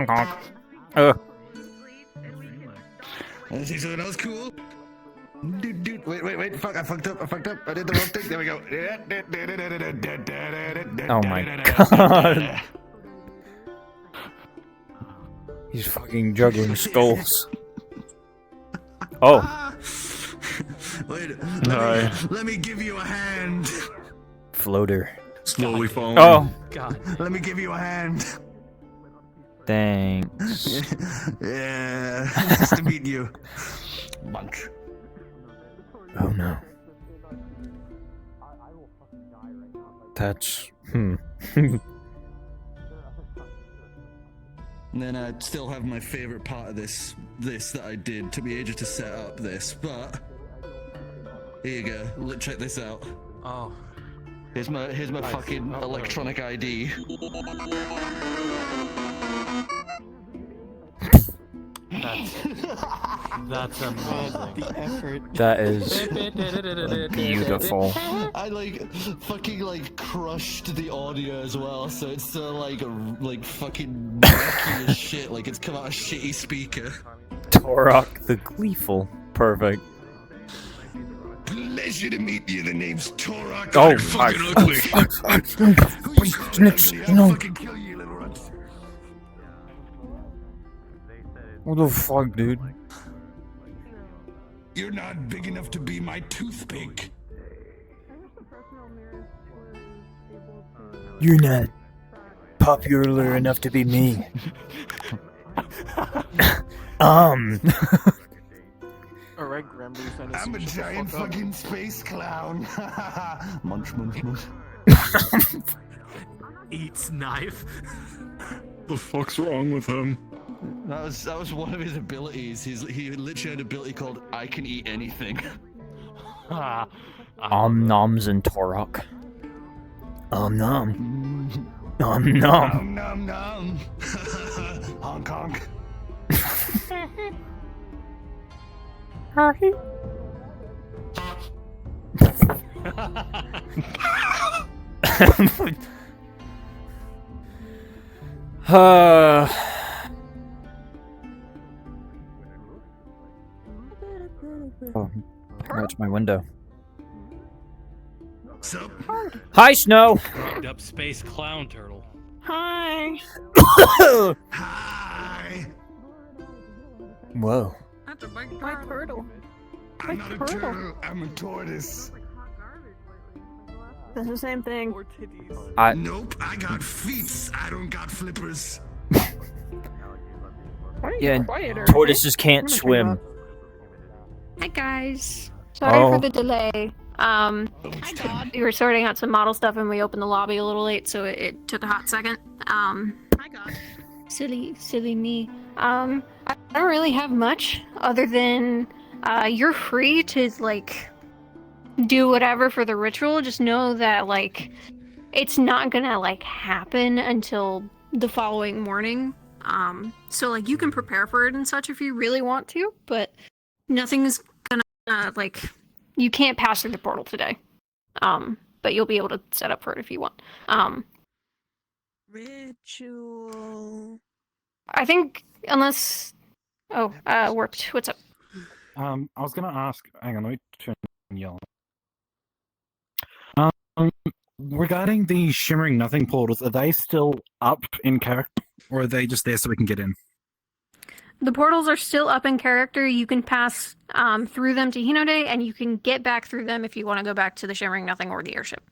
Honk. Wanna see something else cool? Dude, wait, fuck, I fucked up, I did the wrong thing, there we go. Oh my god. He's fucking juggling skulls. Oh. Wait, No. let me give you a hand. Floater. Slowly falling. Oh. God. Let me give you a hand. Thanks. Yeah, nice to meet you. Munch. Oh no. That's... And then I still have my favorite part of this that I did. Took me ages to set up this, but here you go. Check this out. Oh. Here's my Nice. fucking Oh, electronic ID. That's amazing. The effort. That is beautiful. I fucking crushed the audio as well, so it's so like fucking wacky as shit. Like it's come out a shitty speaker. Torok the Gleeful. Perfect. Pleasure to meet you. The name's Torok. Oh, You're fucking ugly. No. I'll fucking kill you, little runt. What the fuck, dude? You're not big enough to be my toothpick. You're not popular enough to be me. Alright, Grandma, you find I'm a giant fucking space clown. Munch. Eats knife. The fuck's wrong with him? That was one of his abilities. He literally had an ability called I can eat anything. Noms and Torok. Nom. Nom. Nom. Honk honk. Oh, that's my window. Sup? Hi, Snow. Fucked up space clown turtle. Hi. Hi. Whoa. My turtle. I'm not a turtle. I'm a tortoise. That's the same thing. Or titties. Nope. I got feet. I don't got flippers. Yeah, Quieter, tortoises can't I'm gonna swim. Hi guys. Sorry Oh. for the delay. We were sorting out some model stuff and we opened the lobby a little late, so it took a hot second. Hi God. Silly me. I don't really have much other than you're free to do whatever for the ritual. Just know that it's not gonna happen until the following morning. So you can prepare for it and such if you really want to, but nothing is gonna you can't pass through the portal today. But you'll be able to set up for it if you want. Ritual. I think unless worked. What's up? I was gonna ask. Hang on, let me turn yellow. Regarding the shimmering nothing portals, are they still up in character, or are they just there so we can get in? The portals are still up in character. You can pass through them to Hinode, and you can get back through them if you want to go back to the Shimmering Nothing or the airship.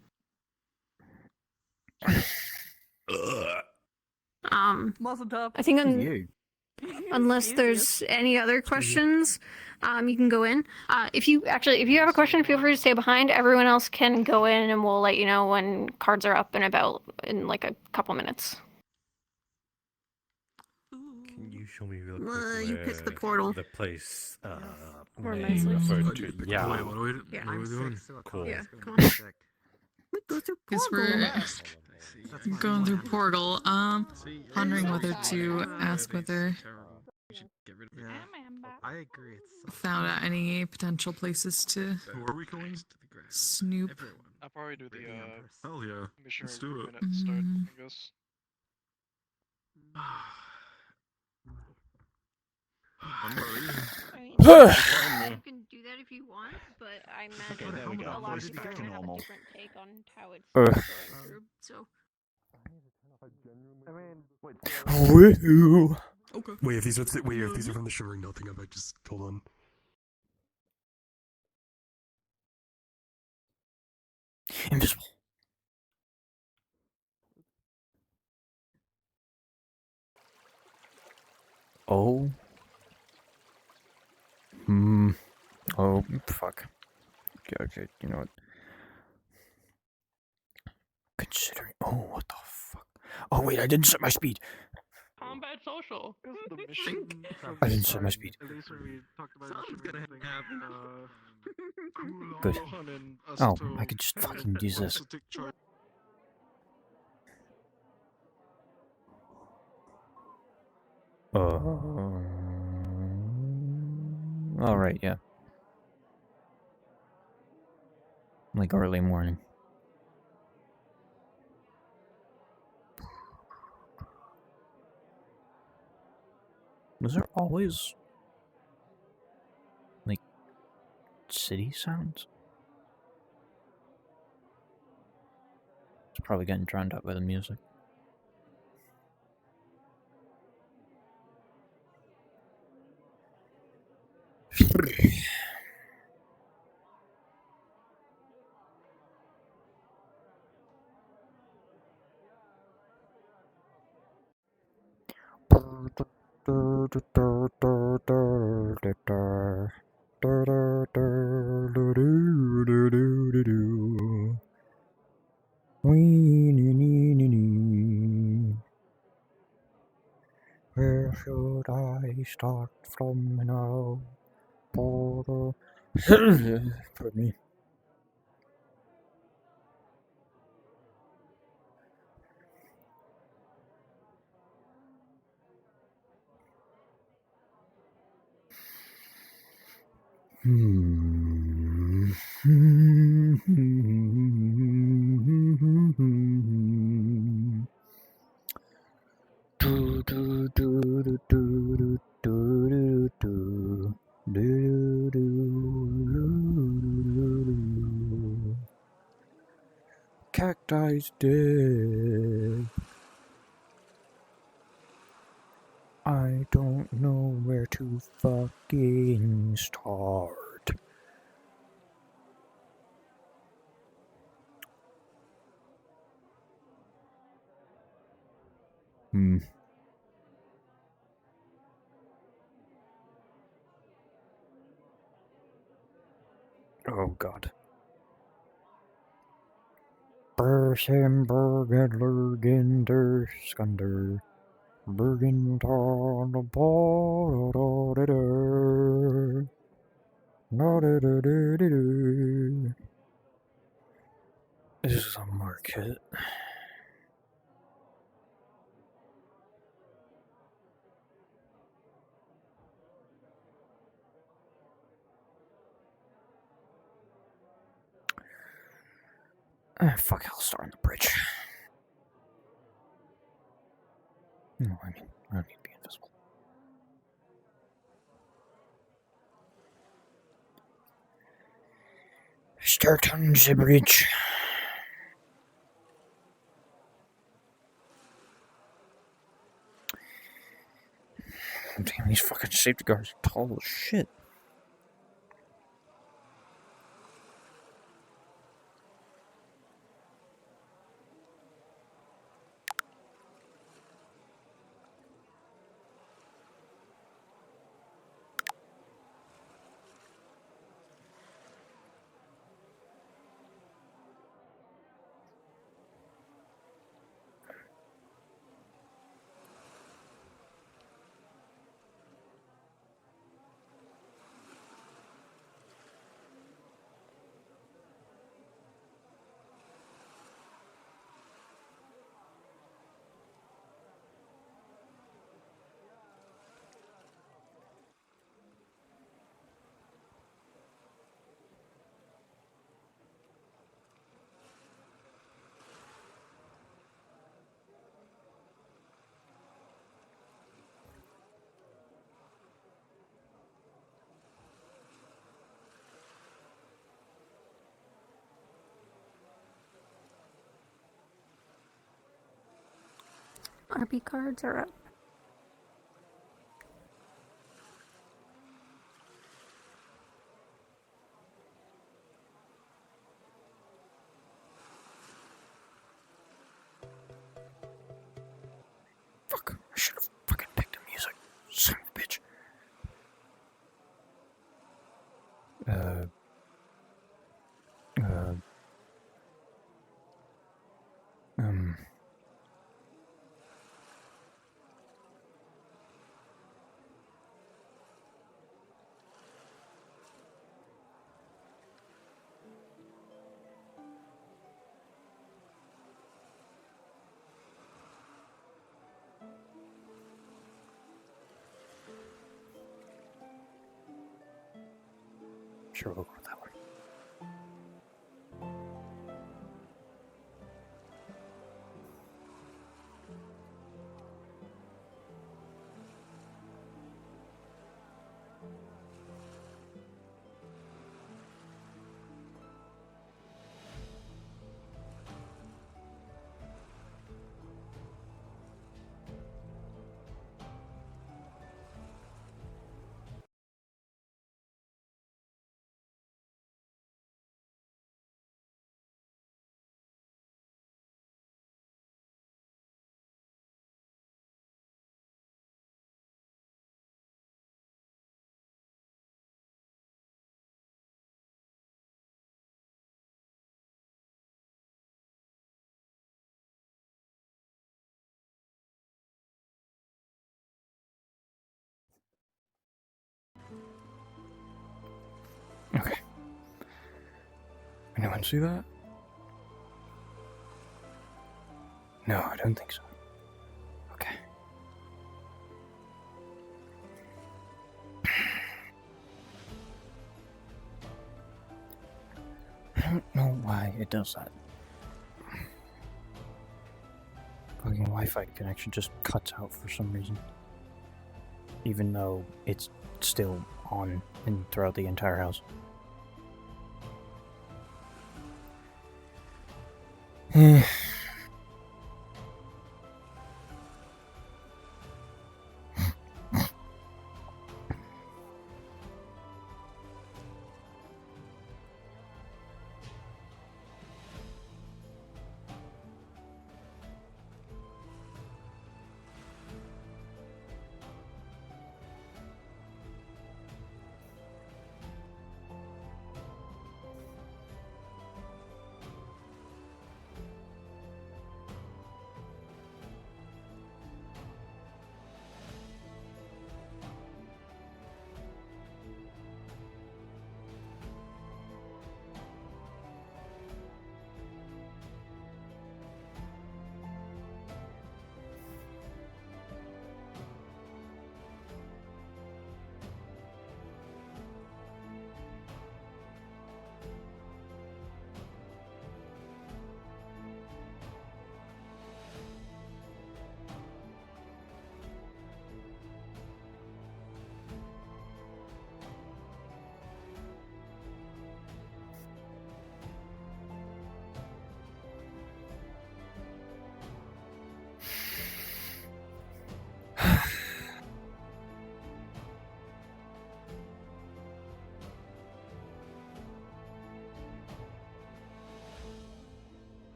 Muzzle top. I think You. unless there's any other questions, you can go in. If you have a question, feel free to stay behind. Everyone else can go in, and we'll let you know when cards are up in a couple minutes. Can you show me real Well, quick you picked the portal. the place We're name nicely referred to? picked the Yeah. portal. What Yeah, are we doing? Cool. Yeah, come on. Go through Guess portal. we're going through portal. Pondering whether to ask whether I agree. found out any potential places to Who are we going? snoop. I'll probably do the Hell yeah. missionary Let's do it. recruitment at the start, Mhm. I guess. You can do that if you want, but I imagine there we go. a lot of Voice people back are to gonna have a normal. different take on how it's Uh. going through. So I mean, wait. Woohoo! Okay. Wait, if these are from the Shimmering Nothing, I might just hold on. Invisible. Oh. Hmm. Oh, fuck. Okay, you know what? Considering. Oh, what the fuck? Oh, wait, I didn't set my speed. Combat social. The mission from I the didn't set my start, speed. at least when we talked about Something's the gonna thing, cool Good. Rohan and us Oh, to I could just fucking use this. to take charge. Alright, yeah. Like early morning. Was there always like city sounds? It's probably getting drowned out by the music. Where should I start from now? Pardon me. Cacti's dead. I don't know where to fucking start. Oh god. Bersenbergen Lurgen der Skander. Bergen on the border. This is a market. Fuck, I'll start on the bridge. No, I mean, I don't need to be invisible. Start on the bridge. Damn, these fucking safety guards are tall as shit. RP cards are up. Fuck, I should have fucking picked the music. Son of a bitch. Um. Sure, we'll go with that one. Okay. Anyone see that? No, I don't think so. Okay. I don't know why it does that. Fucking Wi-Fi connection just cuts out for some reason. Even though it's still on and throughout the entire house.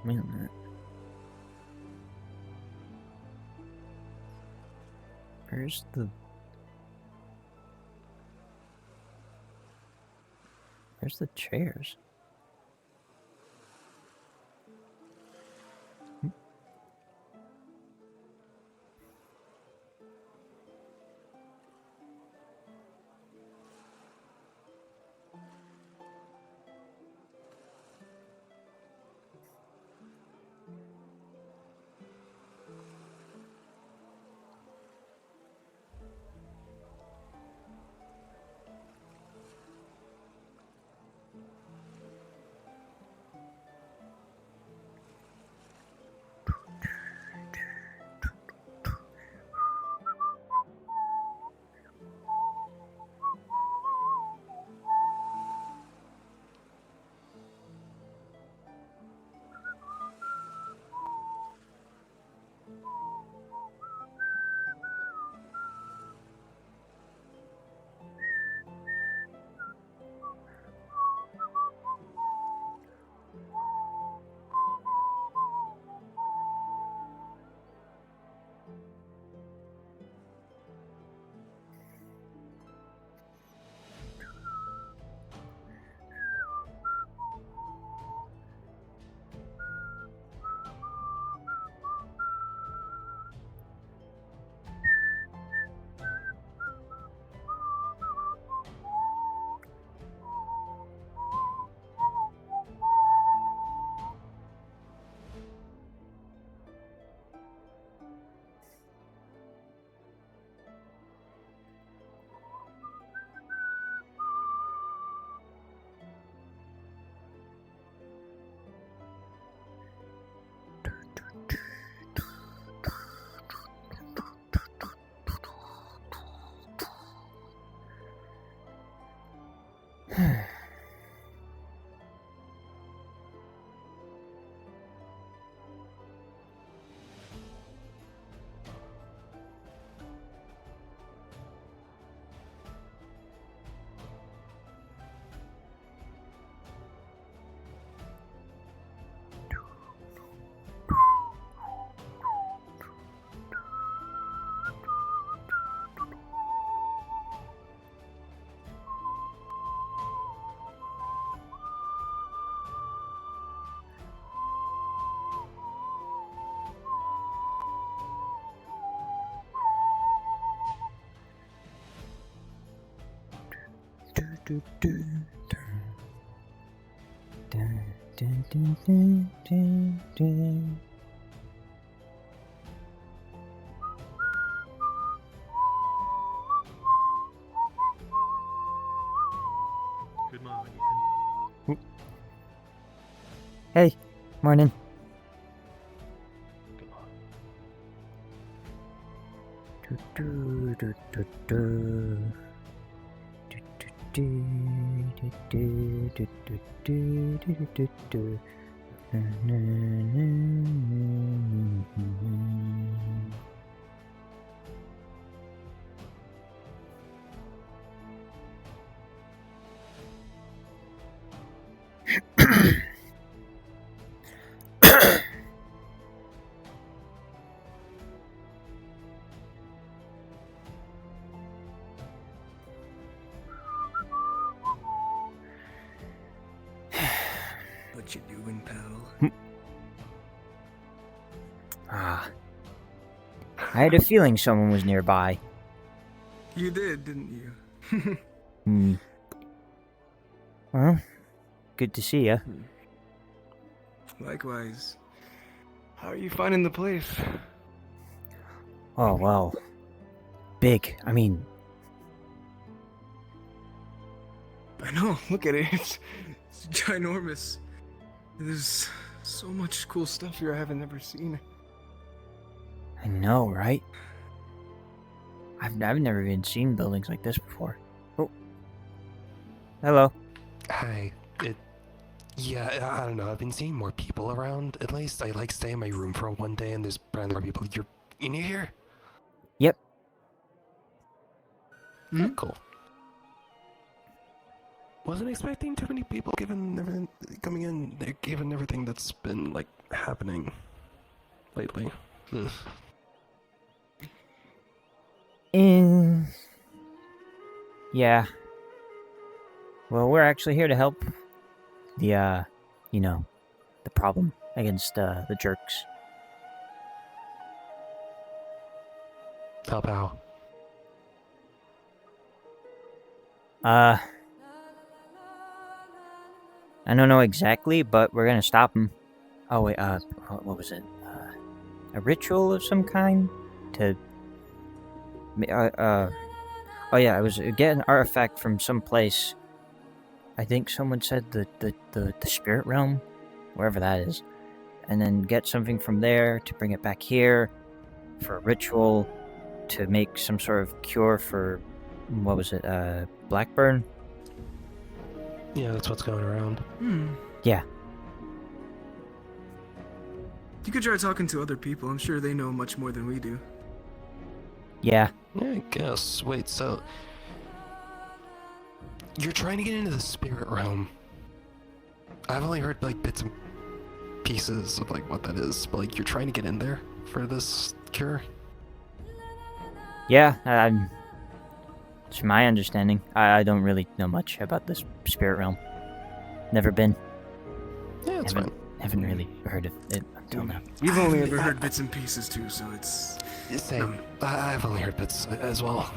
Wait a minute. Where's the chairs? Good morning. Hey, morning. What you doing, pal? Ah. I had a feeling someone was nearby. You did, didn't you? Hmm. Well, good to see ya. Likewise. How are you finding the place? Oh, well. Big. I mean, I know, look at it. It's ginormous. There's so much cool stuff here I haven't ever seen. I know, right? I've never even seen buildings like this before. Oh. Hello. Hi. Yeah, I don't know. I've been seeing more people around. At least I like stay in my room for one day, and there's brand new people. You're in here? Yep. Oh, cool. Wasn't expecting too many people given everything coming in, given everything that's been like happening lately. Ugh. Yeah. Well, we're actually here to help the, the problem against, the jerks. Help out. I don't know exactly, but we're gonna stop them. Oh, wait, what was it? A ritual of some kind? Oh yeah, it was get an artifact from some place. I think someone said the spirit realm, wherever that is. And then get something from there to bring it back here for a ritual to make some sort of cure for, what was it, Blackburn? Yeah, that's what's going around. Yeah. You could try talking to other people. I'm sure they know much more than we do. Yeah. Yeah, I guess. Wait, so you're trying to get into the spirit realm. I've only heard like bits and pieces of like what that is, but like you're trying to get in there for this cure. Yeah, it's my understanding. I don't really know much about this spirit realm. Never been. Yeah, it's fine. Haven't really heard of it until now. We've only ever heard bits and pieces too, so it's... Same. I've only heard bits as well.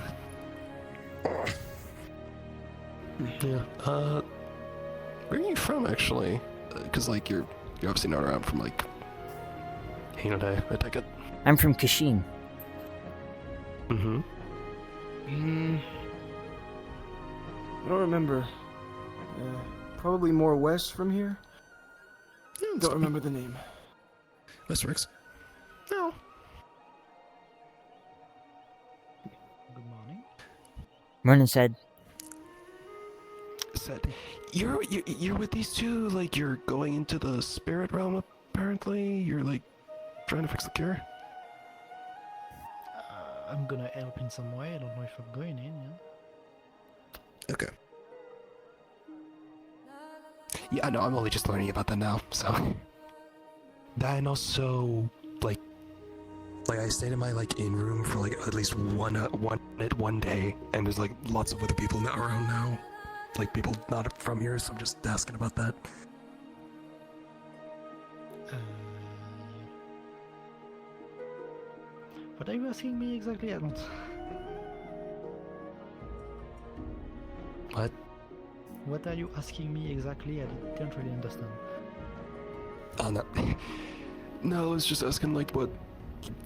Yeah. Where are you from, actually? Because like you're obviously not around from like Hinode, I take it. I'm from Kashin. Mm-hmm. I don't remember. Probably more west from here. Don't remember the name. Westrix. No. Good morning. Morning said. Said. you're with these two. Like you're going into the spirit realm. Apparently, you're like trying to fix the cure. I'm gonna help in some way. I don't know if I'm going in. Yeah. Okay. Yeah, no, I'm only just learning about that now. So that, and also like I stayed in my like in room for like at least one day, and there's like lots of other people not around now, like people not from here. So I'm just asking about that. What are you asking me exactly? I don't. What? What are you asking me exactly? I don't really understand. Oh no. No, I was just asking like what,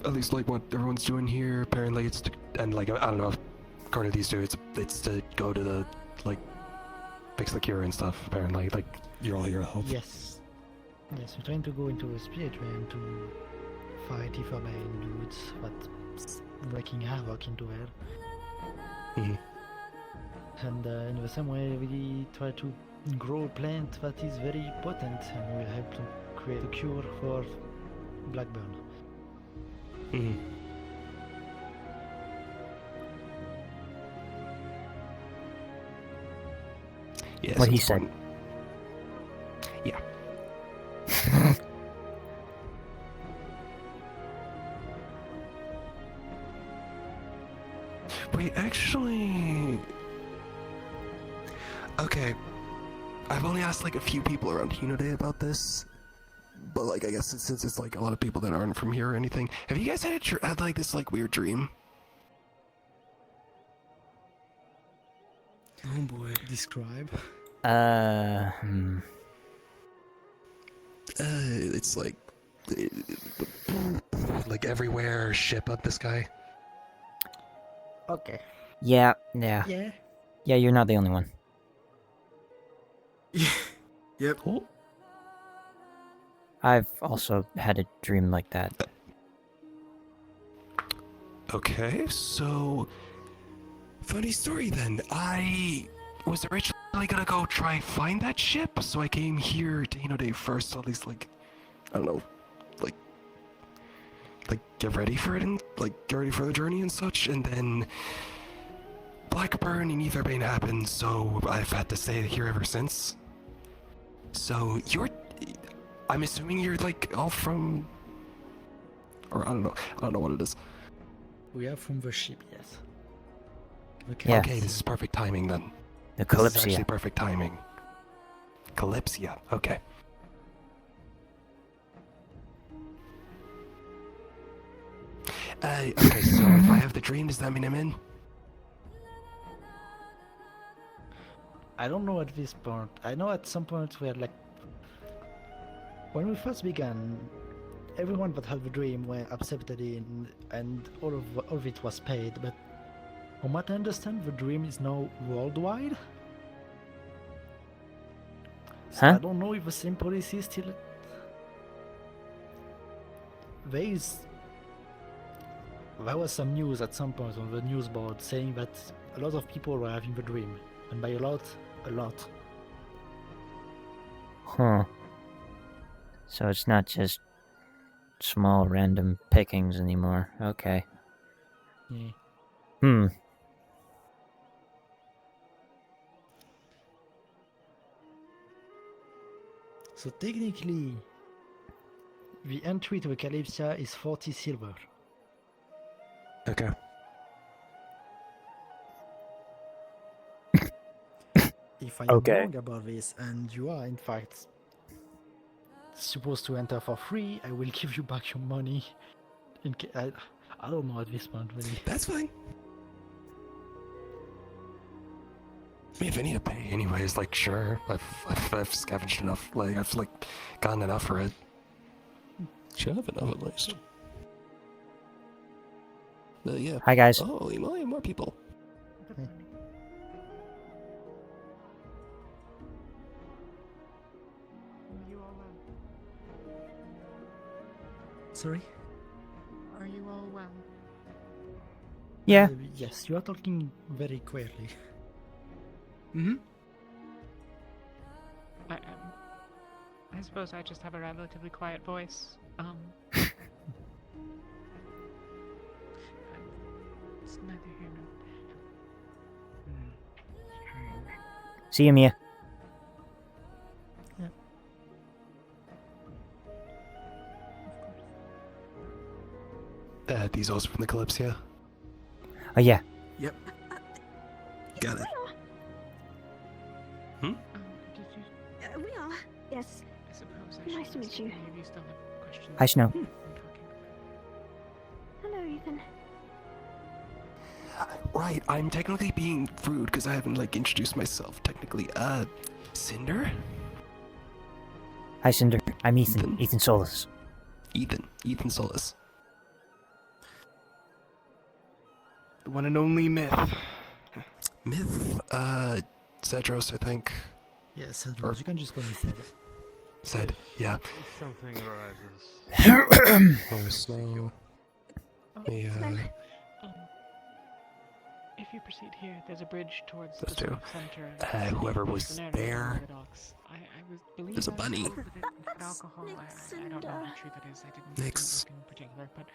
at least like what everyone's doing here. Apparently it's to, and like I don't know, according to these two, it's to go to the like fix the cure and stuff. Apparently, like you're all here to help. Yes. Yes, we're trying to go into a spirit realm to fight evil dudes that's wreaking havoc into it. Mhm. And in the same way, we try to grow a plant that is very potent and will help to create a cure for Blackburn. Mhm. Yeah, What so he it's said. important. Yeah. Wait, actually... Okay. I've only asked like a few people around Hinode about this. But like, I guess since it's like a lot of people that aren't from here or anything. Have you guys had like this like weird dream? Oh boy, describe. It's like everywhere, ship up the sky. Okay. Yeah. Yeah. Yeah, you're not the only one. Yep. Cool. I've also had a dream like that. Okay, so funny story then. I was originally gonna go try and find that ship, so I came here to Hinode first, so at least like I don't know, like get ready for it and like get ready for the journey and such, and then Blackburn and Etherbane happened, so I've had to stay here ever since. So I'm assuming you're like all from, or I don't know what it is. We are from the ship, yes. Yeah. Okay, this is perfect timing then. The This is Kalypsia. actually perfect timing. Kalypsia, okay. Okay, so if I have the dream, does that mean I'm in? I don't know at this point. I know at some point we had like when we first began, everyone that had the dream were accepted in, and all of it was paid. But from what I understand, the dream is now worldwide. So Huh? I don't know if the same policy is still. There was some news at some point on the news board saying that a lot of people were having the dream, and by a lot. Huh. So it's not just small random pickings anymore. Okay. Yeah. Hmm. So technically, the entry to the Kalypsia is 40 silver. Okay. If I am Okay. wrong about this, and you are in fact supposed to enter for free, I will give you back your money. I don't know at this point, really. That's fine. I mean, if I need to pay anyways, like, sure. I've scavenged enough, like, I've, like, gotten enough for it. Should have enough at least. Yeah. Hi, guys. Holy moly, more people. Sorry? Are you all well? Yeah. Yes, you are talking very clearly. Mm-hmm. I suppose I just have a relatively quiet voice. It's neither here nor See you, Mia. These also from the Kalypsia? Oh, yeah. Yep. Got it. Did you? We are. Yes. I suppose I Nice should to meet ask you. if any of you still have questions. Hi, Snow. Hello, Ethan. Right, I'm technically being rude because I haven't, like, introduced myself, technically. Cinder? Hi, Cinder. I'm Ethan. Ethan Solis. Ethan Solis. The one and only Myth. Myth, Zedros, I think. Yeah, Cedros. You can just call me Ced. Said, yeah. Something arises. So, If you proceed here, there's a bridge towards Those the two. center. Whoever was There's an area there. along the docks. I believe There's a I was bunny. told that it had alcohol. I don't know how true that is. I didn't Nix. look in particular, but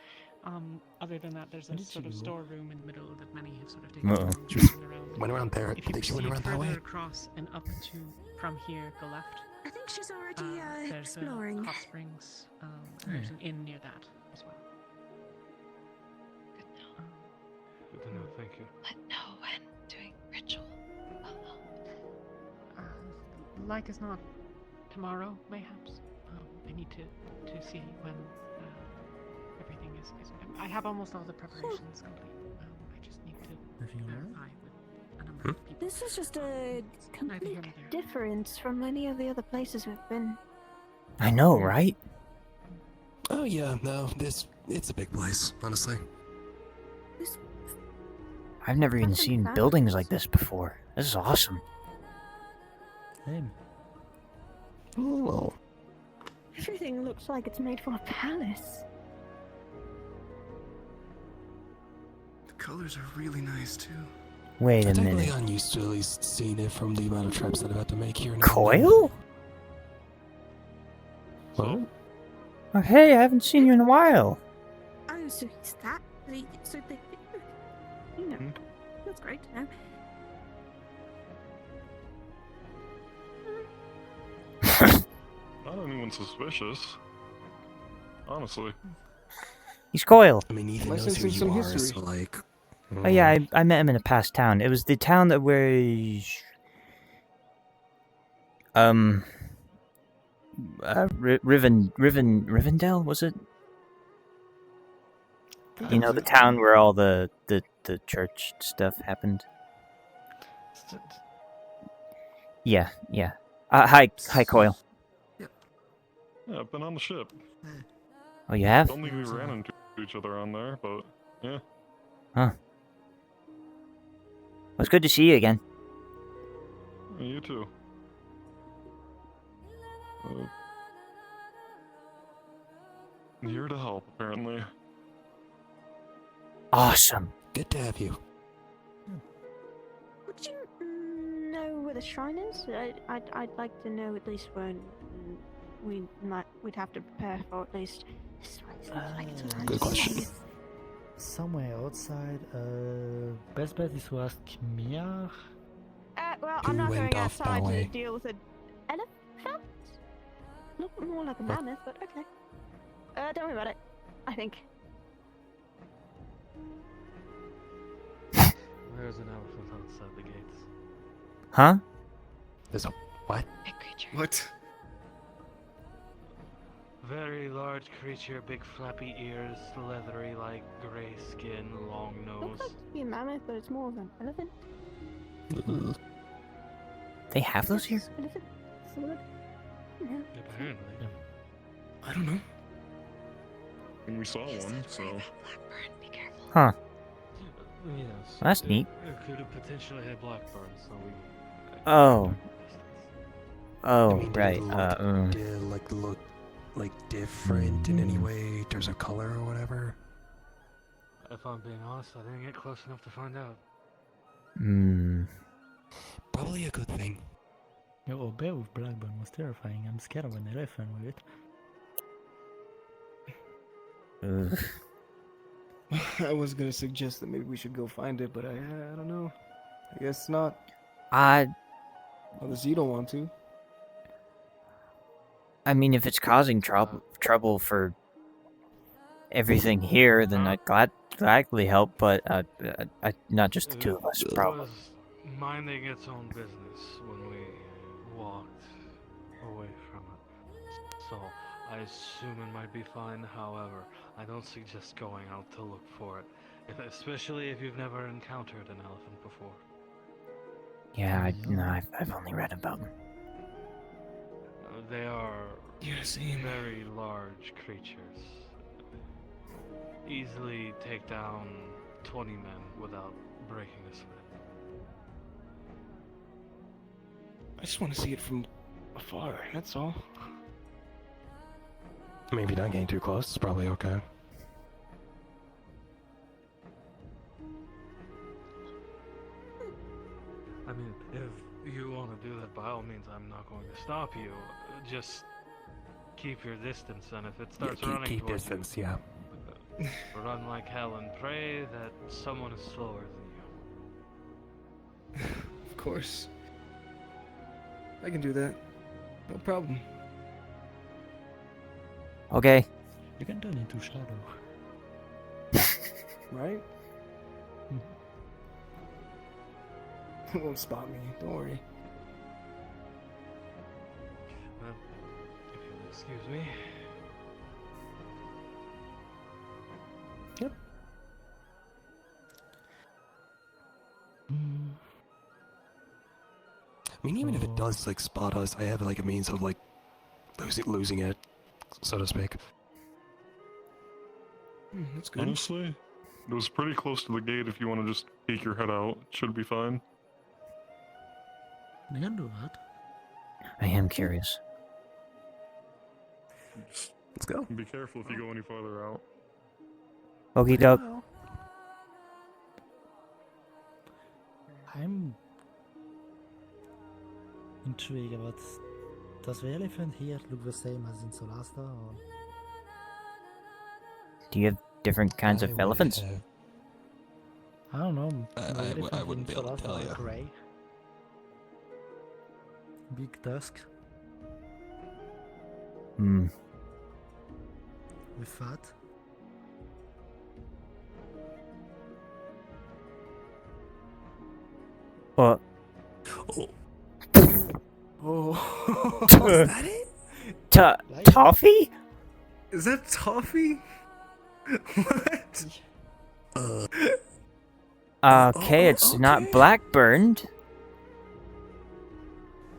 other than that, there's a sort of storeroom in the middle that many have sort of taken Uh-oh. turns walking around. Went around there. If you I think she went proceed around that further way. across and up to from here, go left. I think she's already There's exploring. a hot springs. There's an inn near that as well. Good to know, thank you. But no when doing ritual. Like as not, tomorrow, mayhaps. I need to see when everything is. I have almost all the preparations complete. I just need to verify with a number of people. This is just a Neither here complete nor there. difference from any of the other places we've been. I know, right? Oh, yeah, no, it's a big place, honestly. I've never even Nothing seen fast. buildings like this before. This is awesome. Same. Oh, well. Everything looks like it's made for a palace. The colors are really nice too. Wait a I'm technically minute. unused to at least seeing it from the amount of trips that I've had to make here. Coil? What? Oh, hey, I haven't seen you in a while. Oh, so he's that? So they, you know, that's great to know. Not anyone suspicious. Honestly. He's Coil. I mean, Ethan Unless knows it's who in you some are, history. so like... Oh yeah, I met him in a past town. It was the town that was... Rivendell, was it? You know, the town where all the church stuff happened? Yeah. Hi, Coil. Yeah, I've been on the ship. Oh, you have? Don't think we ran into each other on there, but yeah. Huh. Well, it's good to see you again. You too. Here to help, apparently. Awesome. Good to have you. Would you know where the shrine is? I'd like to know at least when we'd have to prepare for at least. This place looks like it's around Good question. safe. Somewhere outside. Best bet is to ask Mia. Well, Who I'm not went going off that outside to way? deal with an elephant. Look more like a mammoth, but okay. Don't worry about it. I think. There's an elephant outside the gates. Huh? There's a... what? Big creature. What? Very large creature, big flappy ears, leathery like gray skin, long Looks nose. like to be a mammoth, but it's more of an elephant. They have those here? Elephant? Sword? Yeah. Apparently. I don't know. And we saw one, so. Blackbird, be careful. Huh. Yes. Well, that's neat. It could have potentially had blackbird, so we. Oh. Oh, I mean, did it right. Did it look like different in any way in terms of color or whatever? If I'm being honest, I didn't get close enough to find out. Hmm. Probably a good thing. Oh, a bear with Blackburn was terrifying. I'm scared of an elephant with it. Ugh. I was gonna suggest that maybe we should go find it, but I don't know. I guess not. Unless you don't want to. I mean, if it's causing trouble for everything here, then I'd gladly help, but not just the two of us, It probably. was minding its own business when we walked away from it. So, I assume it might be fine. However, I don't suggest going out to look for it, especially if you've never encountered an elephant before. Yeah, I've only read about them. They are very large creatures. Easily take down 20 men without breaking a sweat. I just want to see it from afar, that's all. Maybe not getting too close. It's probably okay. I mean, if you want to do that, by all means, I'm not going to stop you. Just keep your distance, and if it starts running keep towards distance, you, yeah. run like hell and pray that someone is slower than you. Of course. I can do that. No problem. Okay. You can turn into shadow. Right? It won't spot me, don't worry. Well, if you'll excuse me. Yep. I mean, even if it does like spot us, I have like a means of like losing it, so to speak. That's good. Honestly, it was pretty close to the gate. If you want to just peek your head out, it should be fine. You can do that. I am curious. Let's go. Be careful if you go any farther out. Okie doke. I'm intrigued about. Does the elephant here look the same as in Solasta? Or? Do you have different kinds of elephants? I don't know. I wouldn't be able to tell you. Gray. Big tusk. Hmm. With fat. What? Oh. Is that it? Toffee? Is that toffee? What? Okay, it's not blackburned.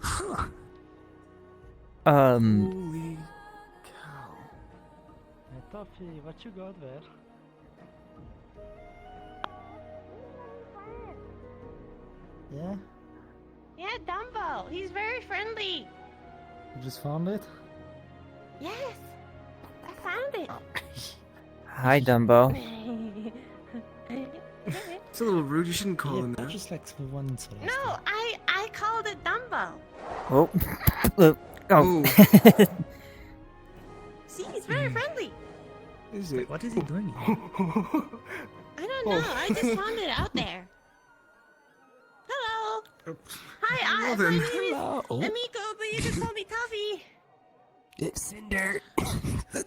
Huh. Holy cow. Hey, Toffee, what you got there? Yeah? Yeah, Dumbo. He's very friendly. You just found it? Yes. I found it. Hi, Dumbo. It's a little rude, you shouldn't call him Yeah, that. just like the one in Solasta. No, I called it Dumbo. Oh. Ooh. See, he's very friendly. Is it? What is he doing? I don't know. I just found it out there. Hello. Hi, Well my then. name is Hello. Amico, but you can call me Toffee. It's Cinder. Sit there.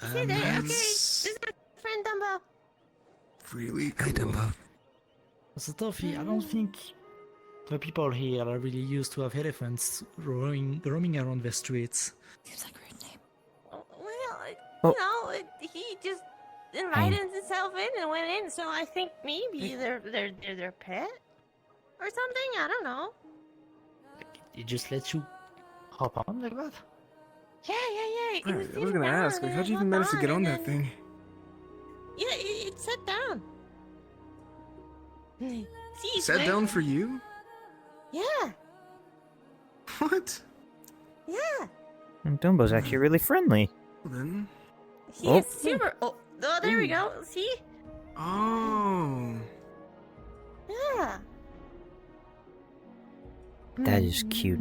Okay, this is my friend Dumbo. Really Hi, Dumbo. So Toffee, I don't think the people here are really used to have elephants roaming around the streets. Seems like a rude name. Well, you know, he just invited himself in and went in. So I think maybe they're their pet or something. I don't know. It just lets you hop on like that? Yeah. You can Alright, sit I was gonna down ask, like, and how'd you even hop manage to get on and that then- thing? Yeah, it sat down. See, it's Sat very- down for you? Yeah. What? Yeah. Dumbo's actually really friendly. Well then. He Oh. is super. Oh, there we go. See? Oh. Yeah. That is cute.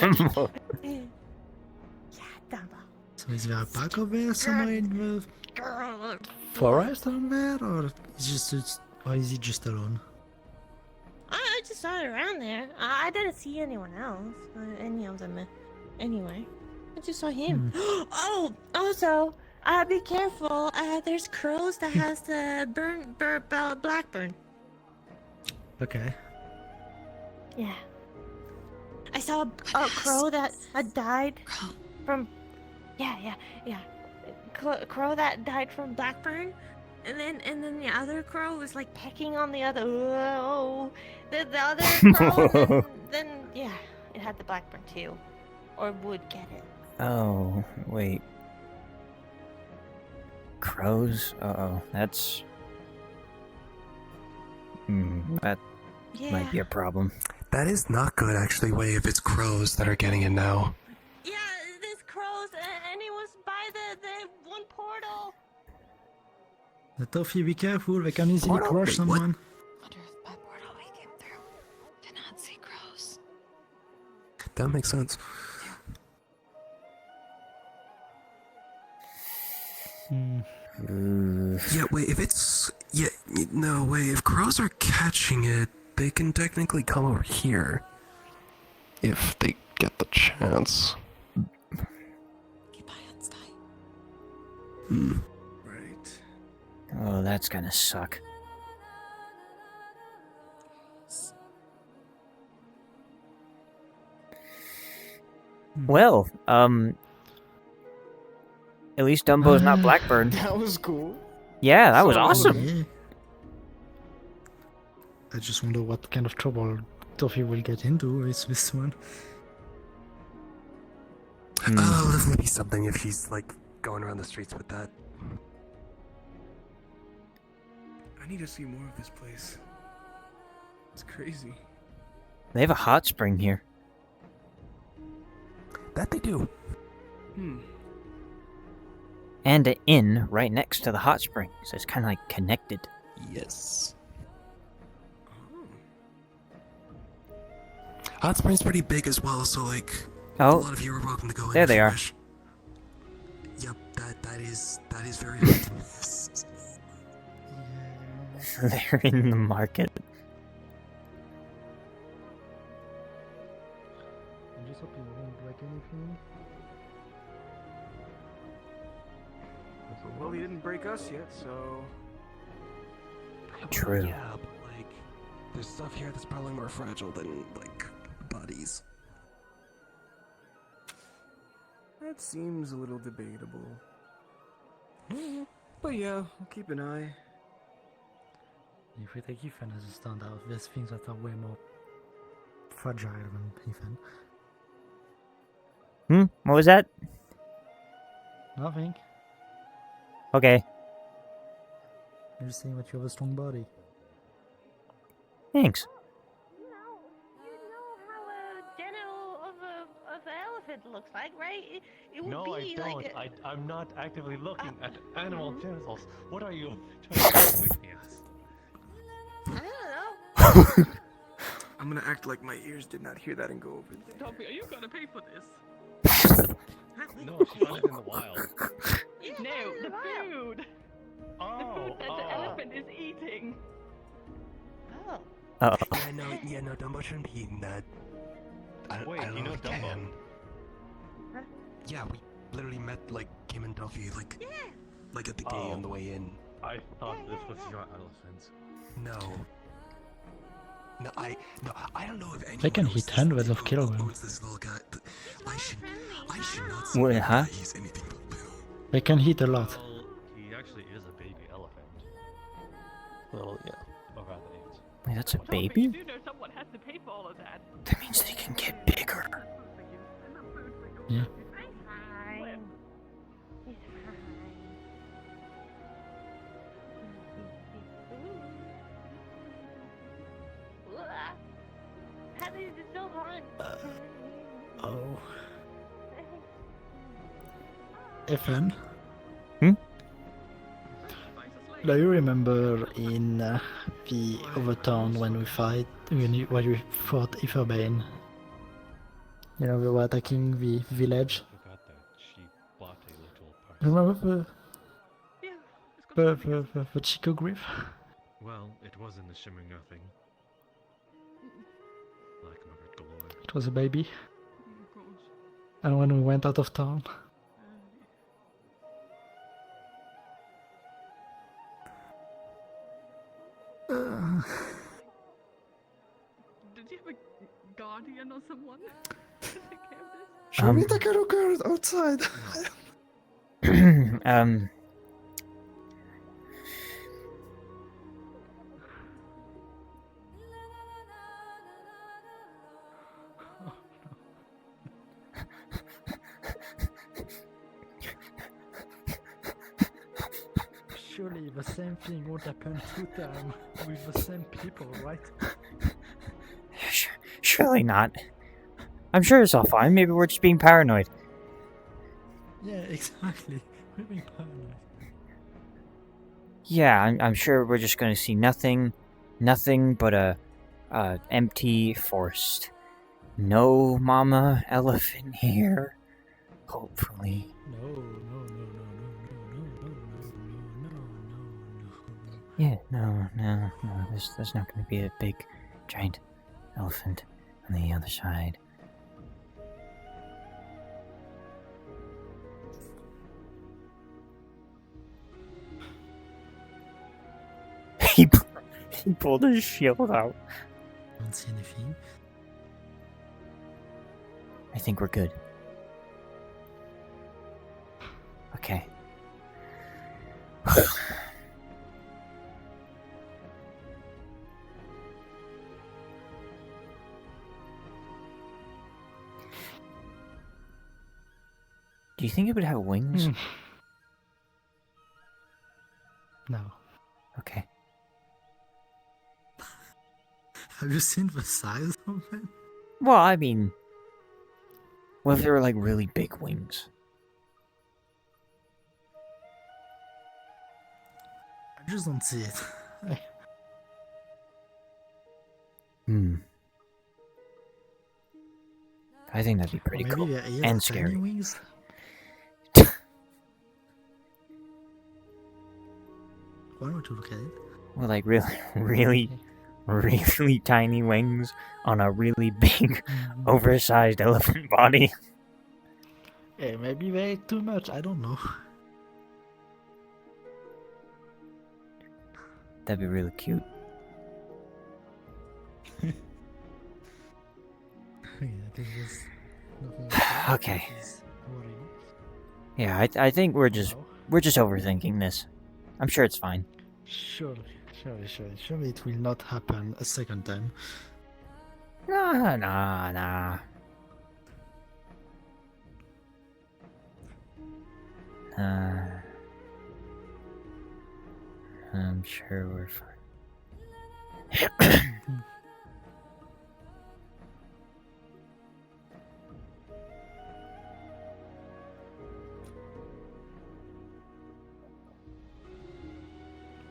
Yeah, Dumbo. So is there a park over there somewhere in the Girl. forest somewhere, or is it just alone? I just saw it around there. I didn't see anyone else. Any of them. Anyway, I just saw him. Oh, also, be careful. There's crows that has the blackburn. Okay. Yeah. I saw a crow that died from. Yeah. Crow that died from blackburn. And then the other crow was like pecking on the other. Whoa, the other crow. then yeah, it had the blackburn too, or would get it. Oh, wait. Crows? Uh-oh, that's... that might be a problem. That is not good, actually, Way, if it's crows that are getting it now. Yeah, there's crows, and it was by the one portal. The Toffee, be careful, they can easily crush someone. That makes sense. Yeah, wait, if it's... Yeah, no, wait, if crows are catching it, they can technically come over here. If they get the chance. Right. Oh, that's gonna suck. Well, at least Dumbo's not Blackbird. That was cool. Yeah, that was So- awesome. Yeah. I just wonder what kind of trouble Toffee will get into with this one. Oh, this would be something if she's, like, going around the streets with that. I need to see more of this place. It's crazy. They have a hot spring here. That they do. And an inn right next to the hot spring, so it's kind of like connected. Yes. Hot Spring's pretty big as well, so like a lot of you are welcome to go in. There if they you are. wish. Yep, that is very hard to miss. They're in the market. I'm just hoping you won't break anything. Well, he didn't break us yet, so... True. Yeah, but like, there's stuff here that's probably more fragile than like bodies. That seems a little debatable. But yeah, I'll keep an eye. If we take Ethan as a standout, there's things that are way more fragile than Ethan. What was that? Nothing. Okay. I'm just saying that you have a strong body. Thanks. You know how a genital of an elephant looks like, right? It would No, be I don't. like I'm not actively looking at animal genitals. What are you trying to point me at? I don't know. I'm gonna act like my ears did not hear that and go over there. Toby, are you gonna pay for this? No, she found it in the wild. No, the food! Oh, The food that the elephant is eating! Oh. Yeah, no, Dumbo shouldn't be eating that. Wait, I don't you know if Dumbo? can. Huh? Yeah, we literally met like Kim and Duffy like at the gate on the way in. I thought this was your elephant. No, I don't know if anyone They can knows hit this hundreds of who kilograms. owns this little guy. I should not Wait, say huh? that he's anything but little. They can hit a lot. Well, he actually is a baby elephant. Well, yeah. Or rather, eight. Wait, that's a Toby, baby? you do know someone has to pay for all of that. That means they can get bigger. Yeah. I'm fine. He's fine. How did it so hard? Oh. Ethan? Do you remember in the other town when we fought Everbane? You know, we were attacking the village. Forgot that she bought a little parcel. Remember Yeah, let's go the Chico Griff? Well, it was in the shimmering nothing. Black market galore. It was a baby. Of course. And when we went out of town, Did you have a guardian or someone to take care of this? should we take a look outside? um. Surely the same thing won't happen 2 times with the same people, right? Surely not. I'm sure it's all fine. Maybe we're just being paranoid. Yeah, exactly. We're being paranoid. Yeah, I'm sure we're just gonna see nothing but a empty forest. No mama elephant here. Hopefully. Yeah, no. There's not gonna be a big, giant elephant on the other side. He pulled his shield out. Don't see anything. I think we're good. Okay. Do you think it would have wings? No. Okay. Have you seen the size of it? Well, I mean, what if they were like really big wings? I just don't see it. I think that'd be pretty Maybe cool their ears and are scary. tiny wings? Why don't you look at it? Well, like really tiny wings on a really big, oversized elephant body. Hey, maybe they ate too much, I don't know. That'd be really cute. Yeah, I think there's nothing Okay. is worrying. Yeah, I think we're just overthinking this. I'm sure it's fine. Surely it will not happen a second time. Nah. I'm sure we're fine.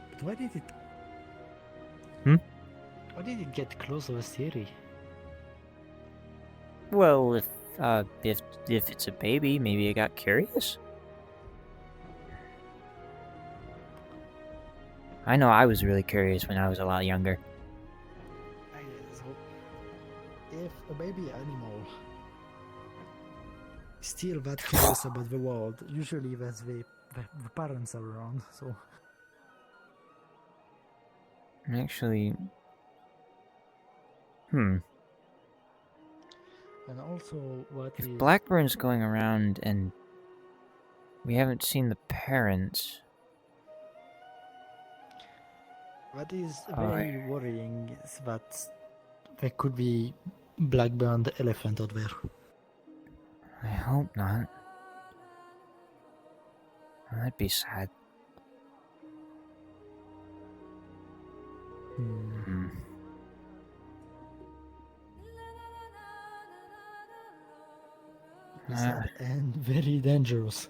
But why did it... Why did it get close to the city? Well, if it's a baby, maybe it got curious. I know I was really curious when I was a lot younger. So, if a baby animal is still that curious about the world, usually that's the parents are around, so... Actually... And also, what If is... Blackburn's going around and we haven't seen the parents... What is very worrying is that there could be Blackburn the elephant out there. I hope not. That'd be sad. Sad and very dangerous.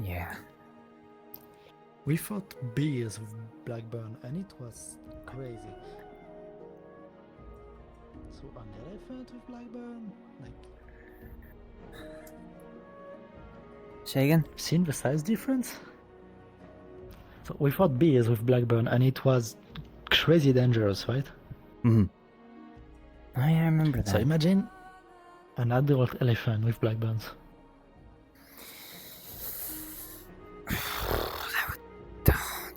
Yeah. We fought bears with Blackburn and it was crazy. So an elephant with Blackburn? Like, Say again? seen the size difference? So we fought bears with Blackburn and it was crazy dangerous, right? Mm-hmm. I remember that. So imagine an adult elephant with Blackburns.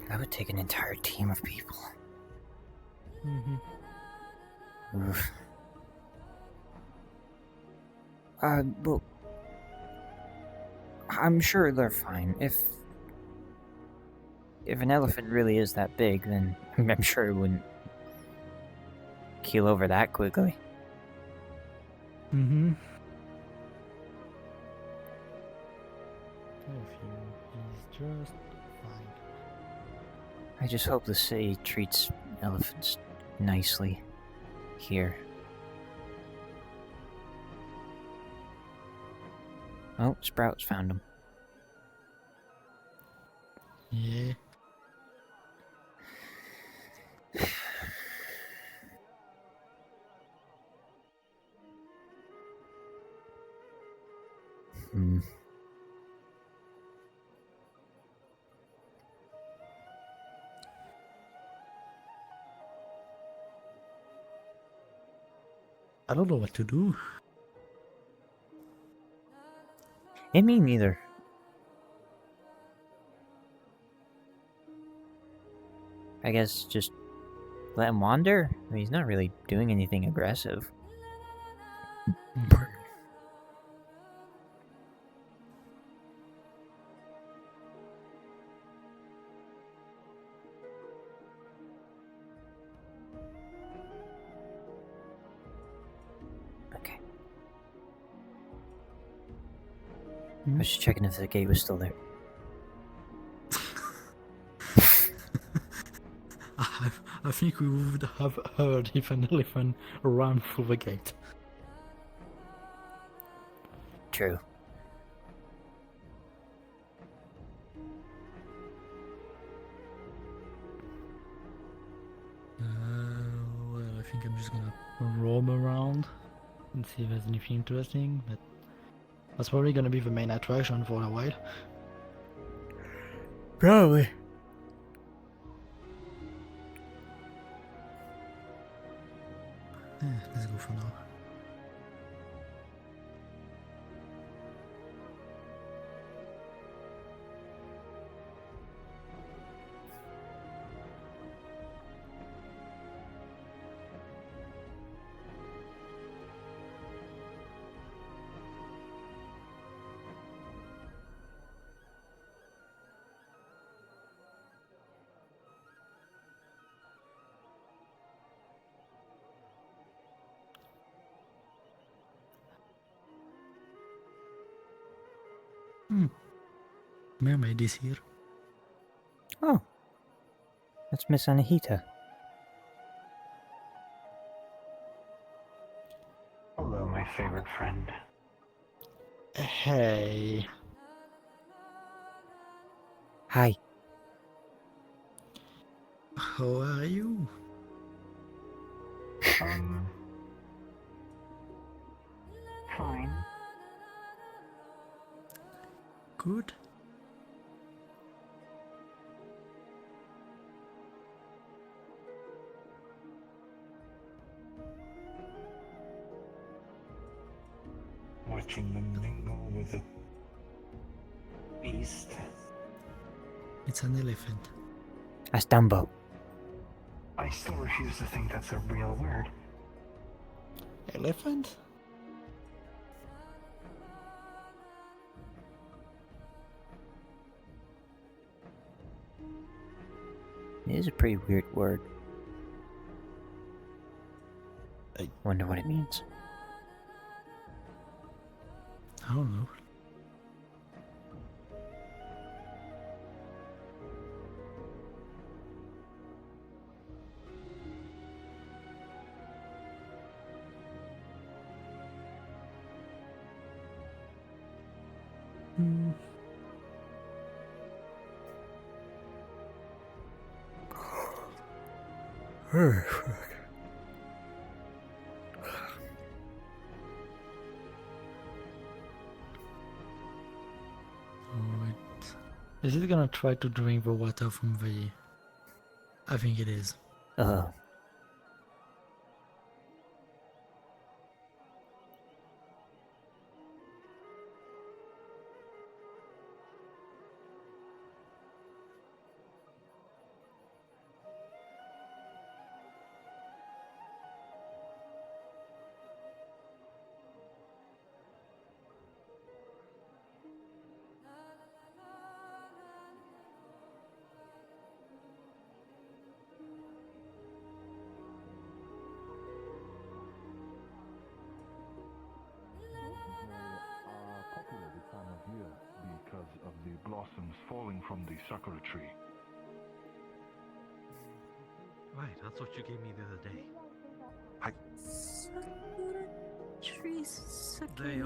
That would take an entire team of people. Mm-hmm. Oof. Well, I'm sure they're fine. If an elephant really is that big, then I'm sure it wouldn't keel over that quickly. Mm-hmm. He's just fine. I just hope the city treats elephants nicely here. Oh, Sprouts found him. Yeah. Hmm. I don't know what to do. Me neither. I guess just let him wander? I mean, he's not really doing anything aggressive. Okay. I was just checking if the gate was still there. I think we would have heard if an elephant ran through the gate. True. Well, I think I'm just gonna roam around and see if there's anything interesting, but that's probably gonna be the main attraction for a while. Probably. Yeah, let's go for now. Mermaid is here. Oh. That's Miss Anahita. Hello, my favorite friend. Hey. Hi. How are you? Fine. Good. Watching them mingle with the beast. It's an elephant. That's Dumbo. I still refuse to think that's a real word. Elephant? It is a pretty weird word. I wonder what it means. I don't know. Is it gonna try to drink the water from the... I think it is. Popular this time of year because of the blossoms falling from the sakura tree. Right, that's what you gave me the other day. Trees. They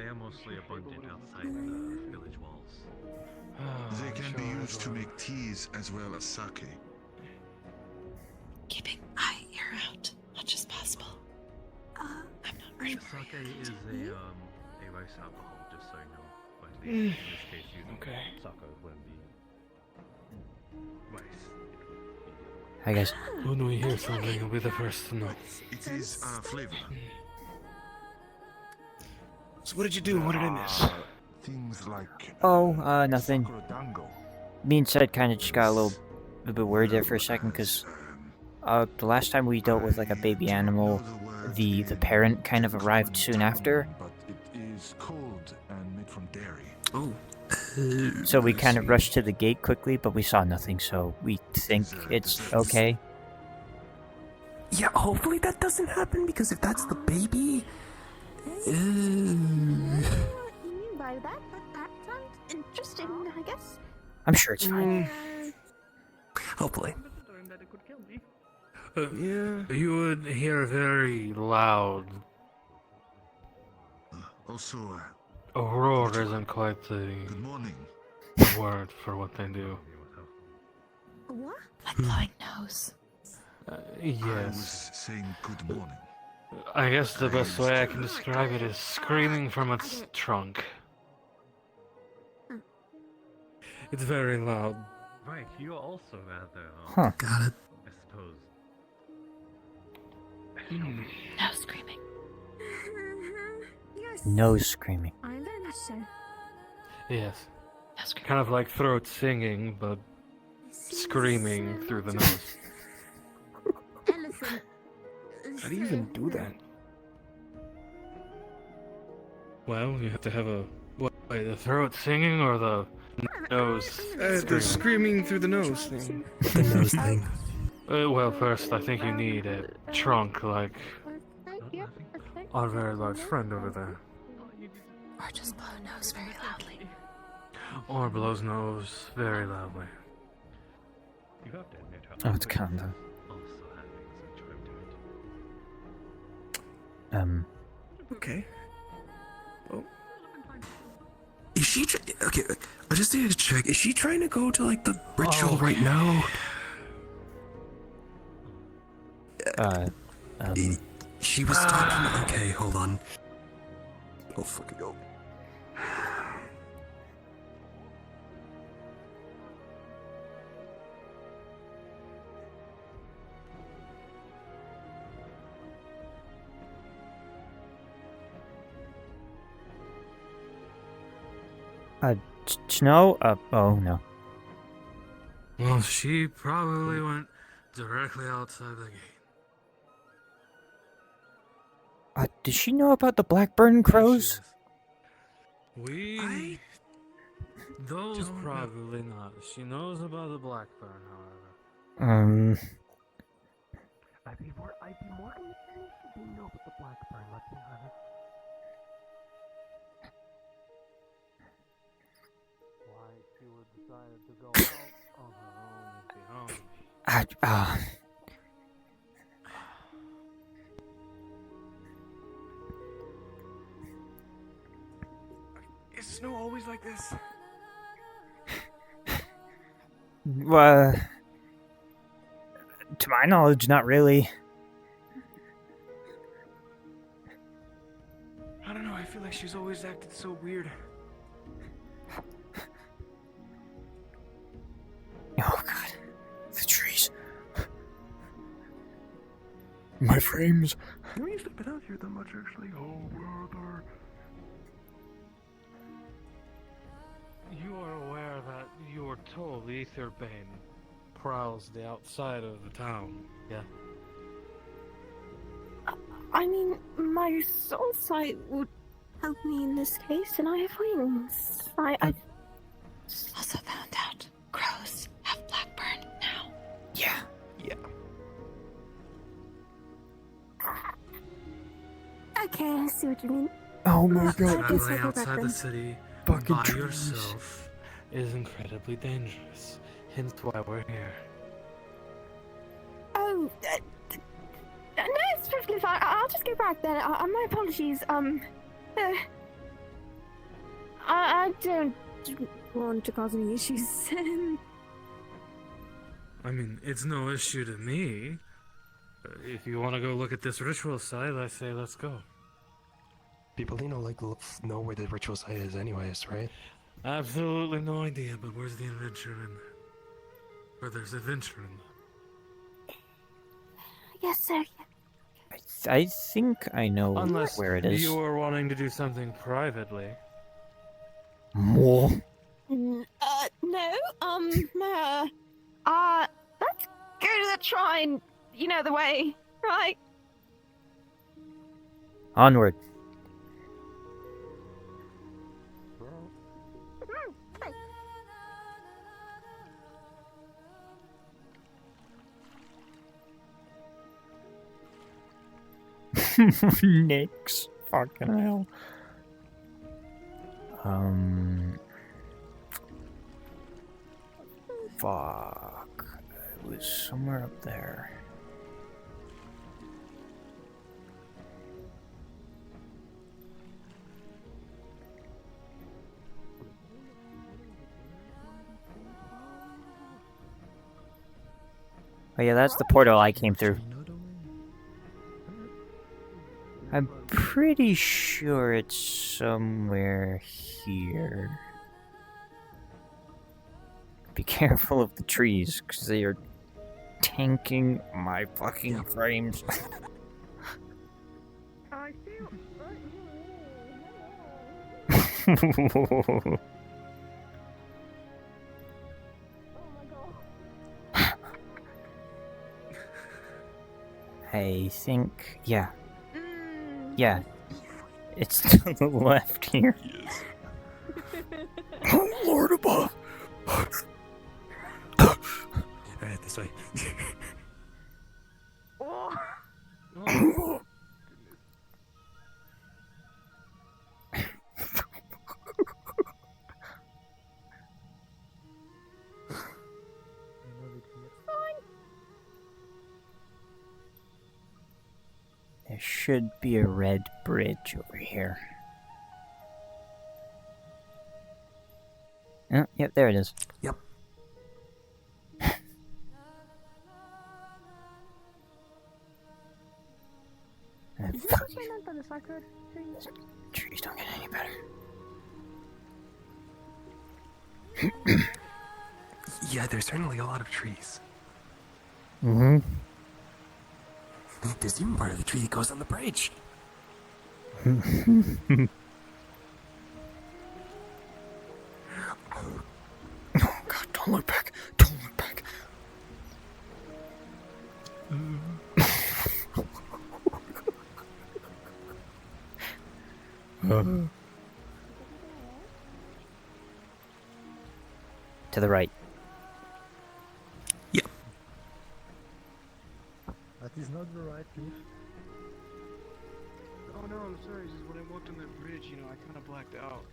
are mostly abundant outside the village walls. They can be used to make teas as well as sake. Keeping eye, ear out, much as possible. I'm not ready for Sake is a rice alcohol, just so you know. But in this case, using sake wouldn't be rice. Hi guys. When we hear something, you'll be the first to know. It is flavor. So what did you do? What did I miss? Things like Nothing. Me and Seth kind of just got a bit worried there for a second, because the last time we dealt with like a baby animal, the parent kind of arrived soon after. But it is cold and made from dairy. Oh. So we kind of rushed to the gate quickly, but we saw nothing, so we think it's okay. Yeah, hopefully that doesn't happen, because if that's the baby... By that, but that sounds interesting, I guess. I'm sure it's fine. Hopefully. Yeah. You would hear very loud. Also, A roar isn't quite the word for what they do. What? Like blowing nose. I Yes. was saying good morning. I guess the best way I can describe it is screaming from its trunk. It's very loud. Right, you're also rather. Got it. I suppose. No screaming. No screaming. I learned so. Yes. No screaming. Kind of like throat singing, but screaming through the nose. Elephant. How do you even do that? Well, you have to have a... What, wait, the throat singing or the nose The screaming through the nose thing. The nose thing. Well, first, I think you need a trunk like our very large friend over there. Or just blow nose very loudly. Or blows nose very loudly. You have to admit how Oh, it's kinda. also having such a time. Okay. Oh. Is she... Okay, I just needed to check. Is she trying to go to, like, the ritual right now? She was talking... Okay, hold on. Oh, fucking go. Snow? Oh no. Well, she probably went directly outside the gate. Does she know about the blackburn crows? Those probably not. She knows about the blackburn, however. I'd be more concerned if she didn't know about the blackburn, let's be honest. Why she would decide to go out on her own is beyond me. Is Snow always like this? To my knowledge, not really. I don't know, I feel like she's always acted so weird. My frames. We haven't been out here that much, actually. Oh, brother. You are aware that you were told Etherbane prowls the outside of the town, yeah? I mean, my soul sight would help me in this case, and I have wings. I've also found out crows have Blackburn now. Yeah. Yeah. Okay, I see what you mean. Oh my god. Traveling outside the city Fucking by trees. yourself is incredibly dangerous. Hence why we're here. Oh, no, it's perfectly fine. I'll just go back then. My apologies. I don't want to cause any issues. I mean, it's no issue to me. If you want to go look at this ritual site, I say let's go. People, know where the ritual site is anyways, right? Absolutely no idea, but where's the adventure in that? Where there's adventure in that? Yes, sir. I think I know Unless where it is. you were wanting to do something privately. More. No, let's go to the shrine. You know the way, right? Onward. Nix. Fucking hell. Fuck. It was somewhere up there. Oh yeah, that's the portal I came through. I'm pretty sure it's somewhere here. Be careful of the trees, because they are tanking my fucking frames. I think, yeah. Yeah. It's to the left here. Yes. Oh, Lord above. Alright, this way. There should be a red bridge over here. Oh, yep, there it is. Yep. Trees don't get any better. Yeah, there's certainly a lot of trees. Mm-hmm. There's even part of the tree that goes on the bridge. Oh god, don't look back. Don't look back. To the right. That is not the right cliff. Oh no, I'm sorry. Just when I walked on that bridge, I kind of blacked out.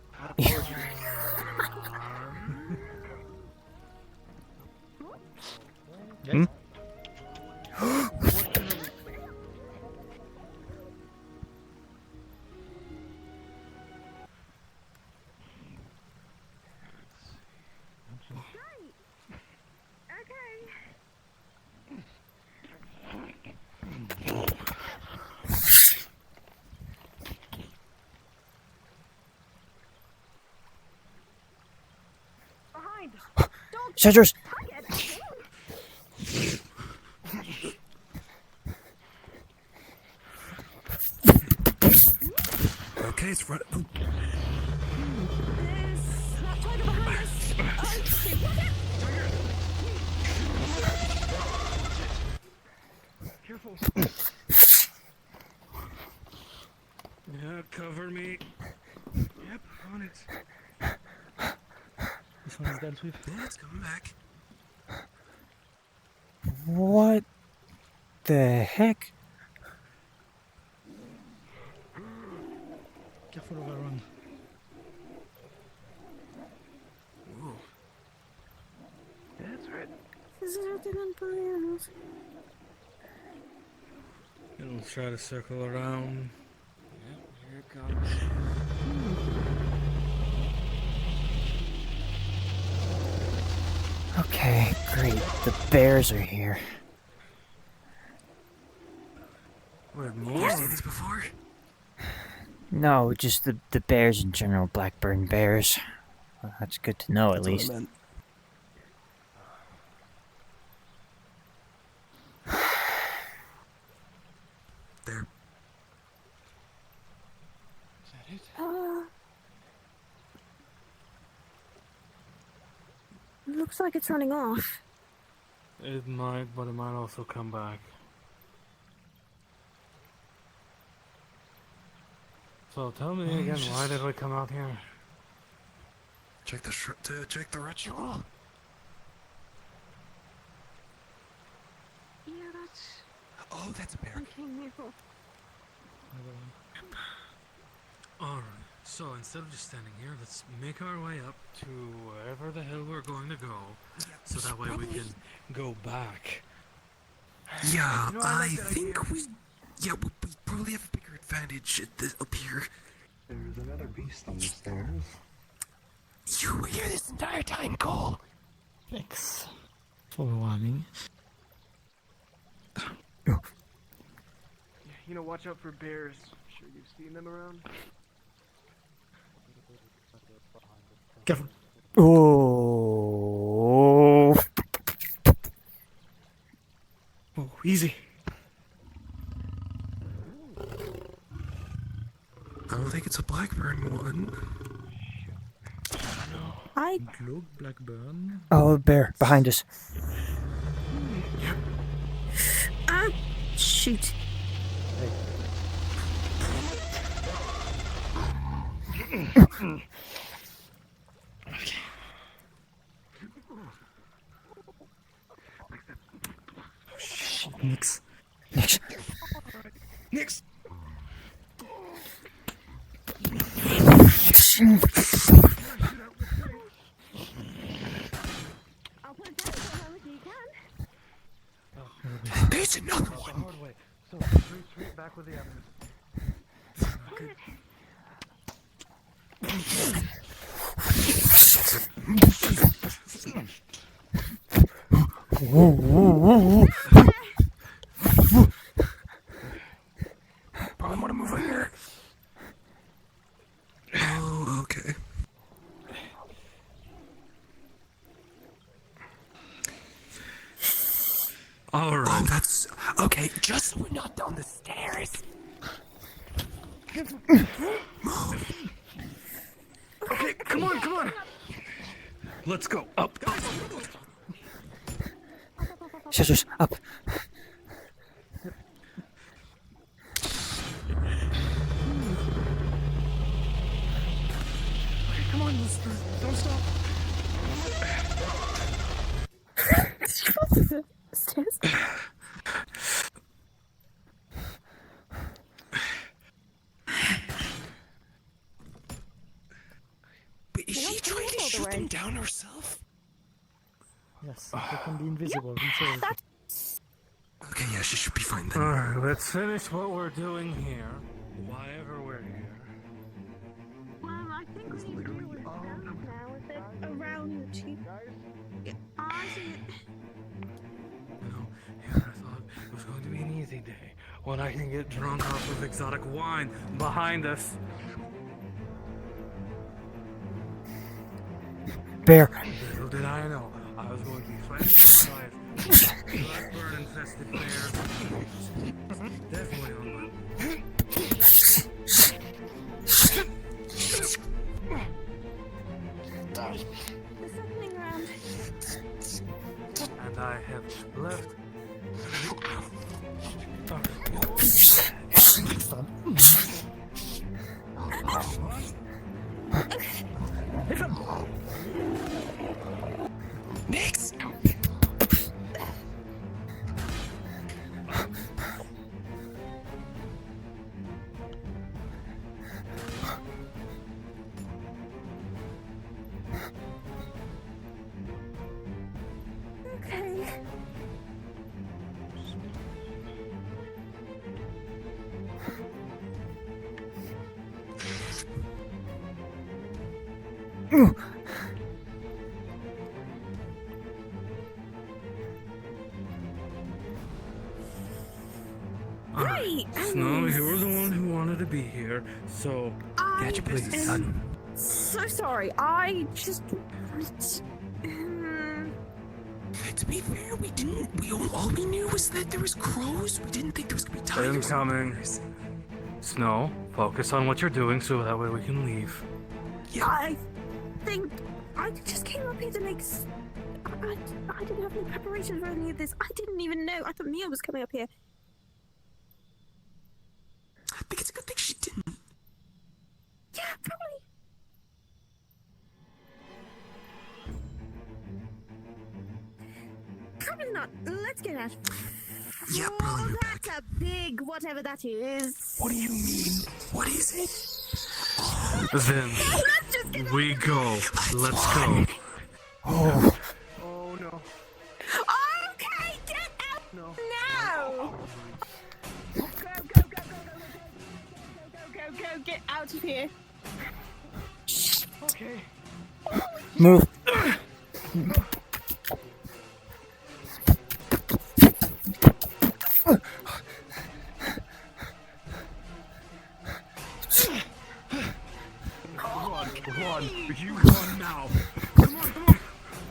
Hmm? Okay, it's right. Careful. Yeah, cover me. Yep, on it. This one is dealt with. Yeah, it's coming back. What the heck? Careful overrun. Whoa. That's right. This is what they're on bananas. It'll try to circle around. Yep, here it comes. Okay, great. The bears are here. Where'd Have more? you seen these before? No, just the bears in general, Blackburn bears. Well, that's good to know, at That's what I least. meant. There. Is that it? Looks like it's running off. It might, but it might also come back. So tell me again, why did we come out here? Check the check the ritual. Yeah, that's... Oh, that's a bear. Okay, Maple. Alright, so instead of just standing here, let's make our way up to wherever the hell we're going to go, so that way we can go back. Yeah, You know, I like that think idea. we probably have a bigger advantage at this, up here. There's another beast on the stairs. You were here this entire time, Cole. Thanks for warning. Yeah, you know, watch out for bears. Sure you've seen them around? Careful. Oh. Oh, easy. I don't think it's a Blackburn one. I... Look, Blackburn. Oh, a bear behind us. Ah! Shoot. Nix. Nix. Nix! There's another one. Hard way. So, straight back with the evidence. Whoa, whoa, whoa, whoa. Probably want to move in here. Oh, okay. Alright. Oh, that's okay. Just so we're not down the stairs. Move. Okay, come on, come on! Let's go. Up. Scissors, up. Come on, don't stop. Stairs? But is she trying to shoot them down herself? Yes, they can be invisible. Themselves. Okay, yeah, she should be fine then. Alright, let's finish what we're doing here. Why ever we're here. Well, I think we literally now with it around the chief. I see it. You know, here I thought it was going to be an easy day when I can get drunk off of exotic wine behind us. Bear. Little did I know, I was going to be fighting for my life. Blackburn infested bears. Definitely on my. Right. Snow, you were the one who wanted to be here, so get your business done. So sorry. I just. To be fair, we didn't. All we knew was that there was crows. We didn't think there was gonna be tigers. Incoming. Snow, focus on what you're doing so that way we can leave. Yeah. I think I just came up here to make. I didn't have any preparation for any of this. I didn't even know. I thought Mia was coming up here. I think it's a good thing she didn't. Yeah, probably. Probably not. Let's get out. Yeah, oh, that's a big whatever that is. What do you mean? What is it? Then we go. Let's go. Oh. Oh no. Okay, get out No. now. Go, get out of here. Okay. Move. Run! You run now! Come on!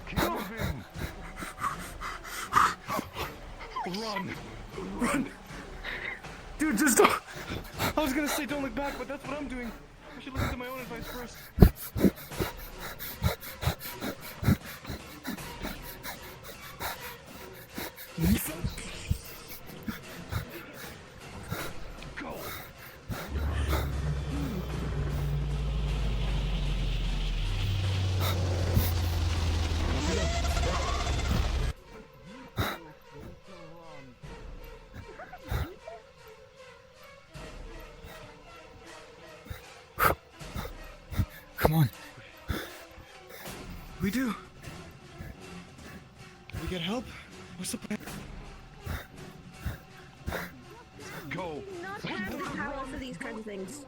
Kelvin! Run! Run! Dude, just don't. I was gonna say don't look back, but that's what I'm doing. I should listen to my own advice first. Go! Come on. We do. We get help? What's the plan? Go! Not have the power for these kinds of things.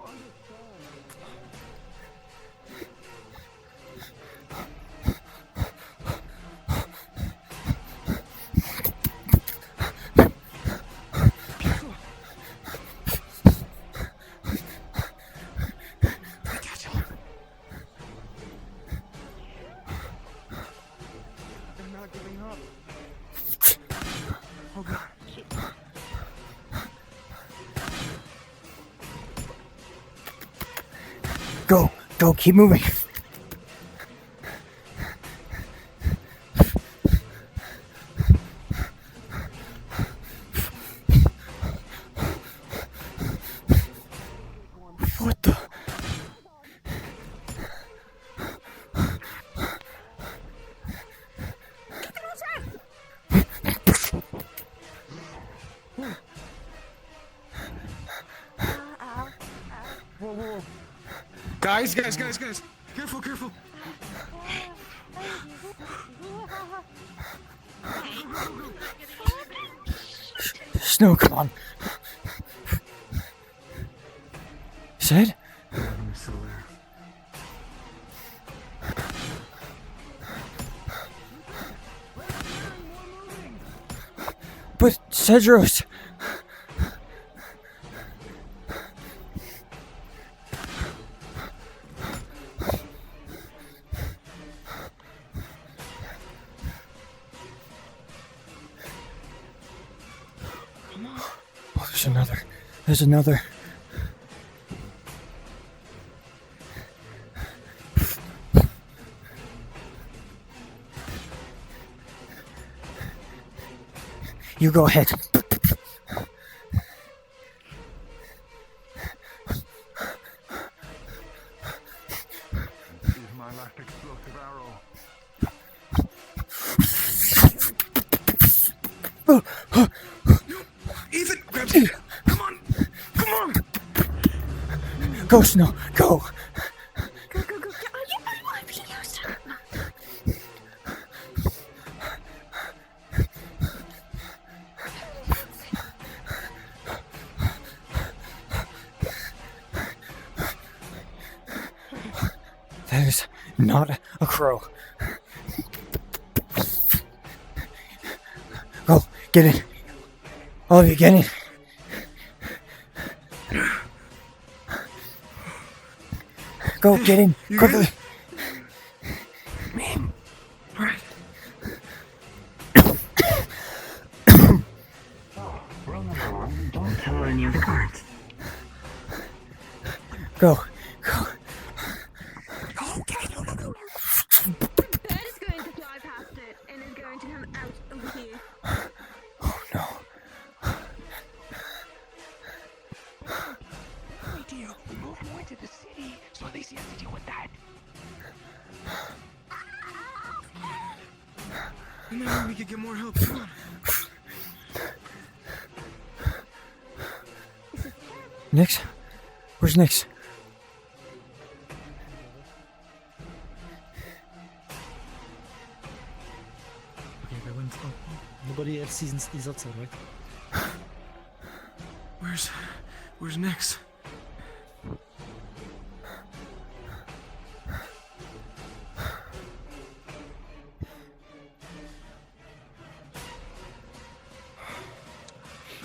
I'm not giving up. Oh god. Go, keep moving. What the? Whoa, whoa, whoa. Guys. Careful. Snow, come on. Sid? I'm still there. But Cedros. Oh, there's another. You go ahead. This is my last explosive arrow. Ethan, grab it. Come on. Go, Snow, go. Go. Oh, you better not be used. not a crow. Go, get in. All of you, get in. Go, get in, quickly. Man. Alright. Don't tell her any of the cards. Go. Bird is going to fly past it and is going to come out over here. Wait, deal. Move more to the city so at least he has to deal with that. And then we could get more help. Come on. Nix? Where's Nix? Okay, everyone's up. Nobody else is outside, right? Where's Nix?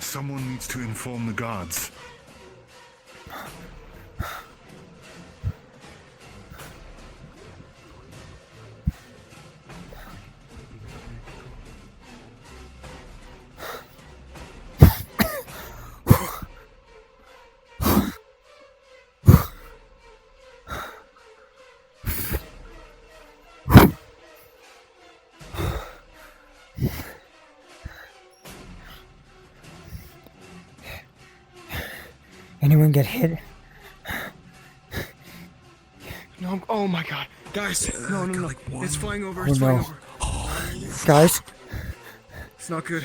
Someone needs to inform the guards. Anyone get hit? No, oh my god. Guys, no. It's flying over, Oh it's flying no. over. Guys? It's not good.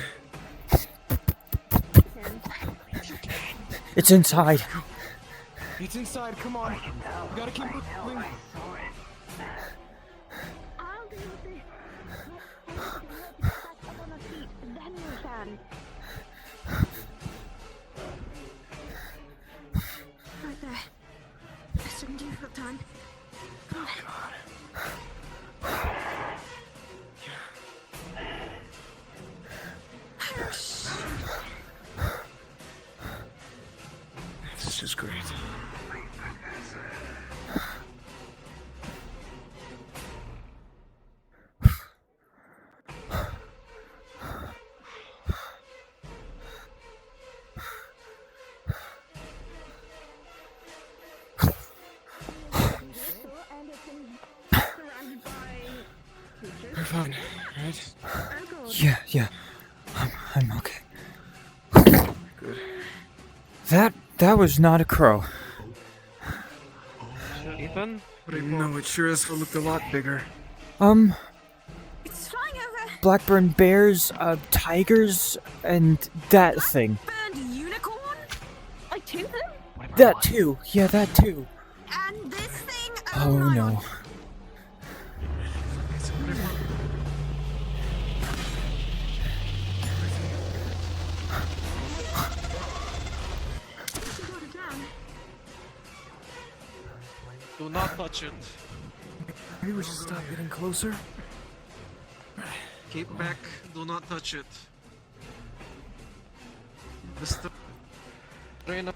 It's inside. It's inside, come on. We gotta keep moving. I'll deal with this. Back up on our feet, then we can. Right there. This shouldn't do for time. Come on. This is great. We're fine, right? Yeah. I'm okay. Good. That was not a crow. Ethan? No, it sure as hell looked a lot bigger. It's flying over. Blackburn bears, tigers, and that thing. Burned unicorn? Like two of them? That too. Yeah, that too. And this thing. Oh no. Do not touch it. Maybe we should stop getting closer. Keep back. Do not touch it. The strain of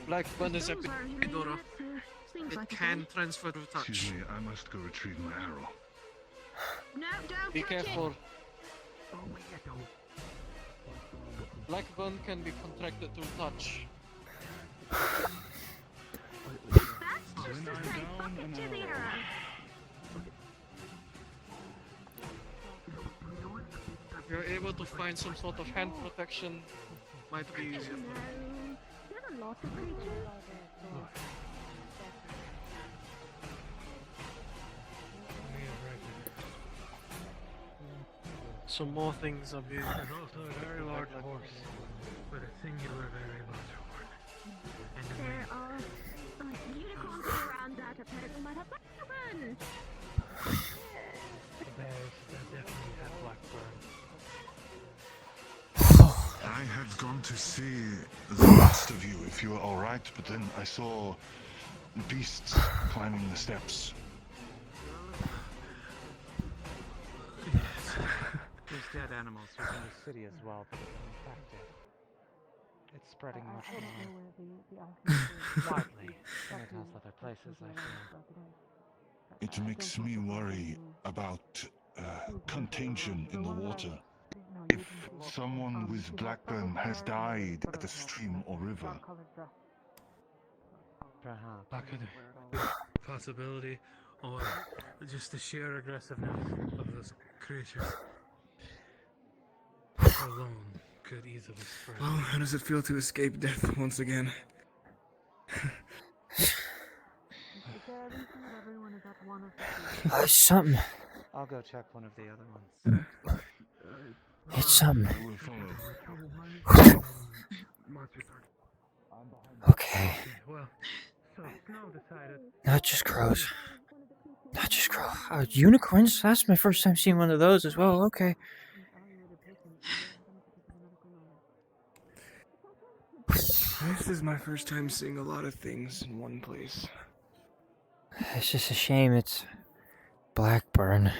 Blackburn is epic, Dora. It can transfer through touch. Excuse me, I must go retrieve my arrow. No, don't Be touch careful. It. Blackburn can be contracted through touch. That's just to say, bucket to the arrow. If you're able to find some sort of hand protection, might be easier. No, there are a lot of creatures. Some more things are being. There's also a very large horse with a singular, very large horn. And There are unicorns around that apparently might have Blackburn. the bears that definitely have Blackburn. I had gone to see the last of you if you were alright, but then I saw beasts climbing the steps. there's dead animals within the city as well, but infected. It's spreading much more widely than it has other places, I feel. It makes me worry about contagion in the water. If someone with Blackburn has died at a stream or river, Perhaps. That could be a possibility, or just the sheer aggressiveness of those creatures alone could easily spread. Well, how does it feel to escape death once again? Something. I'll go check one of the other ones. It's something. I will follow. Okay. Well, so Snow decided. Not just crows. Not just crows. Unicorns? That's my first time seeing one of those as well. Okay. This is my first time seeing a lot of things in one place. It's just a shame it's Blackburn.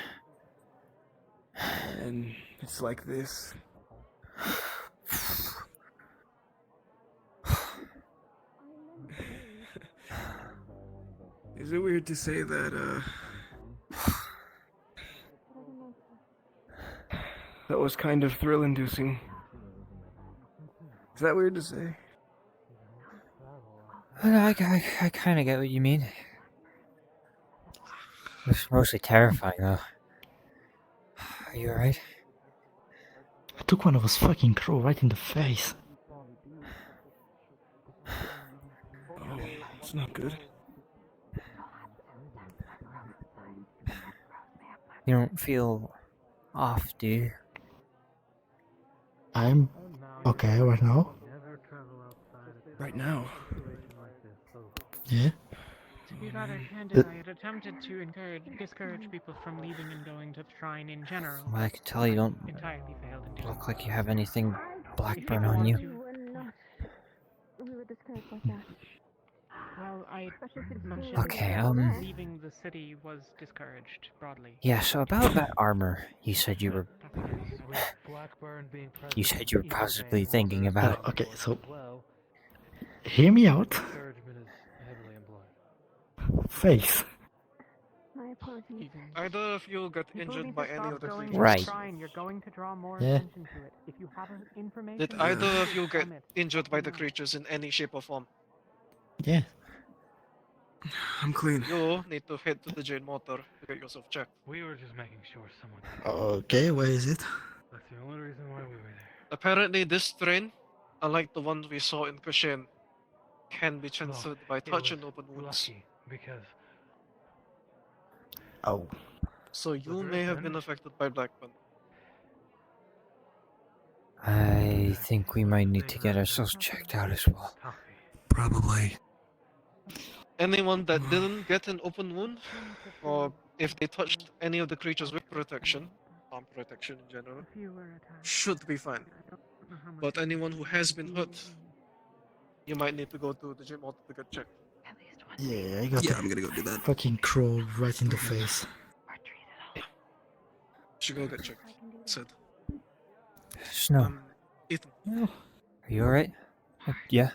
And it's like this. Is it weird to say that, that was kind of thrill-inducing? Is that weird to say? I kind of get what you mean. It's mostly terrifying, though. Are you alright? I took one of those fucking crow right in the face. Oh, it's not good. You don't feel off, do you? I'm okay right now. Right now? Yeah. To be rather candid, I had attempted to discourage people from leaving and going to the shrine in general. Well, I can tell you don't entirely failed in doing look like you have anything Blackburn on you. We were discouraged like that. Well, I mentioned Okay, that leaving the city was discouraged broadly. Yeah, so about that armor, you said you were... You said you were possibly thinking about... Okay, so... Hear me out. Face. My apologies. Either of you got injured by any of the creatures. Right. You're going to draw more Yeah. attention to it. If you have information, Did either of you get injured by the creatures in any shape or form? Yeah. I'm clean. You need to head to the jail motor to get yourself checked. We were just making sure someone. Okay, where is it? That's the only reason why we were there. Apparently, this strain, unlike the one we saw in Kashin, can be transferred by touch and open wounds. Lucky, because Oh. So you may have been affected by Blackburn. I think we might need to get ourselves checked out as well. Probably. Anyone that didn't get an open wound, or if they touched any of the creatures with protection, arm protection in general, should be fine. But anyone who has been hurt, you might need to go to the gym to get checked. Yeah, I got I'm gonna go do that. fucking crow right in the face. Should go get checked. Said. Snow, Ethan. are you alright? Yeah?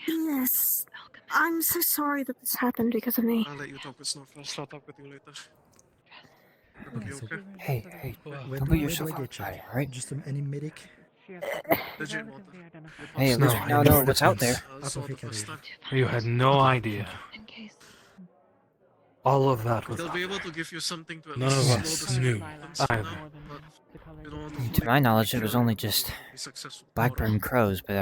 Yes. I'm so sorry that this happened because of me. I'll let you talk with Snow first. I'll talk with you later. It'll be okay. Hey, Where don't do- put where yourself do I out get about it, checked? alright? Just any medic? The gym motor. Hey, Snow, listen, no, what's out there? You had no idea. All of that was They'll be able to give you something to at none of least slow us the knew symptoms either. down, but you don't want To my knowledge, it was only just be successful. Blackburn crows, but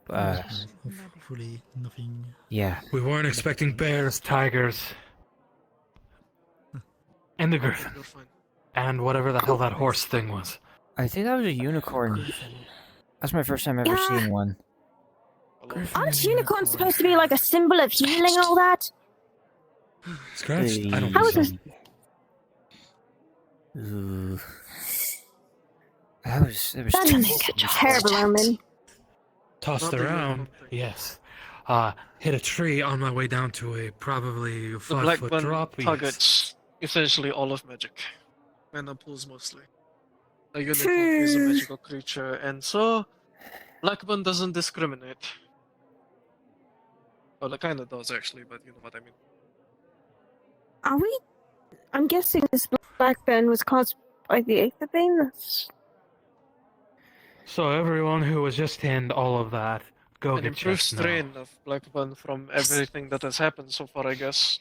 Hopefully nothing. yeah. We weren't expecting bears, tigers, and the griffin, You're fine. and whatever the hell that horse thing was. I think that was a unicorn. That's my first time ever seeing one. Aren't unicorns supposed to be like a symbol of healing and all that? Scratched? I don't How is think this? Ooh. That was That's a terrible omen. Tossed Not the around, unicorn thing. yes. Hit a tree on my way down to a probably The 5-foot Blackburn drop. Yes. targets essentially all of magic. Mana pools mostly. A unicorn is a magical creature, and so Blackburn doesn't discriminate. Well, it kind of does actually, but you know what I mean. Are we? I'm guessing this black burn was caused by the Aether Bane? That's... So everyone who was just in all of that, go An get improved checked now. strain of Blackburn from everything that has happened so far, I guess.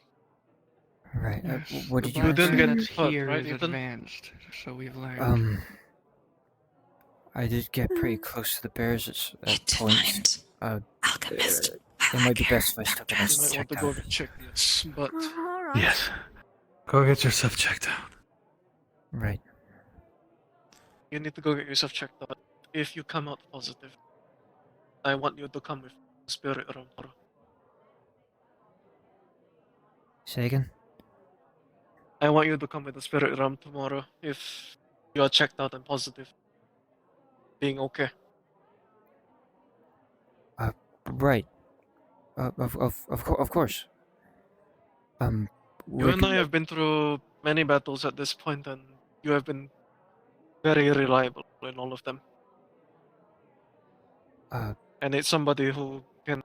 Right. Yes, What the did you You didn't black get that's hurt, here right, is Ethan? advanced, so we've learned. I did get pretty close to the bears at points. Alchemist. It might be best if I still get You myself might want checked to out. go get checked, yes, but... Alright. Yes. Go get yourself checked out. Right. You need to go get yourself checked out. If you come out positive, I want you to come with Spirit Realm. Say again? I want you to come with the Spirit Realm tomorrow if you are checked out and positive. Being okay. Right. Of course. You we're and I have been through many battles at this point, and you have been very reliable in all of them. And it's somebody who can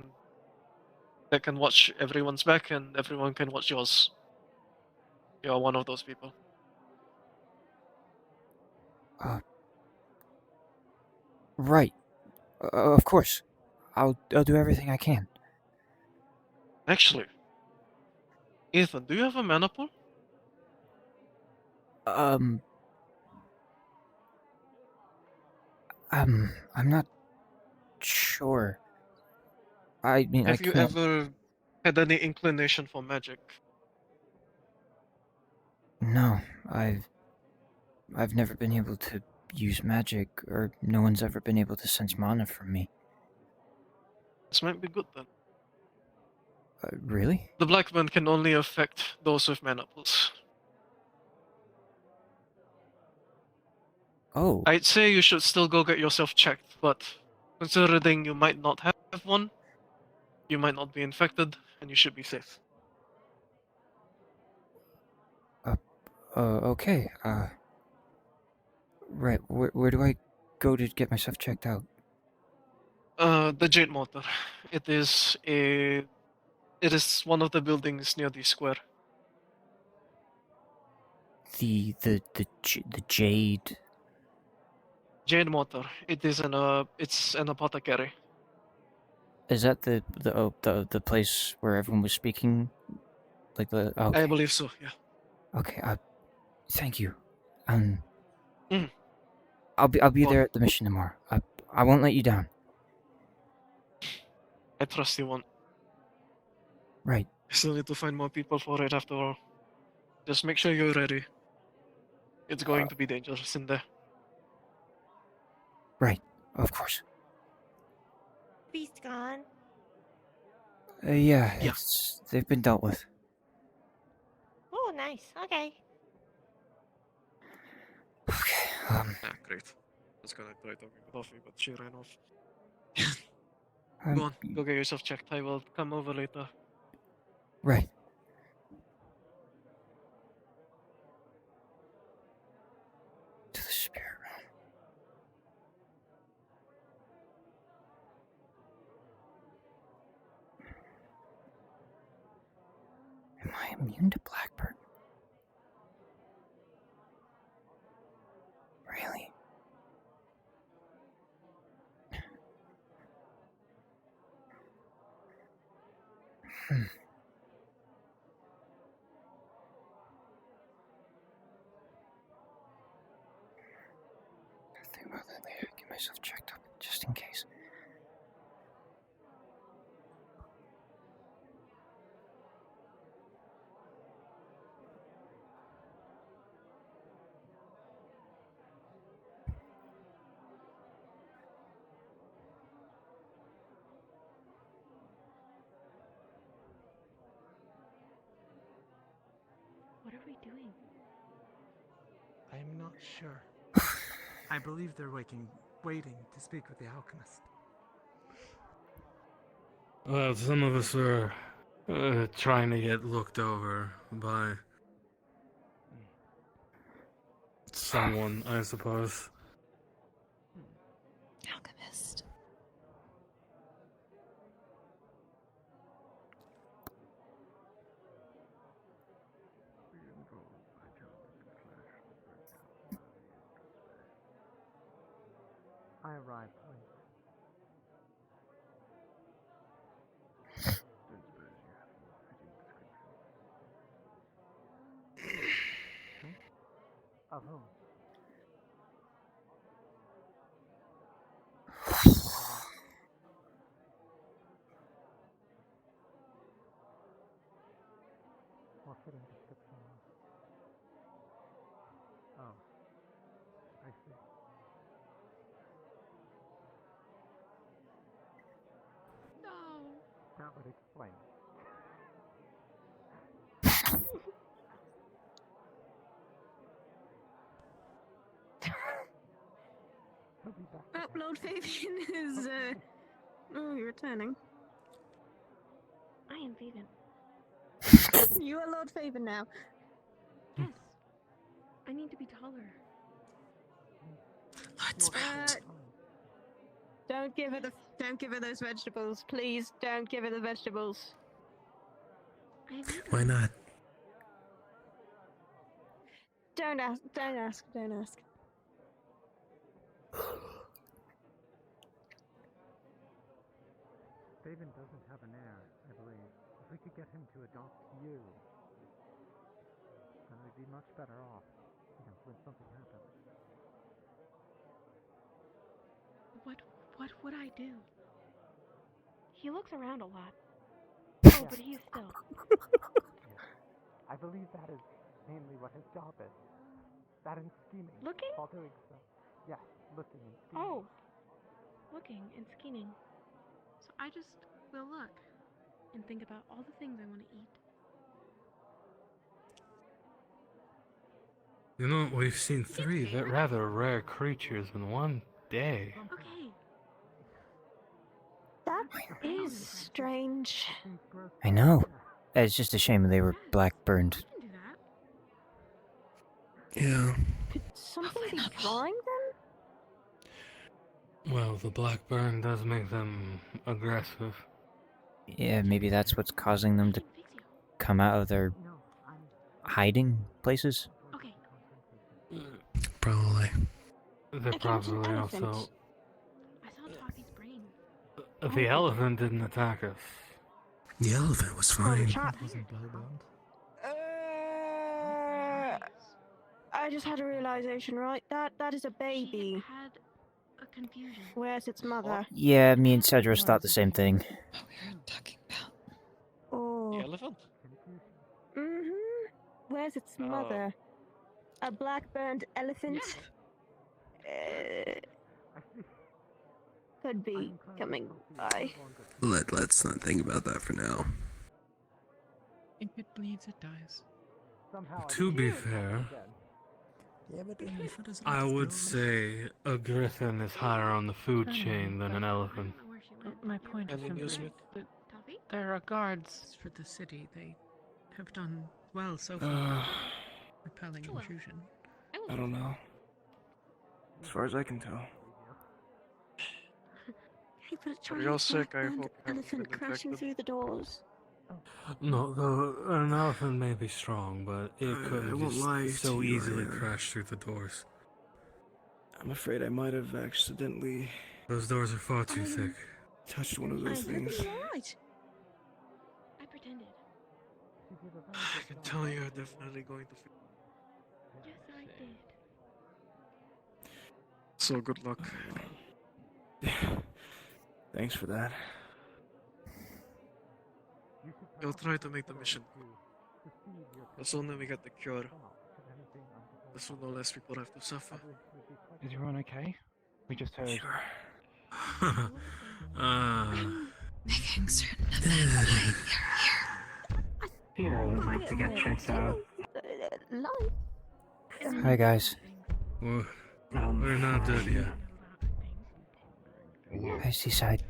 watch everyone's back, and everyone can watch yours. You are one of those people. Right. Of course. I'll do everything I can. Actually, Ethan, do you have a mana pool? I'm not sure. I mean, I Have you can't. ever had any inclination for magic? No, I've never been able to use magic, or no one's ever been able to sense mana from me. This might be good then. Really? The Black Man can only affect those with mana pools. Oh. I'd say you should still go get yourself checked, but considering you might not have one, you might not be infected, and you should be safe. Okay. Right. Where do I go to get myself checked out? The Jade Motor. It is one of the buildings near the square. The jade. Jade Motor. It's an apothecary. Is that the place where everyone was speaking? Like the. Okay. I believe so. Yeah. Okay. Thank you. Mm. I'll be there at the mission tomorrow. I won't let you down. I trust you won't. Right. I still need to find more people for it after all. Just make sure you're ready. It's going to be dangerous in there. Right. Of course. Beast gone. Yeah. They've been dealt with. Oh, nice. Okay. Great. I was gonna try talking with Offie, but she ran off. Go on, go get yourself checked. I will come over later. Right. To the spirit realm. Am I immune to Blackbird? Really? Think about that later. Get myself checked up, just in case. What are we doing? I'm not sure. I believe they're waiting to speak with the alchemist. Well, some of us were trying to get looked over by someone, I suppose. drive, please. Of whom? More fitting description. Oh, I see. No. That would explain it. Oh, Lord Fabian is, Oh, you're returning. I am Fabian. You are Lord Fabian now. Yes. I need to be taller. Don't give her those vegetables, please. Don't give her the vegetables. Why not? Don't ask. Fabian doesn't have an heir, I believe. If we could get him to adopt you, then we'd be much better off, when something happens. What would I do? He looks around a lot. Yeah. Oh, but he's still. I believe that is mainly what his job is. That and scheming. Looking? While doing so. Yes, looking and scheming. Oh. Looking and scheming. So I just will look and think about all the things I want to eat. You know, we've seen three rather rare creatures in one day. Okay. That is strange. I know. It's just a shame they were black-burned. Yeah. Could something be drawing them? Well, the black burn does make them aggressive. Yeah, maybe that's what's causing them to come out of their hiding places. Okay. Probably. They're probably also. I saw Toffee's brain. The elephant didn't attack us. The elephant was fine. I just had a realization, right? That is a baby. Had a confusion. Where's its mother? Yeah, me and Cedrus thought the same thing. Oh. The elephant? Mm-hmm. Where's its mother? A black-burned elephant? Could be coming by. Let's not think about that for now. If it bleeds, it dies. To be fair, I would say a griffin is higher on the food chain than an elephant. My point is Any simply news, Smith? that there are guards for the city. They have done well so far. Repelling intrusion. I don't know. As far as I can tell. Hey, but a Are y'all giant sick? I black-burned hope you haven't elephant been crashing infected. through the doors. No, an elephant may be strong, but it I couldn't won't lie just so to you, easily I, crash through the doors. I'm afraid I might have accidentally Those doors are far too thick. touched one of those things. Right. I pretended. I can tell you're definitely going to. Yes, I did. So good luck. Thanks for that. You'll try to make the mission. The sooner we get the cure, the sooner less people have to suffer. Is everyone okay? We just heard. Sure. Making certain of that. Peter would like to get checked out. Hi, guys. We're not dead yet. Hi, Seaside.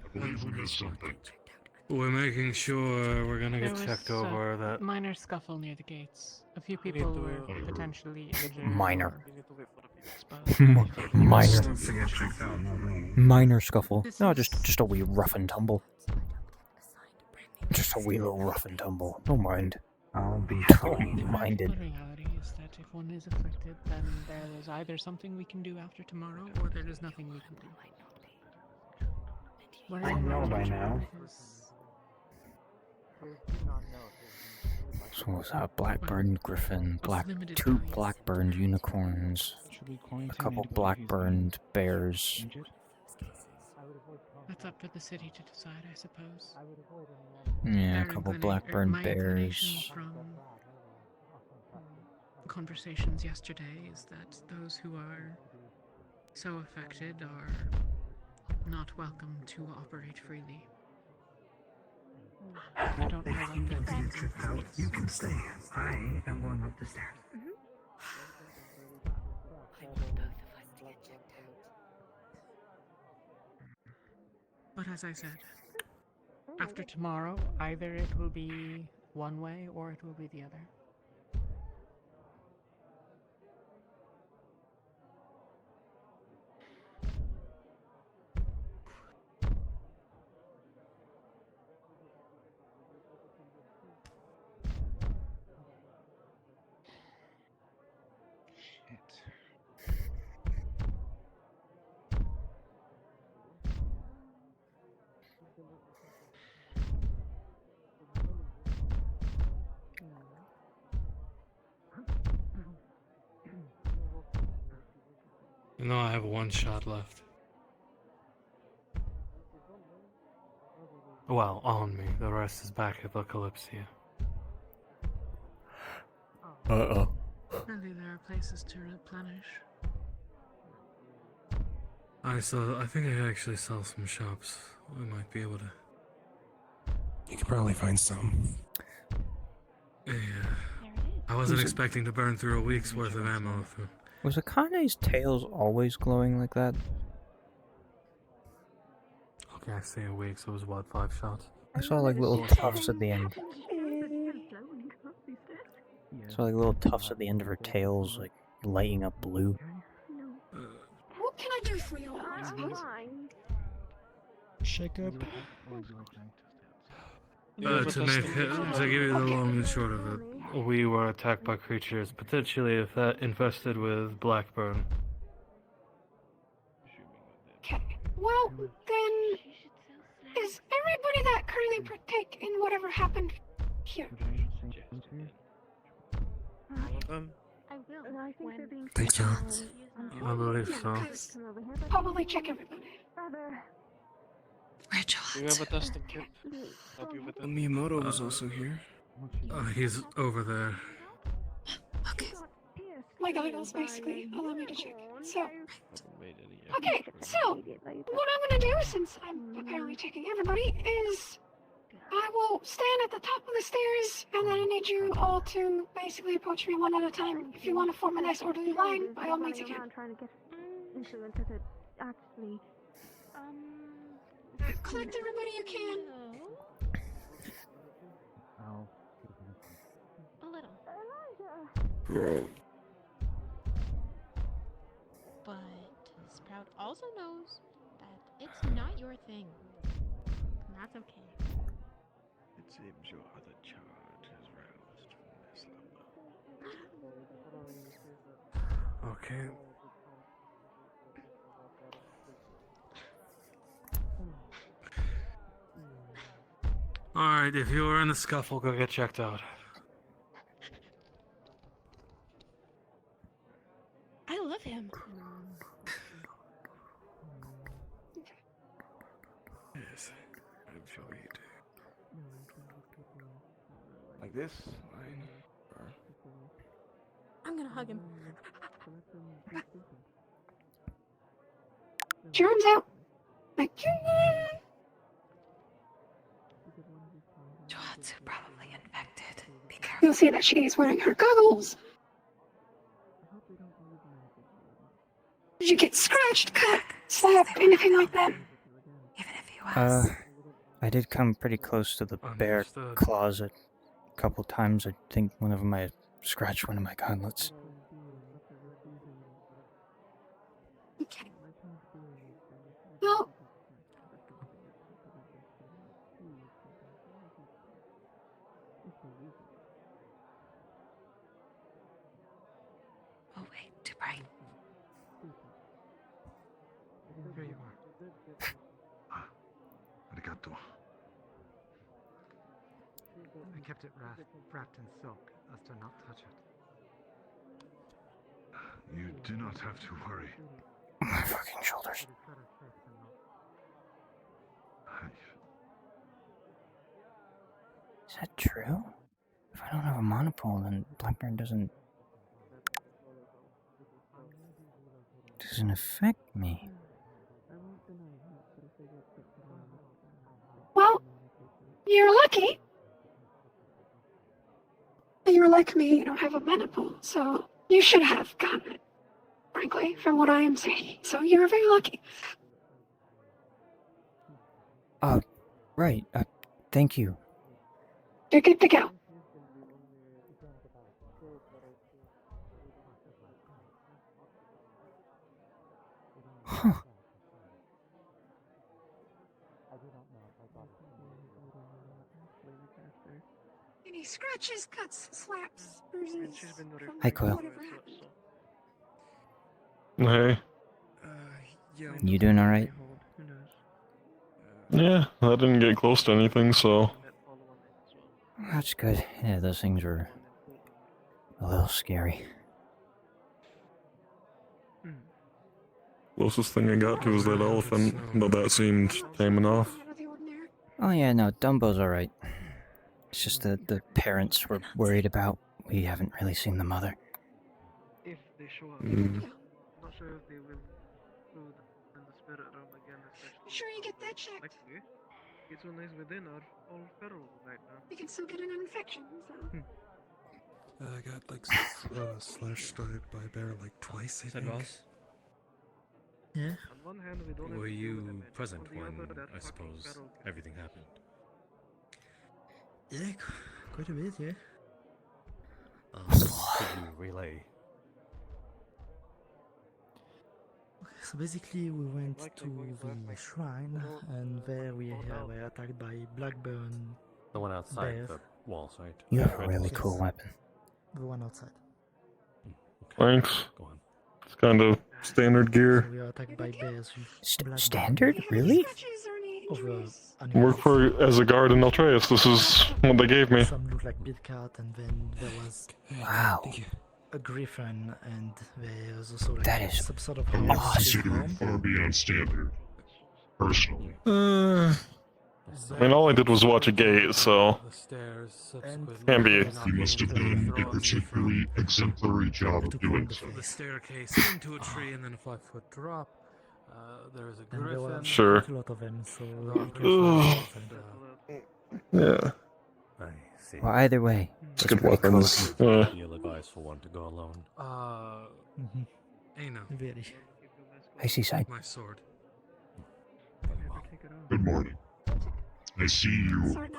We're making sure we're gonna There get was checked a over that. minor scuffle near the gates. A few people were potentially injured. Minor. or Minor. Minor scuffle. No, just a wee rough and tumble. Just a wee little rough and tumble. Don't mind. I'll be Don't mind it. The reality is that if one is afflicted, then there is either something we can do after tomorrow, or there is nothing we can do. I know by now. So what's that? Blackburned griffin, two blackburned unicorns, a couple blackburned bears. That's up to the city to decide, I suppose. Yeah, a Their couple inclina- blackburned my inclination bears. from conversations yesterday is that those who are so affected are not welcome to operate freely. I don't know what their reason for this. You can stay. I am going up the stairs. But as I said, after tomorrow, either it will be one way or it will be the other. You know I have one shot left. Well, on me. The rest is back at the Kalypsia. Uh-oh. Surely there are places to replenish. I think I actually saw some shops. I might be able to. You could probably find some. Yeah. I wasn't expecting to burn through a week's worth of ammo. Was Akane's tails always glowing like that? Okay, I say a week, so it was what, 5 shots? I saw like little tufts at the end. I saw like little tufts at the end of her tails, like lighting up blue. What can I do for you? Shake up. To give you the long and short of it, we were attacked by creatures potentially infested with Blackburn. Okay. Well, then, is everybody that currently partake in whatever happened here? I will. I think they're being Think so. I believe so. Probably check everybody. Do you have a testing kit? Help you with it. Miyamoto was also here. He's over there. My guidance basically allow me to check. So, okay, so what I'm gonna do, since I'm apparently checking everybody, is I will stand at the top of the stairs, and then I need you all to basically approach me one at a time. If you want to form a nice orderly line, by all means you can. Trying to get influence to actually, Collect everybody you can. A little. But Sprout also knows that it's not your thing. And that's okay. It seems your other charge has roused from their slumber. Okay. Alright, if you were in a scuffle, go get checked out. I love him. Yes, I'm sure you do. Like this? Line? Or... I'm gonna hug him. Germs out. Like, Johatsu probably infected. Be careful. You'll see that she is wearing her goggles. Did you get scratched, cut, slapped, anything like that? I did come pretty close to the bear closet a couple times. I think one of them might have scratched one of my gauntlets. Okay. Well, oh wait, too bright. Here you are. Arigato. I kept it wrapped in silk as to not touch it. You do not have to worry. My fucking shoulders. Is that true? If I don't have a monopole, then Blackburn doesn't affect me. Well, you're lucky. You're like me, you don't have a menopause, so you should have gotten it, frankly, from what I am saying. So you're very lucky. Right. Thank you. You're good to go. Huh. Any scratches, cuts, slaps, bruises, Hi, Coil. whatever happened. Hey. You doing alright? Yeah, I didn't get close to anything, so. That's good. Yeah, those things were a little scary. Closest thing I got to was that elephant, but that seemed tame enough. Oh yeah, no, Dumbo's alright. It's just that the parents were worried about. We haven't really seen the mother. If they show up, Mm. I'm not sure if they will include in the spirit realm again, especially. Sure you get that checked. Likely. It's one nice within are all feral right now. You can still get an infection, so. I got like slashed by a bear like twice, I think. Yeah. On one hand, we don't have Were to deal you with them, and present on the when, other, that I fucking suppose, feral cat. everything happened? Yeah, quite a bit, yeah. Could you relay? So basically, we went to the shrine, and there we were attacked by Blackburn. The one outside bear. the walls, right? You have a Right. really cool weapon. The one outside. Thanks. Go on. It's kind of standard gear. We were attacked by bears with Blackburn. Standard? Really? Over Work for as a guard in Eltreus. This is what they gave me. Some looked like big cat, and then there was Wow. a griffin, and there was also like That is some sort of I would awesome. consider it far beyond standard, personally. I mean, all I did was watch a gate, so. The stairs subsequently. Can be. You must have done a particularly exemplary job of doing so. The staircase into a tree and then a 5-foot drop. There's a And there were griffin. Sure. a lot of them, so Yeah. I see. Well, either way, It's it's good pretty weapons. cool. You'll advise for one to go alone. Mhm. Very. I see side. My sword. Good morning. I see you fought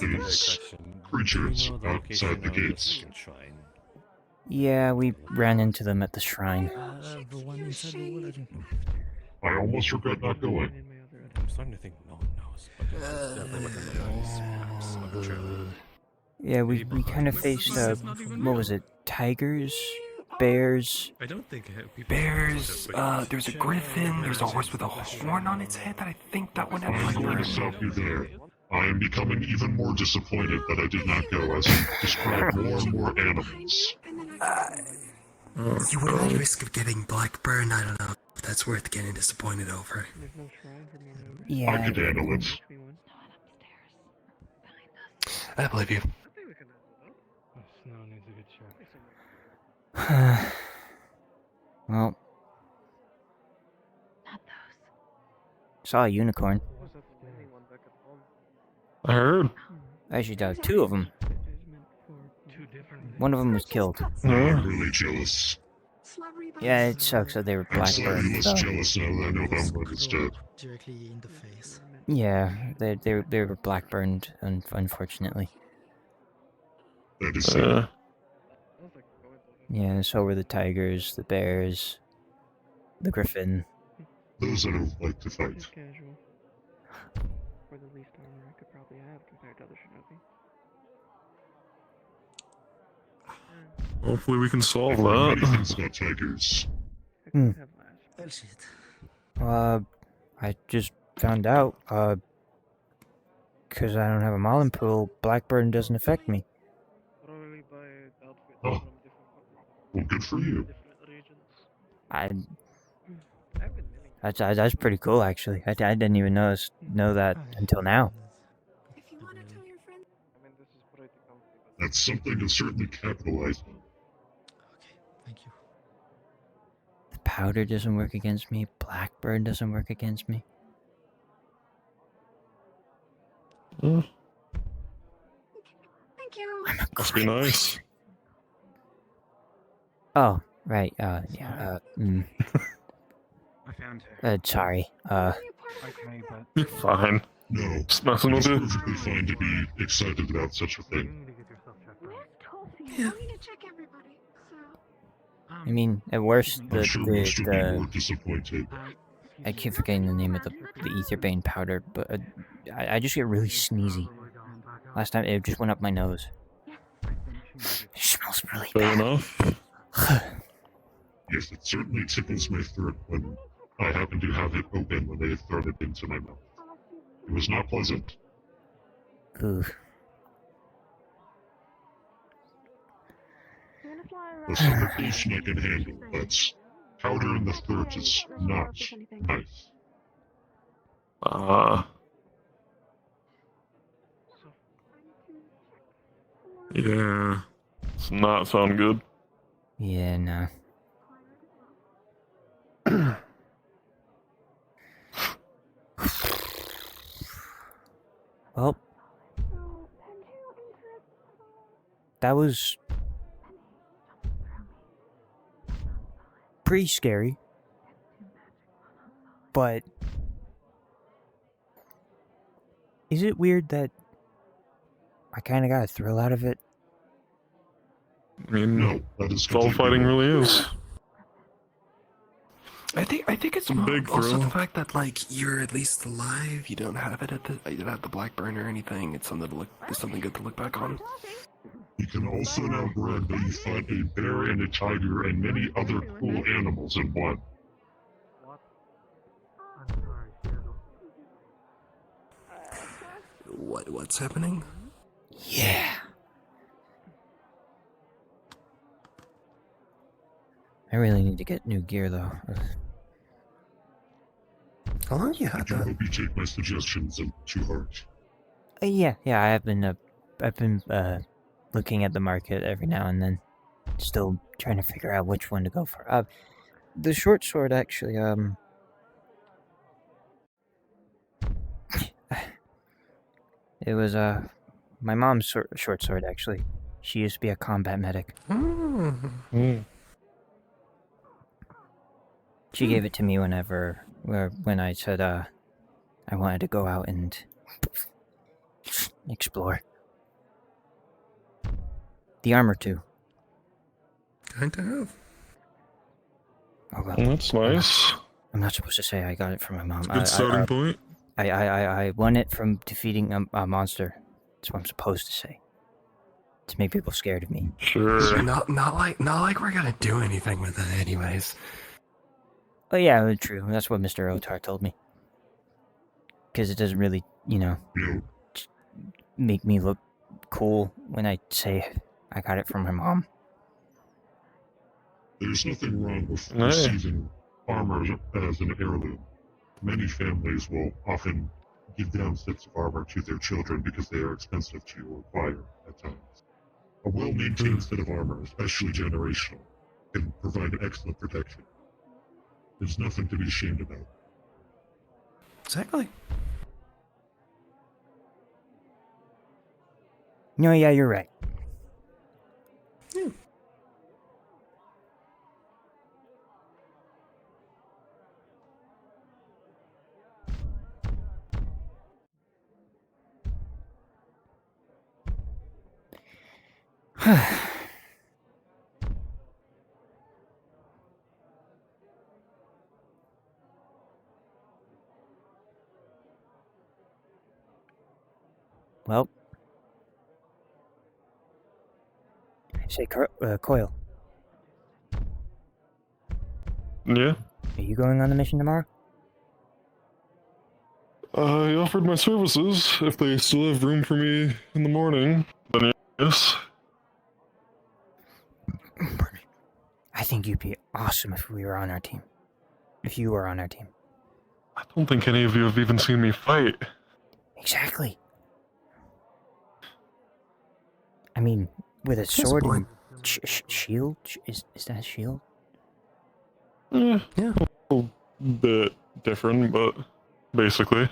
these creatures outside the gates. Yeah, we ran into them at the shrine. The one inside the wall, I don't know. I almost regret not going. I'm starting to think no one knows, but it's definitely within the guys, perhaps momentarily. Yeah, we kind of faced, what was it? Tigers? Bears? I don't think people Bears, there's a griffin, there's a horse with a horn on its head that I think that one had I'm going to Blackburn. stop you there. I am becoming even more disappointed that I did not go as you described more and more animals. You would run risk of getting Blackburn. I don't know if that's worth getting disappointed over. Yeah. I could handle it. I believe you. Snow needs a good check. Well. Saw a unicorn. I heard. Actually, two of them. One of them was killed. I'm really jealous. Yeah, it sucks that they were I'm slightly blackbird. less jealous now that I know Valmont is dead. Directly in the face. Yeah, they were blackburned, unfortunately. That is sad. Yeah, so were the tigers, the bears, the griffin. Those I don't like to fight. Casual. For the least armor I could probably have compared to other shinobi. Hopefully we can solve Many that. things about tigers. Well, shit. I just found out, Because I don't have a Marlin pool, Blackburn doesn't affect me. Probably buy outfits Oh. from different Well, good for you. different regions. I I've been meaning. that's pretty cool, actually. I didn't even know that until now. If you want to tell your friends. I mean, this is pretty comfy, but That's something to certainly capitalize on. Thank you. The powder doesn't work against me. Blackburn doesn't work against me. Thank you. Must be nice. Oh, right. Yeah. I found her. Sorry. Okay, but You're fine. No, Just messing with it's you. perfectly fine to be excited about such a thing. I need to check everybody. So. I mean, at worst, I'm sure most would be the more disappointed. I keep forgetting the name of the Aetherbane powder, but I just get really sneezy. Last time, it just went up my nose. It smells really Fair bad. enough. Yes, it certainly tickles my throat when I happen to have it open when they have thrown it into my mouth. It was not pleasant. Ooh. The suffocation I can handle, but powder in the throat is not nice. Yeah. Does not sound good. Yeah, no. Well, that was pretty scary, but is it weird that I kind of got a thrill out of it? I mean, No, that is all fighting really is. I think it's a big also thrill. the fact that like you're at least alive. You don't have it at the Blackburn or anything. It's something to look. It's something good to look back on. You can also now brag that you fought a bear and a tiger and many other cool animals in one. What's happening? Yeah. I really need to get new gear, though. How long you I had do that? hope you take my suggestions to heart. Yeah, I've been looking at the market every now and then, still trying to figure out which one to go for. The short sword actually, it was my mom's short sword actually. She used to be a combat medic. She gave it to me when I said I wanted to go out and explore. The armor too. Kind of. Oh well. That's nice. I'm not supposed to say I got it from my mom. Good starting point. I won it from defeating a monster. That's what I'm supposed to say. To make people scared of me. Sure. Not like we're gonna do anything with it, anyways. Oh yeah, true. That's what Mr. Otar told me. Because it doesn't really, make me look cool when I say I got it from my mom. There's nothing wrong with receiving armor as an heirloom. Many families will often give down sets of armor to their children because they are expensive to acquire at times. A well-maintained set of armor, especially generational, can provide excellent protection. There's nothing to be ashamed about. Exactly. No, yeah, you're right. Well, say, Coil. Yeah. Are you going on the mission tomorrow? I offered my services. If they still have room for me in the morning, then yes. I think you'd be awesome if we were on our team. If you were on our team. I don't think any of you have even seen me fight. Exactly. I mean, with a sword and shield? Is that a shield? Yeah. A bit different, but basically.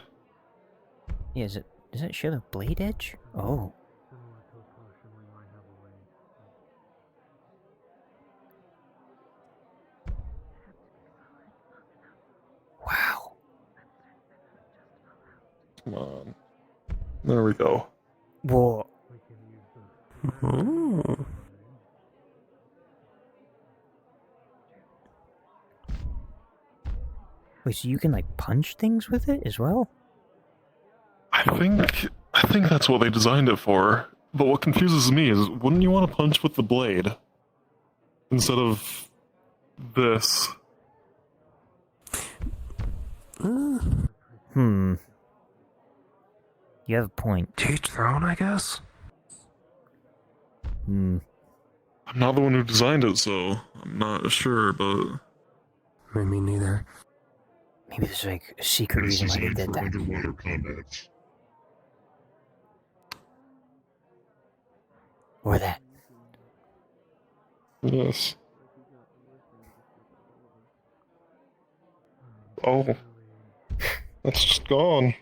Yeah, is that shield a blade edge? Oh. Wow. Come on. There we go. Whoa. Ooh. Wait, so you can like punch things with it as well? I think that's what they designed it for. But what confuses me is, wouldn't you want to punch with the blade instead of this? Hmm. You have a point. To each their own, I guess. Hmm. I'm not the one who designed it, so I'm not sure, but... Me neither. Maybe there's like a secret reason why they did that. Underwater combats. Or that. Yes. Oh. That's just gone.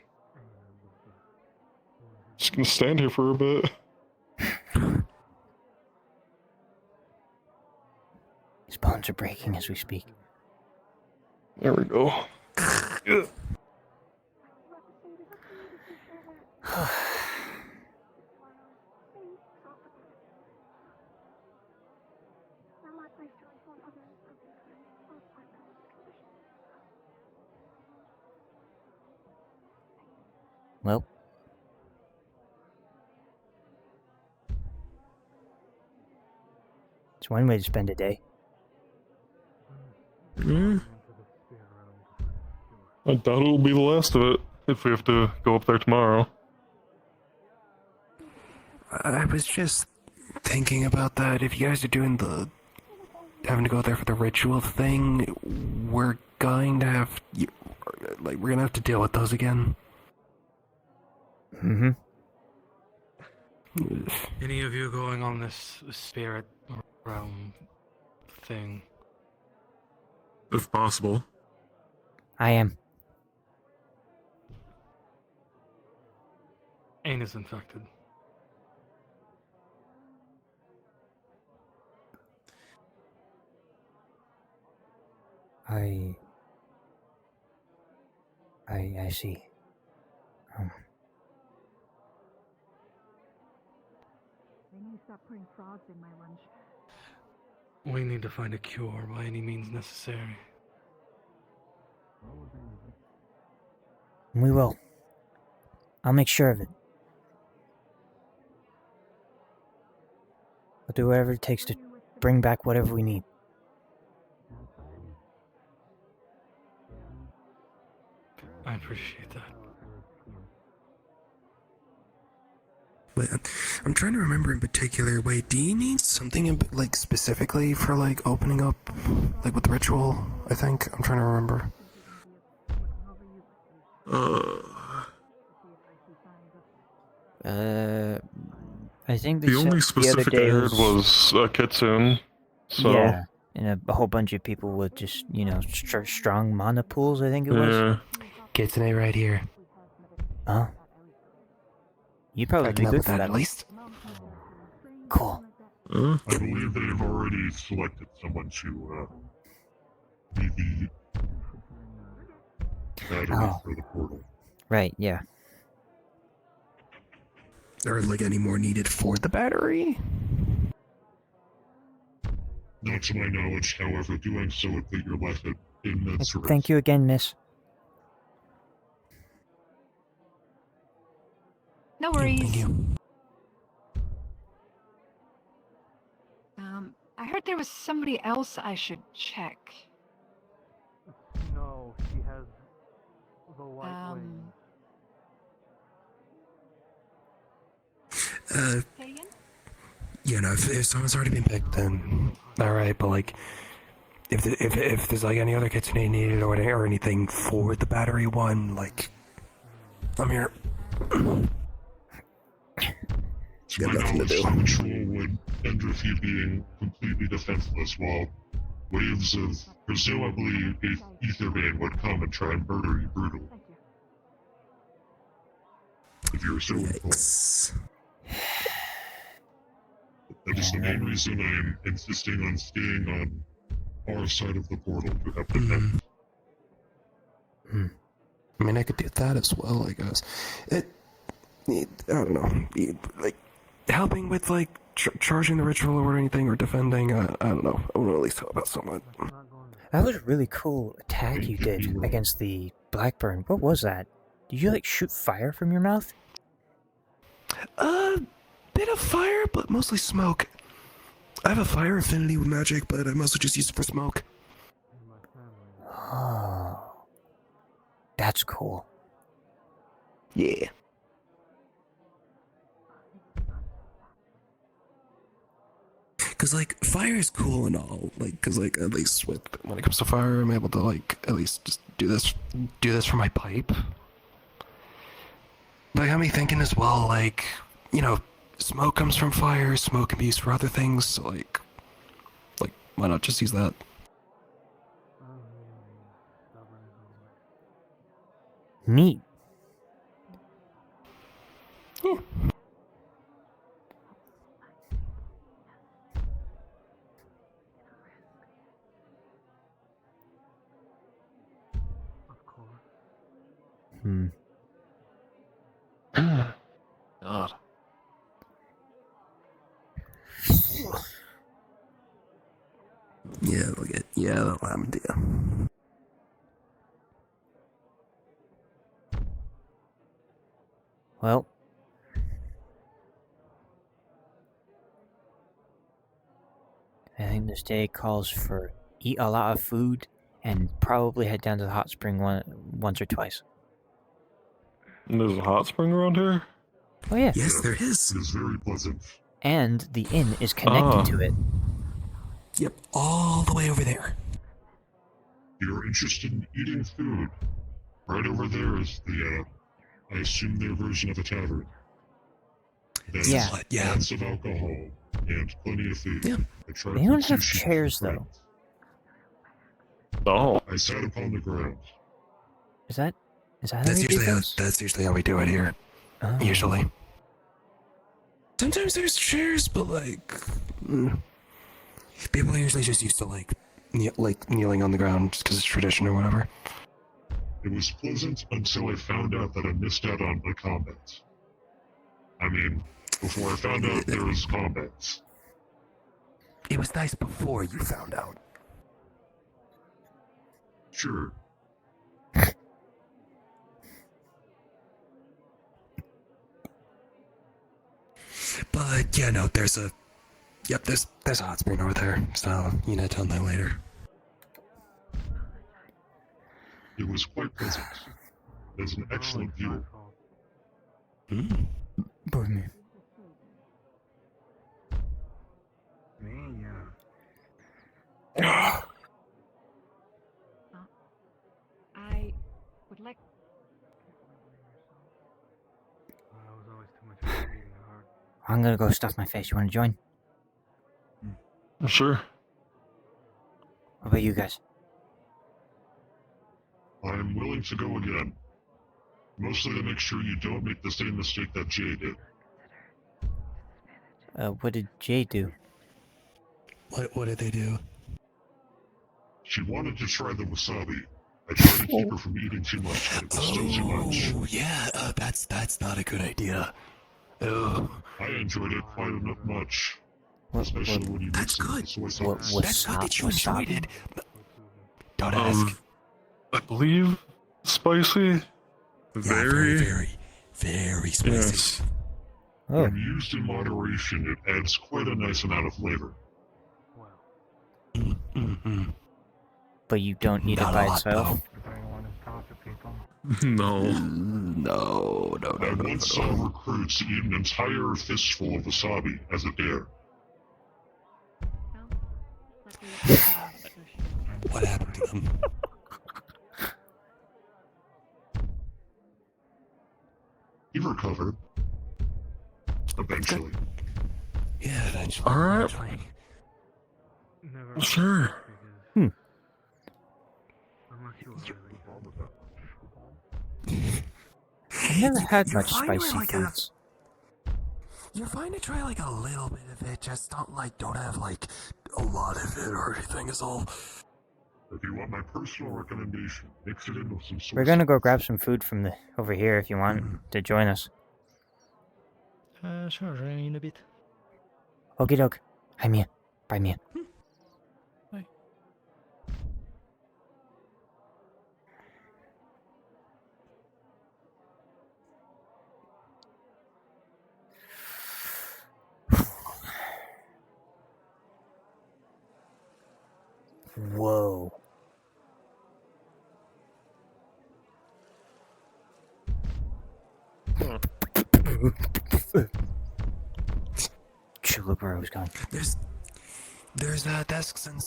Just gonna stand here for a bit. His bones are breaking as we speak. There we go. Well. It's one way to spend a day. I doubt it'll be the last of it, if we have to go up there tomorrow. I was just thinking about that. If you guys are doing having to go there for the ritual thing, we're going to have, we're gonna have to deal with those again. Mm-hmm. Any of you going on this spirit realm thing? If possible. I am. Ain is infected. I see. They need to stop putting frogs in my lunch. We need to find a cure by any means necessary. We will. I'll make sure of it. I'll do whatever it takes to bring back whatever we need. I appreciate that. I'm trying to remember in particular. Wait, do you need something like specifically for like opening up, like with the ritual? I think I'm trying to remember. I think The only specific I heard was Kitsune, so... Yeah, and a whole bunch of people with just, you know, strong mana pools, I think it was. Yeah. Kitsune right here. Huh? You'd probably be good for that. At least. Cool. I believe they've already selected someone to be the battery for the portal. Right, yeah. Are like any more needed for the battery? Not to my knowledge, however, doing so would put your life at immense risk. Thank you again, miss. No worries. Thank you. I heard there was somebody else I should check. No, she has the white wing. You know, if someone's already been picked, then alright, but like, if there's like any other kits you needed or anything for the battery one, like, I'm here. To my knowledge, the ritual would end with you being completely defenseless, while waves of presumably Aetherbane would come and try and murder you brutally. If you're so informed. That is the main reason I'm insisting on staying on our side of the portal to help defend. I mean, I could do that as well, I guess. I don't know, like, helping with, like, charging the ritual or anything, or defending, I don't know. I want to at least help out someone. That was a really cool attack you did against the Blackburn. What was that? Did you, like, shoot fire from your mouth? Bit of fire, but mostly smoke. I have a fire affinity with magic, but I mostly just use it for smoke. Oh. That's cool. Yeah. Cause like, fire is cool and all, like, cause like, at least when it comes to fire, I'm able to like, at least just do this for my pipe. But it got me thinking as well, like, you know, smoke comes from fire, smoke can be used for other things, so like, why not just use that? Neat. Yeah. God. Yeah, that'll happen to you. Well. I think this day calls for eat a lot of food and probably head down to the hot spring once or twice. And there's a hot spring around here? Oh yeah. Yes, there is. It is very pleasant. And the inn is connected to it. Yep, all the way over there. If you're interested in eating food, right over there is the, I assume their version of a tavern. There's lots of alcohol and plenty of food. Yeah. They don't have chairs, though. Oh. I sat upon the ground. Is that how they do things? That's usually how we do it here. Oh. Usually. Sometimes there's chairs, but like, people are usually just used to like kneeling on the ground just because it's tradition or whatever. It was pleasant until I found out that I missed out on the combat. I mean, before I found out there was combat. It was nice before you found out. Sure. But yeah, no, there's a hot spring over there, so you know, tell them that later. It was quite pleasant. There's an excellent view. Pardon me. I would like. I'm gonna go stuff my face. You wanna join? Sure. What about you guys? I'm willing to go again. Mostly to make sure you don't make the same mistake that Jay did. What did Jay do? What did they do? She wanted to try the wasabi. I tried to keep her from eating too much, but it was still too much. Oh yeah, that's not a good idea. Oh. I enjoyed it quite much. Especially when you mix it with soy sauce. That's good that you enjoyed it. Don't ask. I believe spicy. Very spicy. Yes. Oh. When used in moderation, it adds quite a nice amount of flavor. But you don't eat it by itself? No. No. I once saw recruits eat an entire fistful of wasabi as a dare. What happened to them? He recovered. Eventually. Yeah, eventually. Alright. Never. Sure. Unless you I've never had You're much fine to spicy like foods. You're fine to try like a little bit of it, just don't have like a lot of it or anything is all. If you want my personal recommendation, mix it in with some soy We're gonna go sauce. grab some food from the over here if you want to join us. Sure, in a bit. Okie doke. Hi, Mia. Bye, Mia. Bye. Whoa. Look where I was going. There's desks and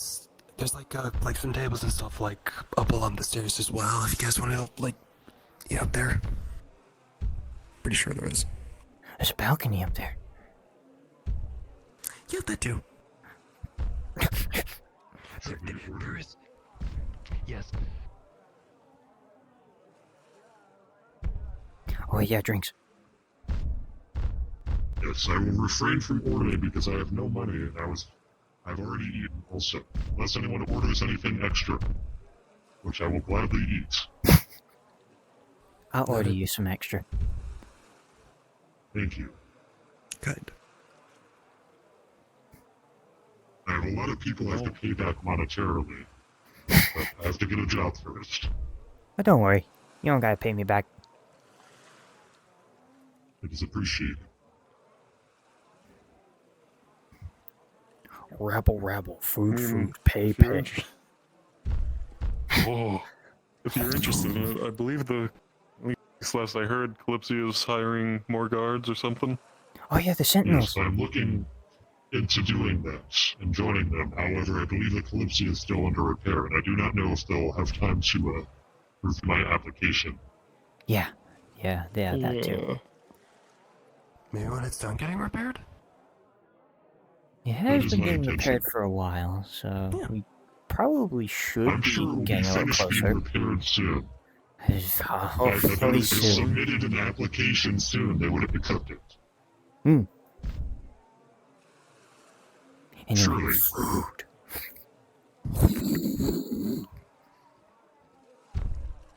there's like some tables and stuff like up along the stairs as well. If you guys want to like, up there. Pretty sure there is. There's a balcony up there. Yeah, that too. There is. Yes. Oh yeah, drinks. Yes, I will refrain from ordering because I have no money and I've already eaten also. Unless anyone orders anything extra, which I will gladly eat. I'll order you some extra. Thank you. Good. I have a lot of people I have to pay back monetarily, but I have to get a job first. But don't worry, you don't gotta pay me back. It is appreciated. Rabble, food, pay. Oh, if you're interested in it, I believe at least last I heard, Kalypsia is hiring more guards or something. Oh yeah, the Sentinels. Yes, I'm looking into doing that and joining them. However, I believe the Kalypsia is still under repair, and I do not know if they'll have time to review my application. Yeah, that too. Maybe when it's done getting repaired? It has is been my getting intention. repaired for a while, so we probably should I'm be sure it will be getting a little finished closer. being repaired soon. Hopefully If they soon. submitted an application soon, they would have accepted. Hmm. Anyway, Surely. food.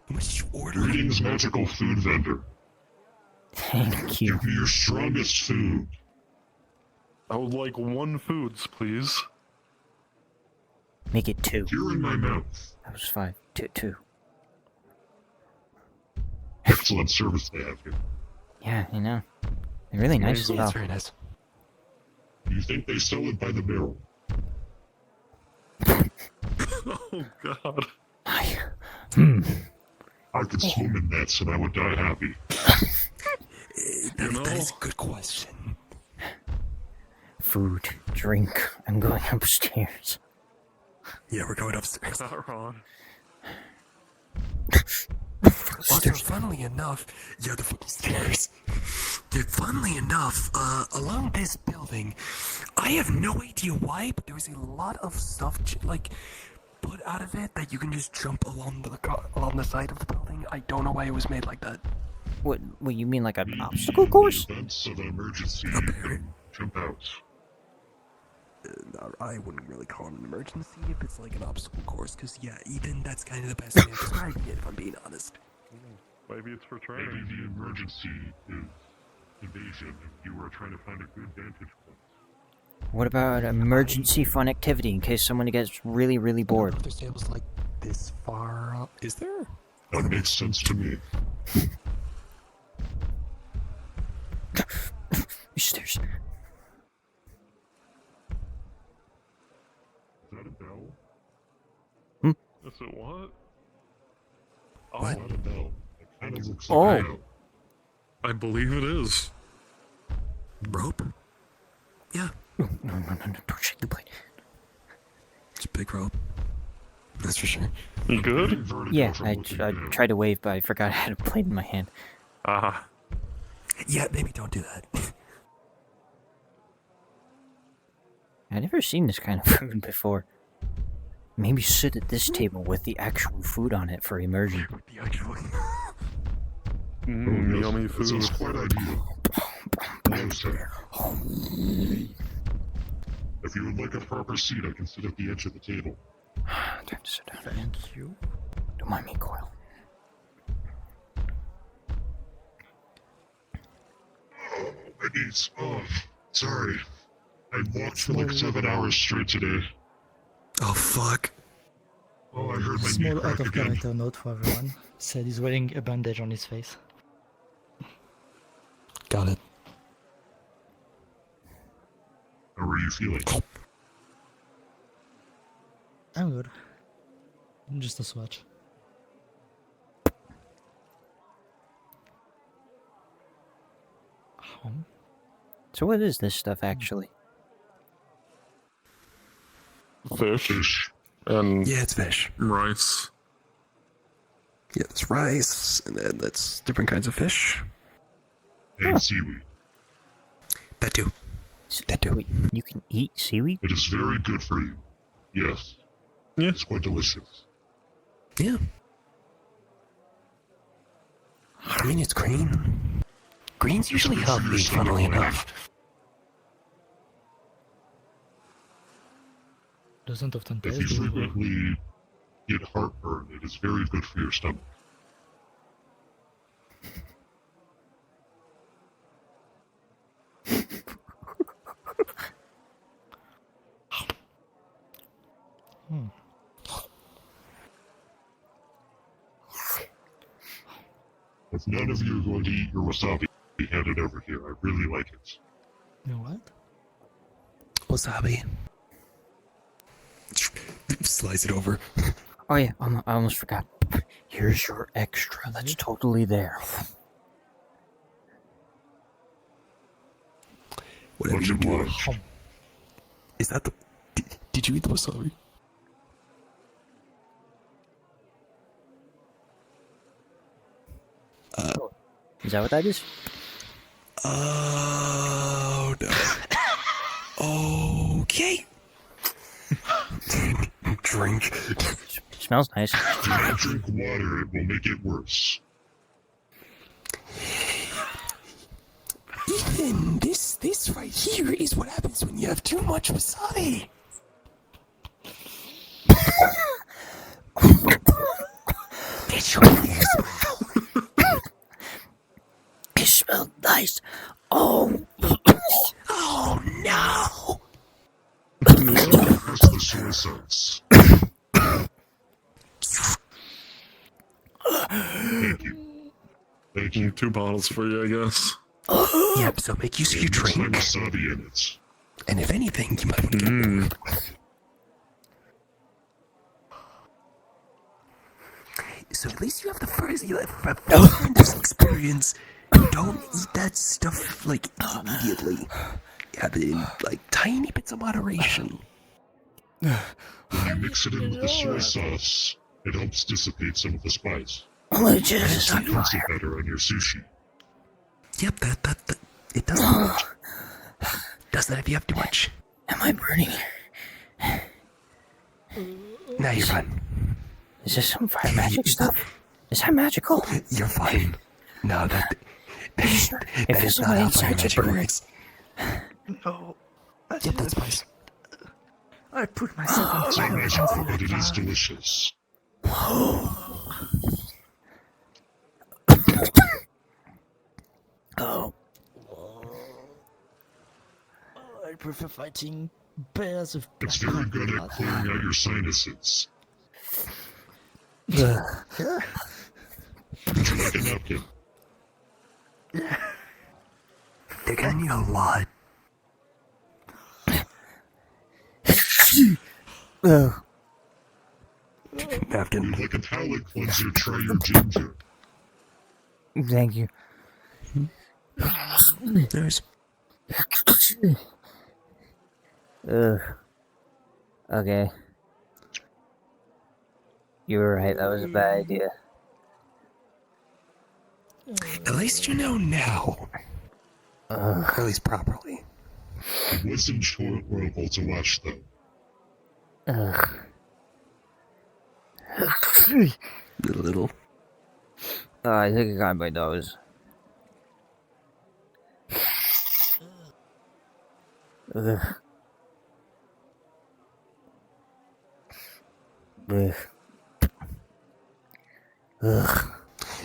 How much did you order? Greetings, magical food vendor. Thank you. Give me your strongest food. I would like 1 foods, please. Make it 2. You're in my mouth. That was 5. 2. Excellent service they have here. Yeah, you know. They're really nice as well. That's very nice. Do you think they sell it by the barrel? Oh god. I could swim in nets and I would die happy. That is a good question. Food, drink. I'm going upstairs. Yeah, we're going upstairs. Not wrong. Also, funnily enough, the fucking stairs. Dude, funnily enough, along this building, I have no idea why, but there was a lot of stuff put out of it that you can just jump along the side of the building. I don't know why it was made like that. What you mean, like an obstacle course? In the events of an emergency, you can jump out. I wouldn't really call it an emergency if it's like an obstacle course, because even that's kind of the best way of describing it, if I'm being honest. Maybe it's for Maybe training. the emergency is invasion and you are trying to find a good vantage point. What about emergency fun activity in case someone gets really, really bored? There's tables like this far up. Is there? That makes sense to me. Stairs. Is that a bell? Is it what? Oh, not a bell. A Kinda looks Oh. like a I believe it is. Rope? Yeah. No, don't shake the blade. It's a big rope. That's for sure. You good? Yeah, I tried to wave, but I forgot I had a blade in my hand. Yeah, maybe don't do that. I've never seen this kind of food before. Maybe sit at this table with the actual food on it for immersion. The actual. Yummy that food. sounds quite ideal. If you would like a proper seat, I can sit at the edge of the table. Time to sit down. Thank you. Don't mind me, Coil. Oh, my knees. Oh, sorry. I walked for like 7 hours straight today. Oh, fuck. Oh, I heard my knee Small crack out of again. character note for everyone. Said he's wearing a bandage on his face. Got it. How are you feeling? I'm good. Just a swatch. So what is this stuff actually? Fish. And Yeah, it's fish. rice. Yeah, it's rice, and then that's different kinds of fish. And seaweed. That too. That too. Wait, you can eat seaweed? It is very good for you. Yes. Yeah. It's quite delicious. Yeah. I mean, it's green. Green's usually healthy, funnily enough. Doesn't often If taste you good. frequently get heartburn, it is very good for your stomach. If none of you are going to eat your wasabi, hand it over here. I really like it. You know what? Wasabi. Slice it over. Oh yeah, I almost forgot. Here's your extra. That's totally there. Whatever Much you do. obliged. Is that the... Did you eat the wasabi? Is that what that is? Oh, no. Okay. Drink. Smells nice. Do not drink water, it will make it worse. Ethan, this right here is what happens when you have too much wasabi. Did you It smelled nice. Oh. Oh no. That's the soy sauce. Thank you. Thank you. 2 bottles for you, I guess. Yep, so make use of your There's drink. no wasabi in it. And if anything, you might want to get more. So at least you have the first this experience. Don't eat that stuff like immediately. Have it in like tiny bits of moderation. When you mix it in with the soy sauce, it helps dissipate some of the spice. Oh, It Jesus, helps enhance it better on your sushi. Yep, that it doesn't. Does that if you have too much? Am I burning? Now you're fine. Is this some fire magic stuff? Is that magical? You're fine. No, that If is it's not not how fire inside, magic it burns. works. No. Yep, that's spice. I put myself in It's not fire. magical, but it is delicious. Oh. I prefer fighting bears with It's very good at clearing out your sinuses. Yeah. Would you like a napkin? They're gonna need a lot. Oh. Napkin. Would you like a palate cleanser? Try your ginger. Thank you. There's. Ugh. Okay. You were right, that was a bad idea. At least you know now. Ugh. Or at least properly. It was enjoyable to watch, though. Ugh. A little. I think I got my nose. Ugh. Ugh. Ugh.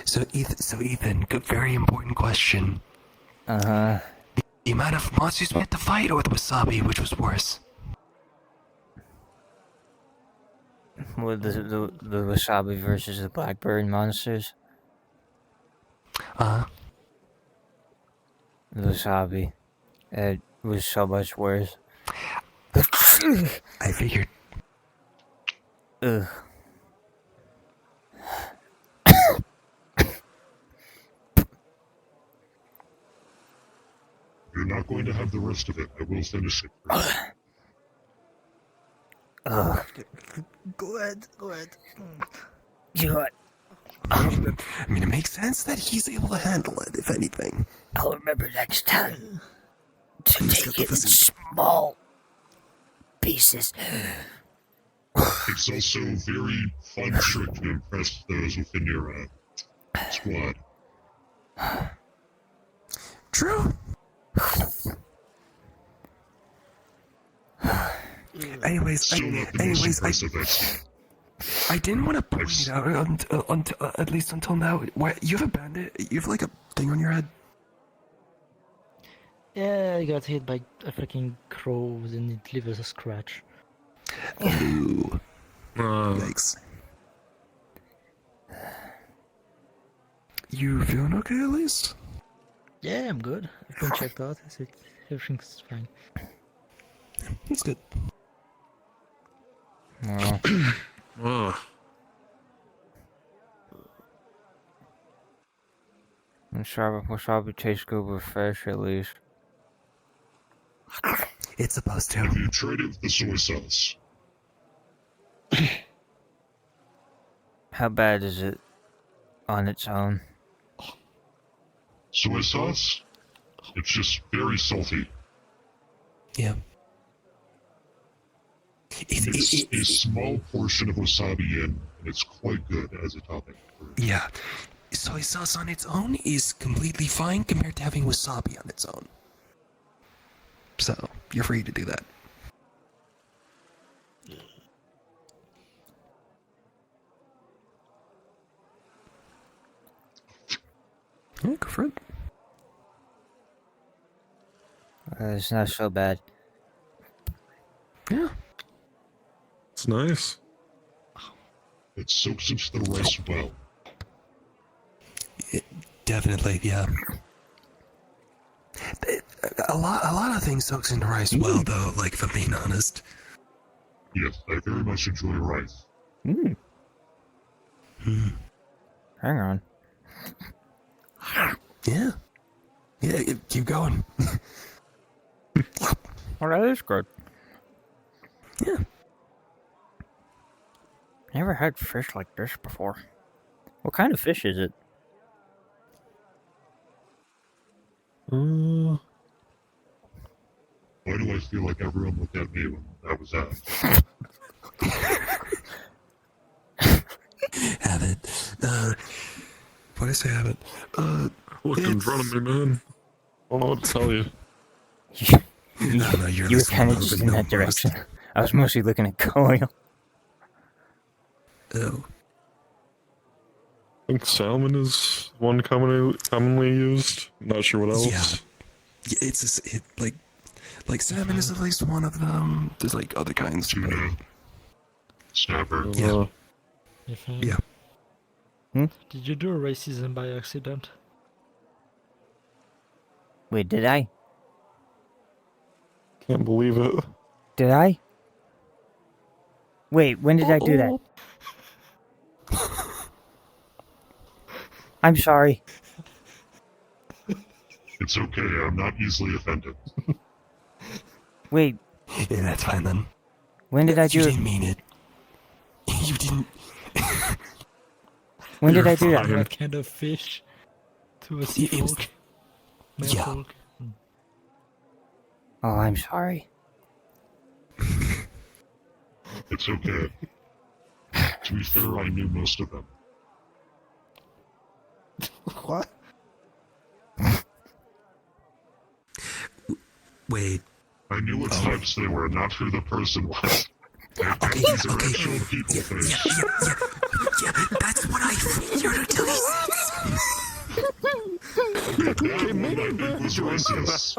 So Ethan, good, very important question. Uh-huh. The amount of monsters we had to fight, or the wasabi, which was worse? With the wasabi versus the blackbird monsters. Uh-huh. The wasabi. It was so much worse. I figured. Ugh. You're not going to have the rest of it. I will finish it. Ugh. Go ahead. Do it. I mean, it makes sense that he's able to handle it, if anything. I'll remember next time to take it in small pieces. It's also a very fun trick to impress those within your squad. True. Anyways, I didn't want to point it out until at least until now. Why, you have a bandit? You have like a thing on your head? Yeah, I got hit by a freaking crow and it leaves a scratch. Ooh. Yikes. You feeling okay at least? Yeah, I'm good. I've been checked out. Everything's fine. That's good. Wasabi tastes good with fish, at least. It's supposed to. Have you tried it with the soy sauce? How bad is it on its own? Soy sauce? It's just very salty. Yeah. It's a small portion of wasabi in, and it's quite good as a topping. Yeah. Soy sauce on its own is completely fine compared to having wasabi on its own. So, you're free to do that. Yeah, go for it. It's not so bad. Yeah. It's nice. It soaks into the rice well. Definitely, yeah. A lot of things soaks into rice well, though, like, if I'm being honest. Yes, I very much enjoy rice. Hang on. Yeah. Yeah, keep going. Well, that is good. Yeah. Never had fish like this before. What kind of fish is it? Why do I feel like everyone looked at me when that was asked? Have it. What did I say, have it? Look in front of me, man. I don't know what to tell you. No, you're You were kind of just in that direction. I was mostly looking at Coil. Oh. I think salmon is one commonly used. Not sure what else. Yeah. It's like salmon is at least one of them. There's like other kinds. Tuna. Snapper. Yeah. Yeah. Hmm? Did you do racism by accident? Wait, did I? Can't believe it. Did I? Wait, when did I do that? I'm sorry. It's okay, I'm not easily offended. Wait, Yeah, that's fine then. when did I do You it? didn't mean it. You didn't. When did I do What that? kind of fish? To a sea It was- folk? yeah. Folk? Oh, I'm sorry. It's okay. To be fair, I knew most of them. What? Wait. I knew what types they were, not who the person was. Okay, These are actual people things. Yeah, that's what I figured until he It was racist.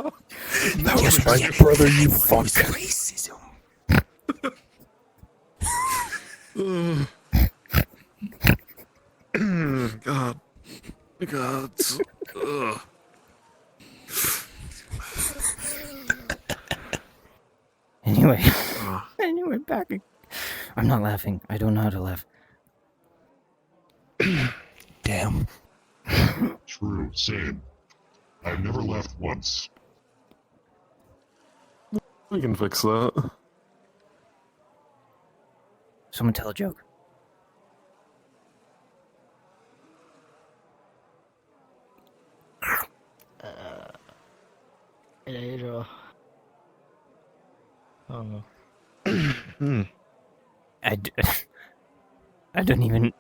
That was my brother, you fuck. Racism. God. God. Ugh. Anyway, anyway, back. I'm not laughing. I don't know how to laugh. Damn. True, same. I've never laughed once. We can fix that. Someone tell a joke. Elijah. Oh. I don't even.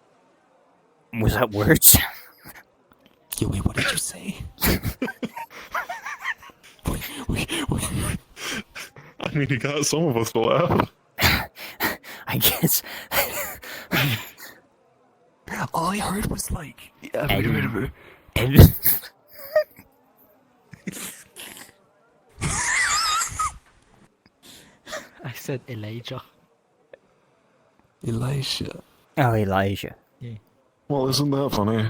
Was that words? Yeah, wait, what did you say? I mean, he got some of us to laugh. I guess. All I heard was like. I said Elijah. Elisha. Oh, Elijah. Yeah. Well, isn't that funny?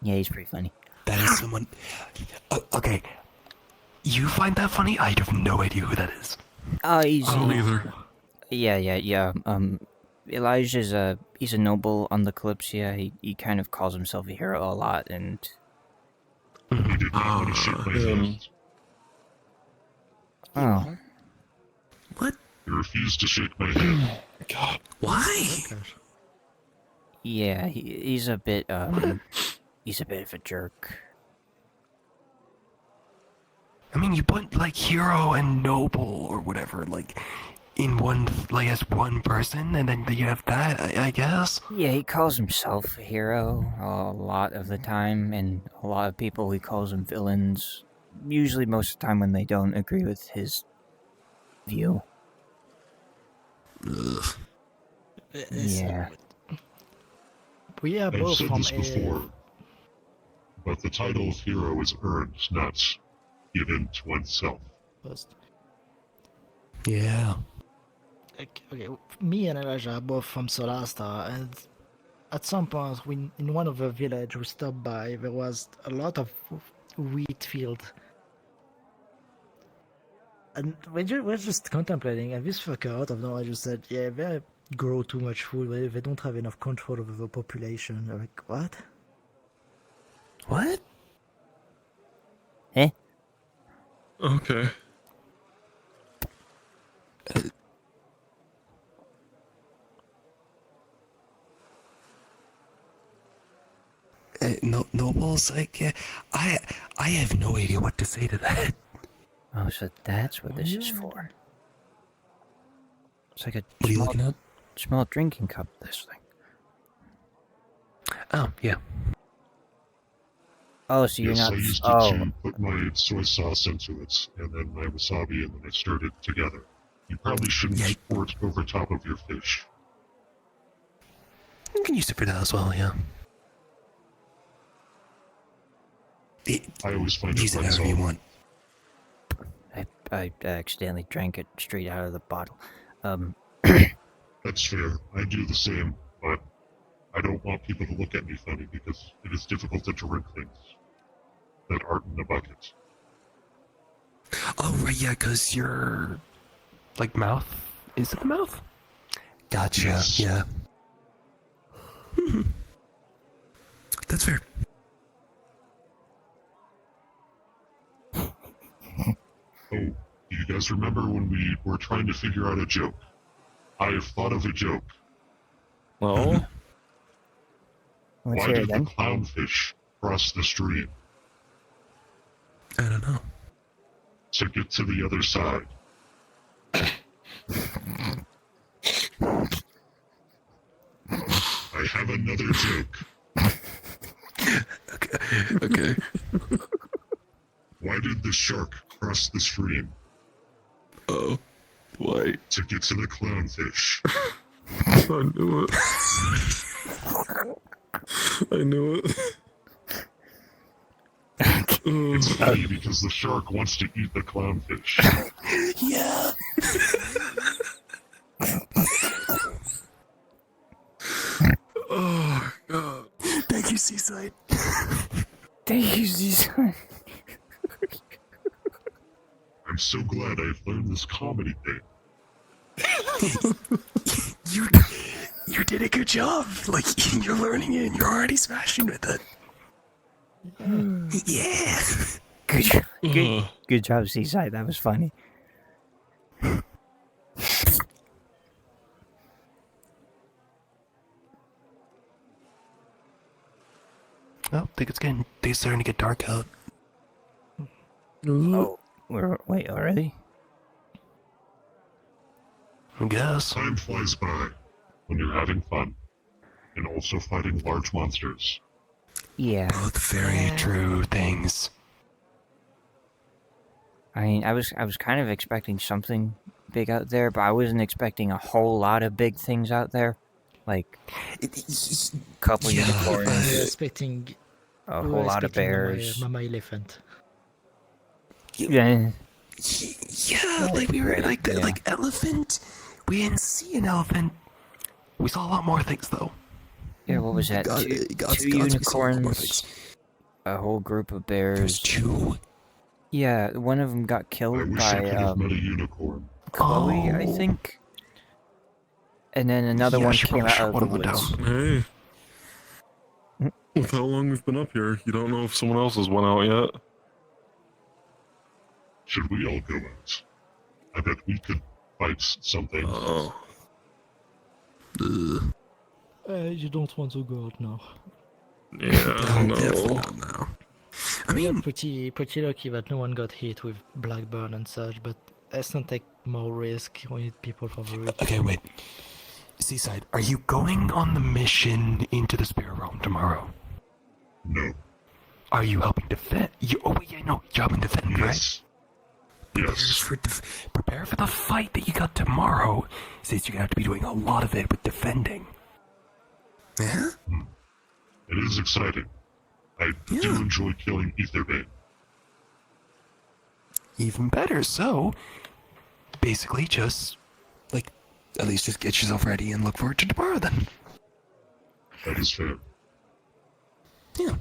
Yeah, he's pretty funny. That is someone. Okay. You find that funny? I have no idea who that is. He's. I don't either. Yeah. Elijah's he's a noble on the Kalypsia. He kind of calls himself a hero a lot, and. He did not want to shake my hand. Oh. What? He refused to shake my hand. God. Why? Yeah, he's a bit he's a bit of a jerk. I mean, you put like hero and noble or whatever, like in one, like as one person, and then you have that. I guess. Yeah, he calls himself a hero a lot of the time, and a lot of people he calls them villains. Usually, most of the time when they don't agree with his view. Ugh. Yeah. We are I've both said from this before, but the title of hero is earned, not given to oneself. Yeah. Okay, me and Elijah are both from Solasta, and at some point, in one of the village we stopped by, there was a lot of wheat field. And we're just contemplating, and this fucker out of nowhere just said, yeah, they grow too much food, they don't have enough control over the population. I'm like, what? What? Eh? Okay. Nobles, like, I have no idea what to say to that. Oh, so that's what this is for. It's like a What are you looking at? small drinking cup, this thing. Oh, yeah. Oh, so you're Yes, not... I used Oh, to put my soy sauce into it, and then my wasabi, and then I stirred it together. You probably shouldn't pour it over top of your fish. You can use it for that as well, yeah. I always find Use it it however you myself. want. I accidentally drank it straight out of the bottle. That's fair. I do the same, but I don't want people to look at me funny because it is difficult to drink things that aren't in the bucket. Oh, right, yeah, because your, like, mouth? Is it the mouth? Gotcha, Yes. yeah. That's fair. Oh, do you guys remember when we were trying to figure out a joke? I have thought of a joke. Oh? Let's Why hear it did the then. clownfish cross the stream? I don't know. To get to the other side. I have another joke. Okay. Why did the shark cross the stream? Oh. Why? To get to the clownfish. I knew it. I knew it. It's funny because the shark wants to eat the clownfish. Yeah. Oh, God. Thank you, Seaside. Thank you, Seaside. I'm so glad I've learned this comedy thing. You did a good job. Like, you're learning it and you're already smashing with it. Yeah. Good job, Seaside. That was funny. Oh, I think it's starting to get dark out. Oh, wait, already? I guess. Time flies by when you're having fun and also fighting large monsters. Yeah. Both very true things. I mean, I was kind of expecting something big out there, but I wasn't expecting a whole lot of big things out there. Like, couple unicorns. We were expecting a whole lot of bears. Mama elephant. Yeah. Yeah, like we were like the like elephant. We didn't see an elephant. We saw a lot more things though. Yeah, what was that? Two unicorns, a whole group of bears. Two? Yeah, one of them got killed by Chloe, I think. And then another one came out of the woods. Hey. With how long we've been up here, you don't know if someone else has went out yet. Should we all go out? I bet we could fight something. Oh. You don't want to go out now. Yeah, no. Definitely not now. I mean, we're pretty lucky that no one got hit with Blackburn and such, but let's not take more risk. We need people for the route. Okay, wait. Seaside, are you going on the mission into the spirit realm tomorrow? No. Are you helping defend? Oh wait, yeah, no, you're helping defend, yes. Right? Yes. Prepare for the fight that you got tomorrow, since you're gonna have to be doing a lot of it with defending. Yeah? It is exciting. I do enjoy killing Etherbane. Even better, so basically just like at least just get yourself ready and look forward to tomorrow then. That is fair. Yeah.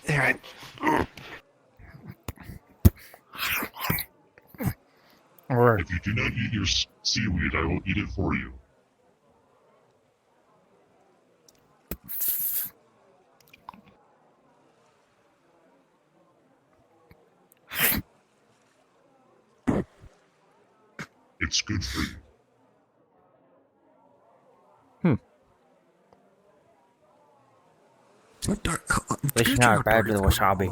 Alright. If you do not eat your seaweed, I will eat it for you. It's good for you. It's not bad with wasabi.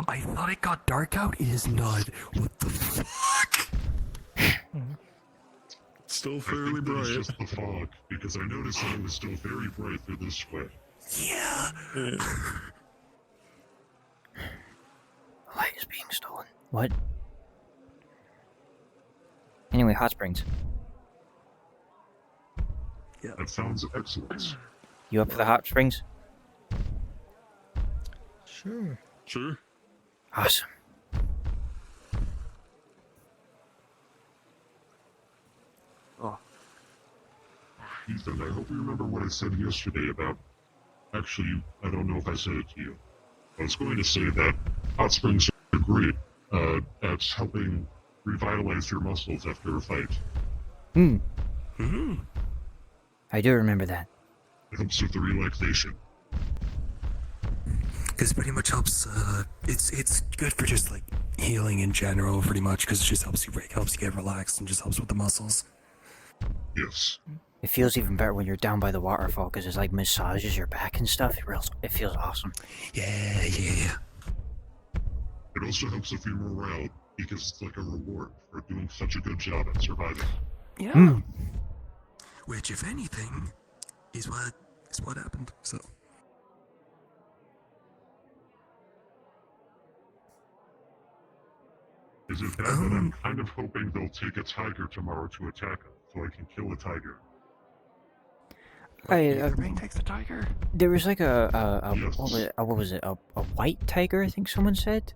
I thought it got dark out. It is not. What the fuck? Still fairly bright. It's just the fog, because I noticed that it was still very bright through this way. Yeah. Light is being stolen. What? Anyway, hot springs. Yeah. That sounds excellent. You up for the hot springs? Sure. Sure. Awesome. Oh. Ethan, I hope you remember what I said yesterday about... Actually, I don't know if I said it to you. I was going to say that hot springs are great at helping revitalize your muscles after a fight. Hmm. Hmm. I do remember that. It helps with the relaxation. Because pretty much helps. It's good for just like healing in general, pretty much. Because it just helps you get relaxed and just helps with the muscles. Yes. It feels even better when you're down by the waterfall because it like massages your back and stuff. It feels awesome. Yeah. It also helps with your morale because it's like a reward for doing such a good job at surviving. Yeah. Which, if anything, is what happened. So. Is it bad that I'm kind of hoping they'll take a tiger tomorrow to attack us, so I can kill a tiger? Takes the tiger. There was like what was it? A white tiger, I think someone said.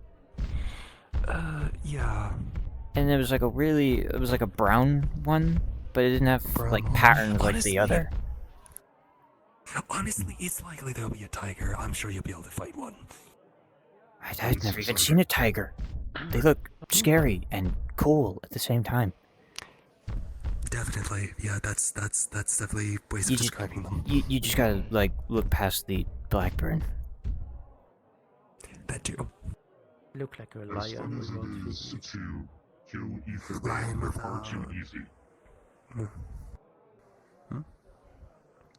Yeah. And it was like a brown one, but it didn't have like patterns like the other. Honestly, it's likely there'll be a tiger. I'm sure you'll be able to fight one. I'd never even seen a tiger. They look scary and cool at the same time. Definitely, yeah. That's definitely ways of describing them. You just gotta like look past the blackburn. That too. Look like a As lion fun as without it is feet. to kill Ether they're far too easy.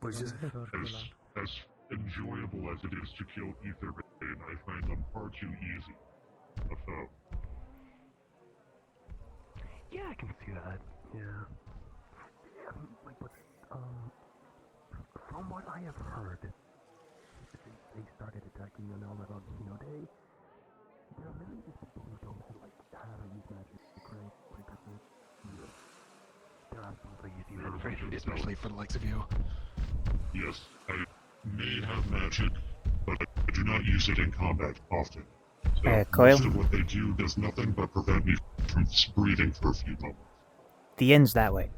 What did you say? As enjoyable as it is to kill Ether Bane, I find them far too easy. A foe. Yeah, I can see that. Yeah. From what I have heard, they started attacking the Nelmet on Kino Day. There are many people who don't have use magic to create creatures. They're absolutely easy to infiltrate, especially for the likes of you. Yes, I may have magic, but I do not use it in combat often. So Coil? most of what they do does nothing but prevent me from breathing for a few moments. The end's that way.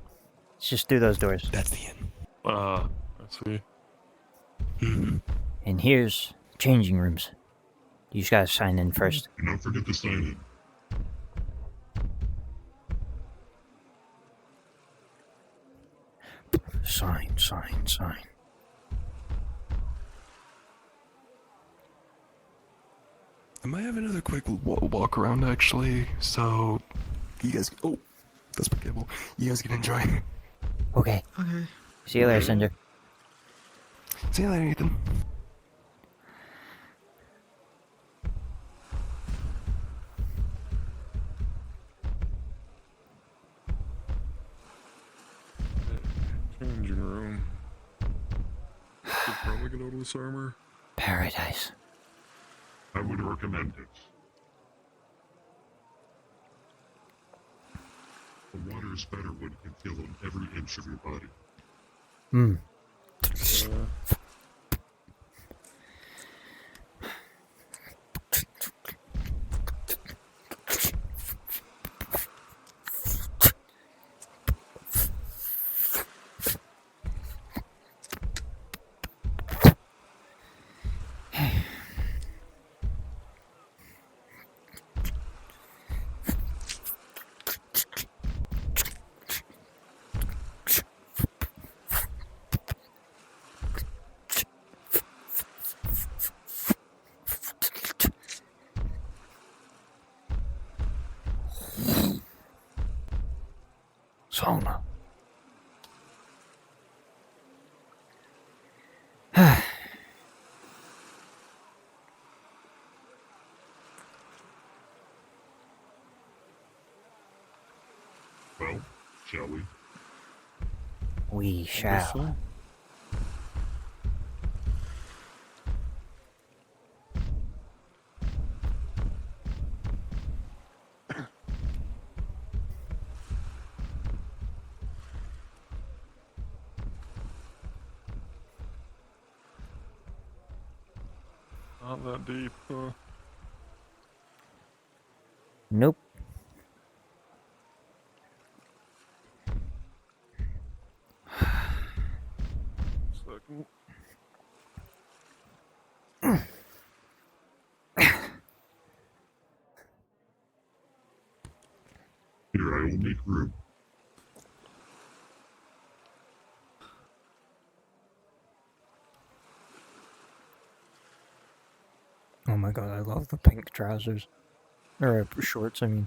It's just through those doors. That's the end. I see. And here's changing rooms. You just gotta sign in first. Do not forget to sign in. Sign. I might have another quick walk around actually, so you guys. Oh, that's my cable. You guys can enjoy. Okay. See you later, Cinder. See you later, Ethan. Changing room. Should probably get out of this armor. Paradise. I would recommend it. The water is better when you can feel on every inch of your body. Sauna. Well, shall we? We shall. Not that deep, huh? Nope. Second. Here, I will make room. Oh my god, I love the pink trousers. Or shorts, I mean.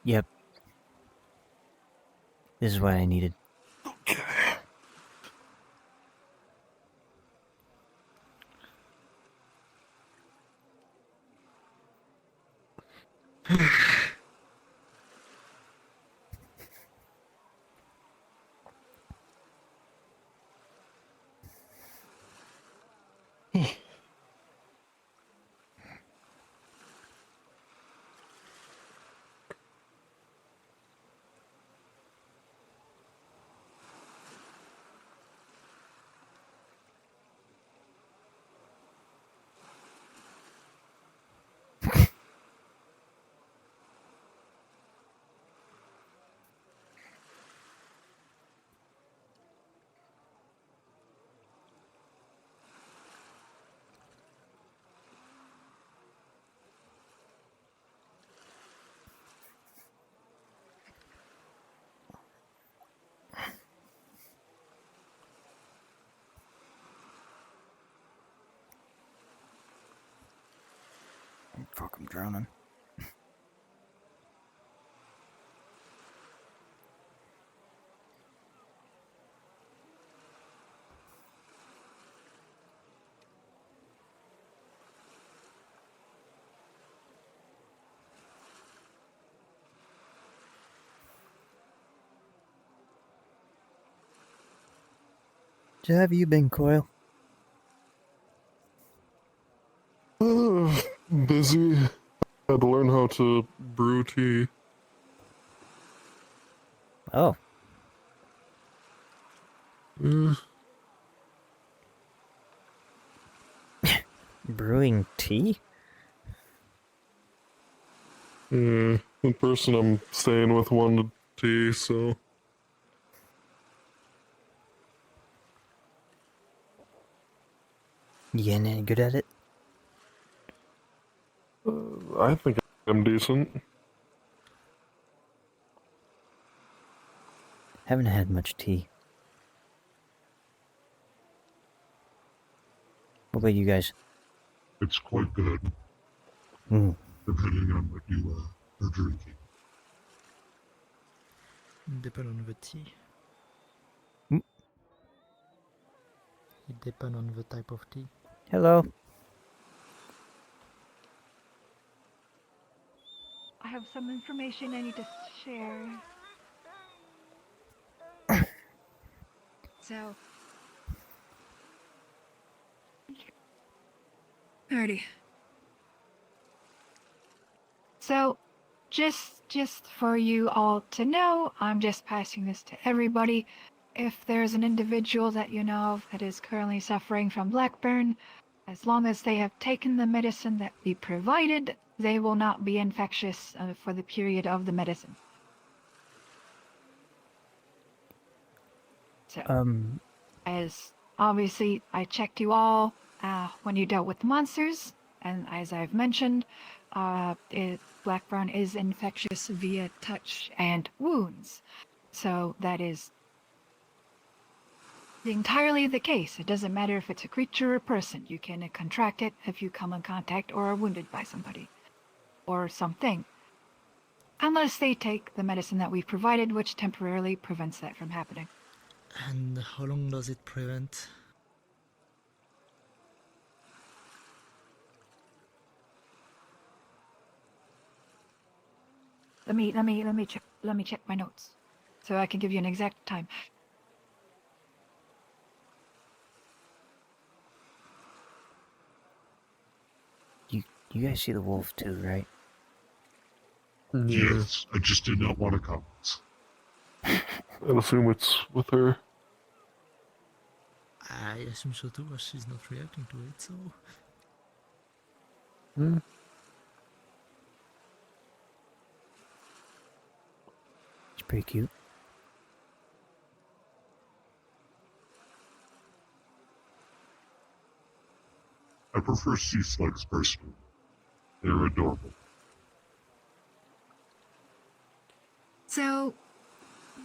Yep. This is what I needed. Fuck, I'm drowning. So have you been, Coil? Busy. Had to learn how to brew tea. Oh. Brewing tea? Yeah, the person I'm staying with wanted tea, so... You getting any good at it? I think I'm decent. Haven't had much tea. What about you guys? It's quite good. Mm. Depending on what you are drinking. Depend on the tea. Mm. It depends on the type of tea. Hello. I have some information I need to share. So. Alrighty. So, just for you all to know, I'm just passing this to everybody. If there's an individual that you know of that is currently suffering from Blackburn, as long as they have taken the medicine that we provided, they will not be infectious for the period of the medicine. So, as obviously I checked you all when you dealt with monsters, and as I've mentioned, Blackburn is infectious via touch and wounds. So that is entirely the case. It doesn't matter if it's a creature or a person. You can contract it if you come in contact or are wounded by somebody or something. Unless they take the medicine that we've provided, which temporarily prevents that from happening. And how long does it prevent? Let me check my notes, so I can give you an exact time. You guys see the wolf too, right? Yes, I just did not want to comment. I'd assume it's with her. I assume so too, but she's not reacting to it, so... It's pretty cute. I prefer sea slugs personally. They're adorable. So,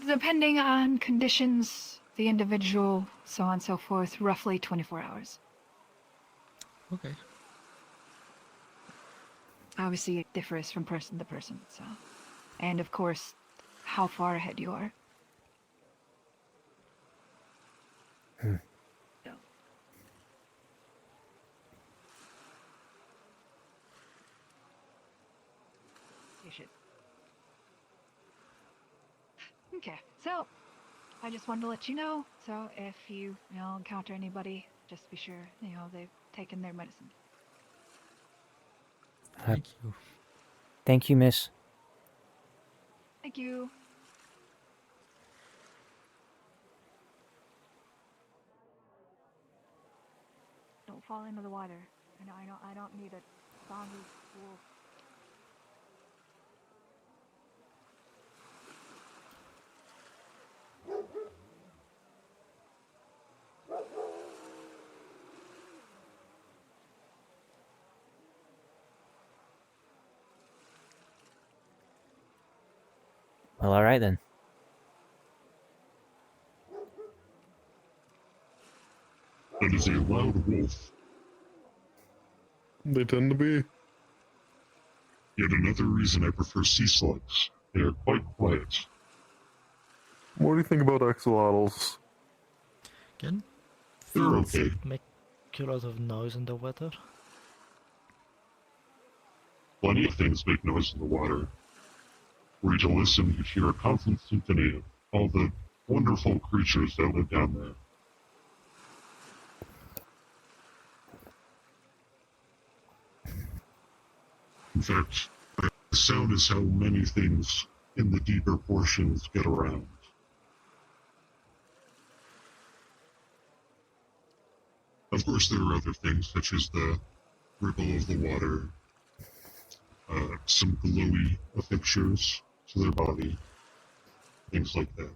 depending on conditions, the individual, so on and so forth, roughly 24 hours. Okay. Obviously, it differs from person to person, so. And of course, how far ahead you are. So. You should. Okay, so I just wanted to let you know. So if you encounter anybody, just be sure they've taken their medicine. Thank you. Thank you, miss. Thank you. Don't fall into the water. I don't need a zombie wolf. Well, alright then. That is a loud wolf. They tend to be. Yet another reason I prefer sea slugs. They are quite quiet. What do you think about axolotls? Again? They're okay. Make a lot of noise in the water. Plenty of things make noise in the water. Were you to listen, you'd hear a constant symphony of all the wonderful creatures that live down there. In fact, the sound is how many things in the deeper portions get around. Of course, there are other things, such as the ripple of the water, some glowy affixures to their body, things like that.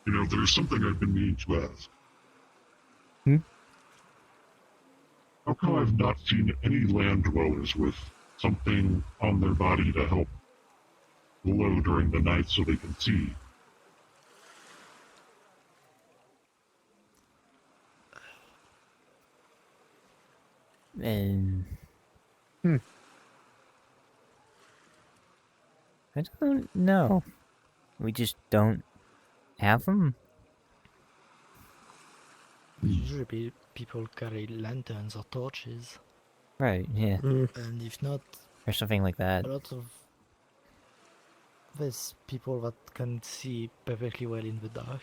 You know, there's something I've been meaning to ask. How come I've not seen any land dwellers with something on their body to help glow during the night so they can see? And I don't know. We just don't have them. Usually people carry lanterns or torches. Right, yeah. And if not, Or something like that. a lot of there's people that can see perfectly well in the dark.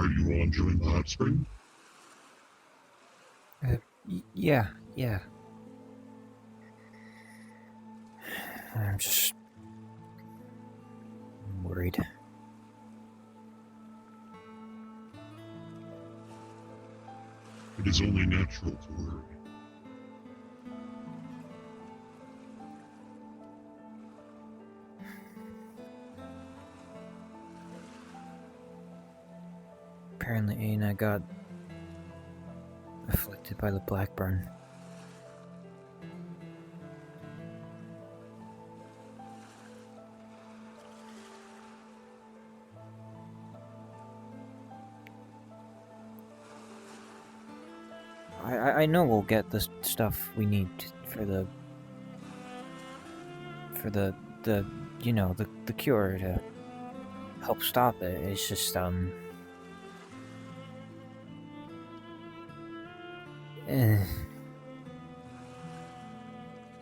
Are you all enjoying the hot spring? Yeah. I'm just worried. It is only natural to worry. Apparently Aina got afflicted by the Blackburn. I know we'll get the stuff we need for the you know, the cure to help stop it. It's just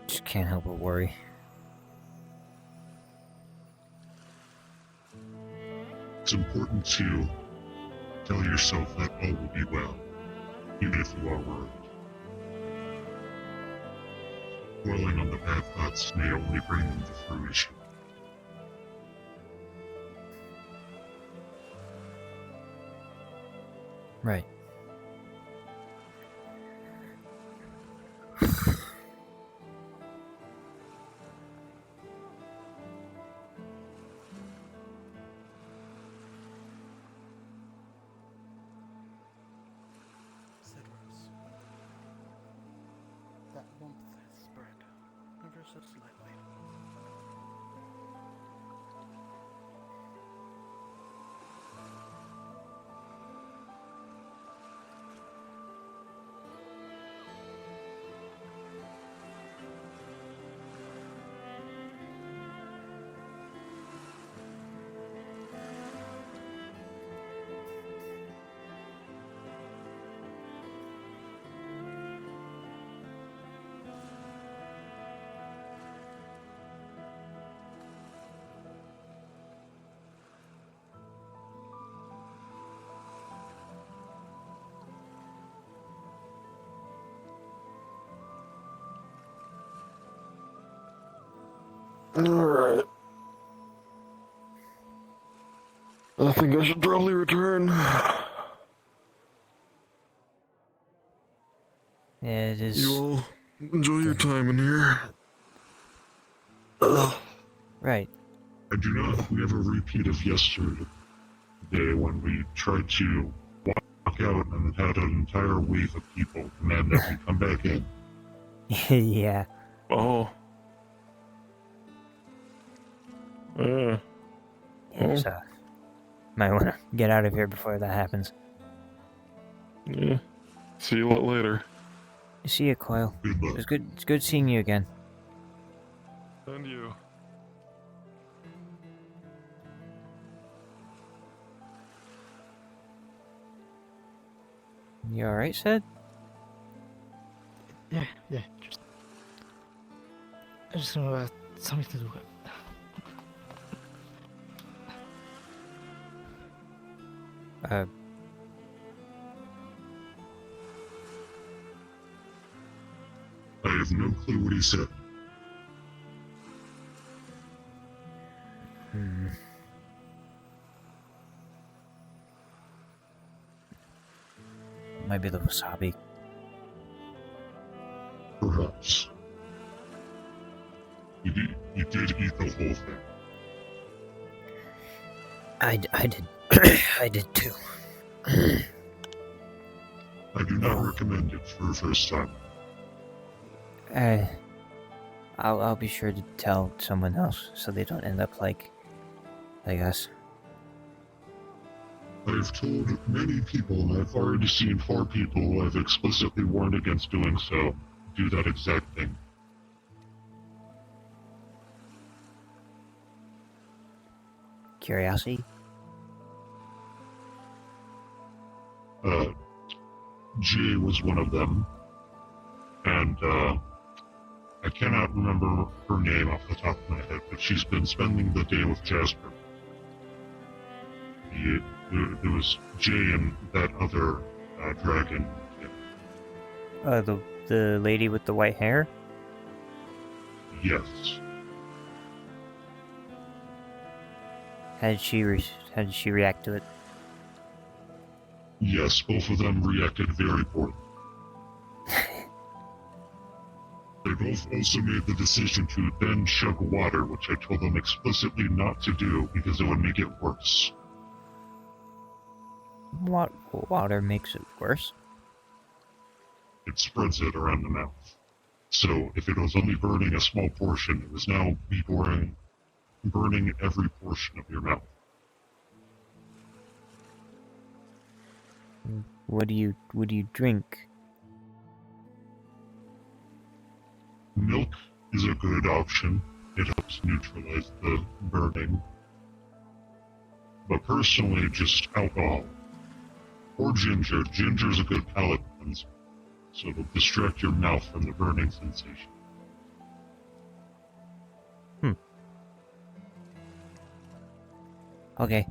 just can't help but worry. It's important to tell yourself that all will be well, even if you are worried. Dwelling on the bad thoughts may only bring them to fruition. Right. Cedros. That warmth spread ever so slightly. Alright. I think I should probably return. Yeah, it is. You all enjoy your time in here. Right. I do not have a repeat of yesterday when we tried to walk out and had an entire wave of people demand that we come back in. Yeah. Oh. Yeah, so might want to get out of here before that happens. Yeah. See you a lot later. See you, Coil. It's good seeing you again. And you. You alright, Sid? Yeah. I just know something to do. I have no clue what he said. Might be the wasabi. Perhaps. You did eat the whole thing. I did. I did too. I do not recommend it for the first time. I'll be sure to tell someone else so they don't end up like us. I've told many people, and I've already seen 4 people who I've explicitly warned against doing so, do that exact thing. Curiosity? Jay was one of them, and I cannot remember her name off the top of my head, but she's been spending the day with Jasper. There was Jay and that other dragon. The lady with the white hair? Yes. How did she react to it? Yes, both of them reacted very poorly. They both also made the decision to then chug water, which I told them explicitly not to do because it would make it worse. What water makes it worse? It spreads it around the mouth. So if it was only burning a small portion, it was now burning every portion of your mouth. What do you drink? Milk is a good option. It helps neutralize the burning. But personally, just alcohol. Or ginger. Ginger's a good palate cleanser, so it'll distract your mouth from the burning sensation. Okay.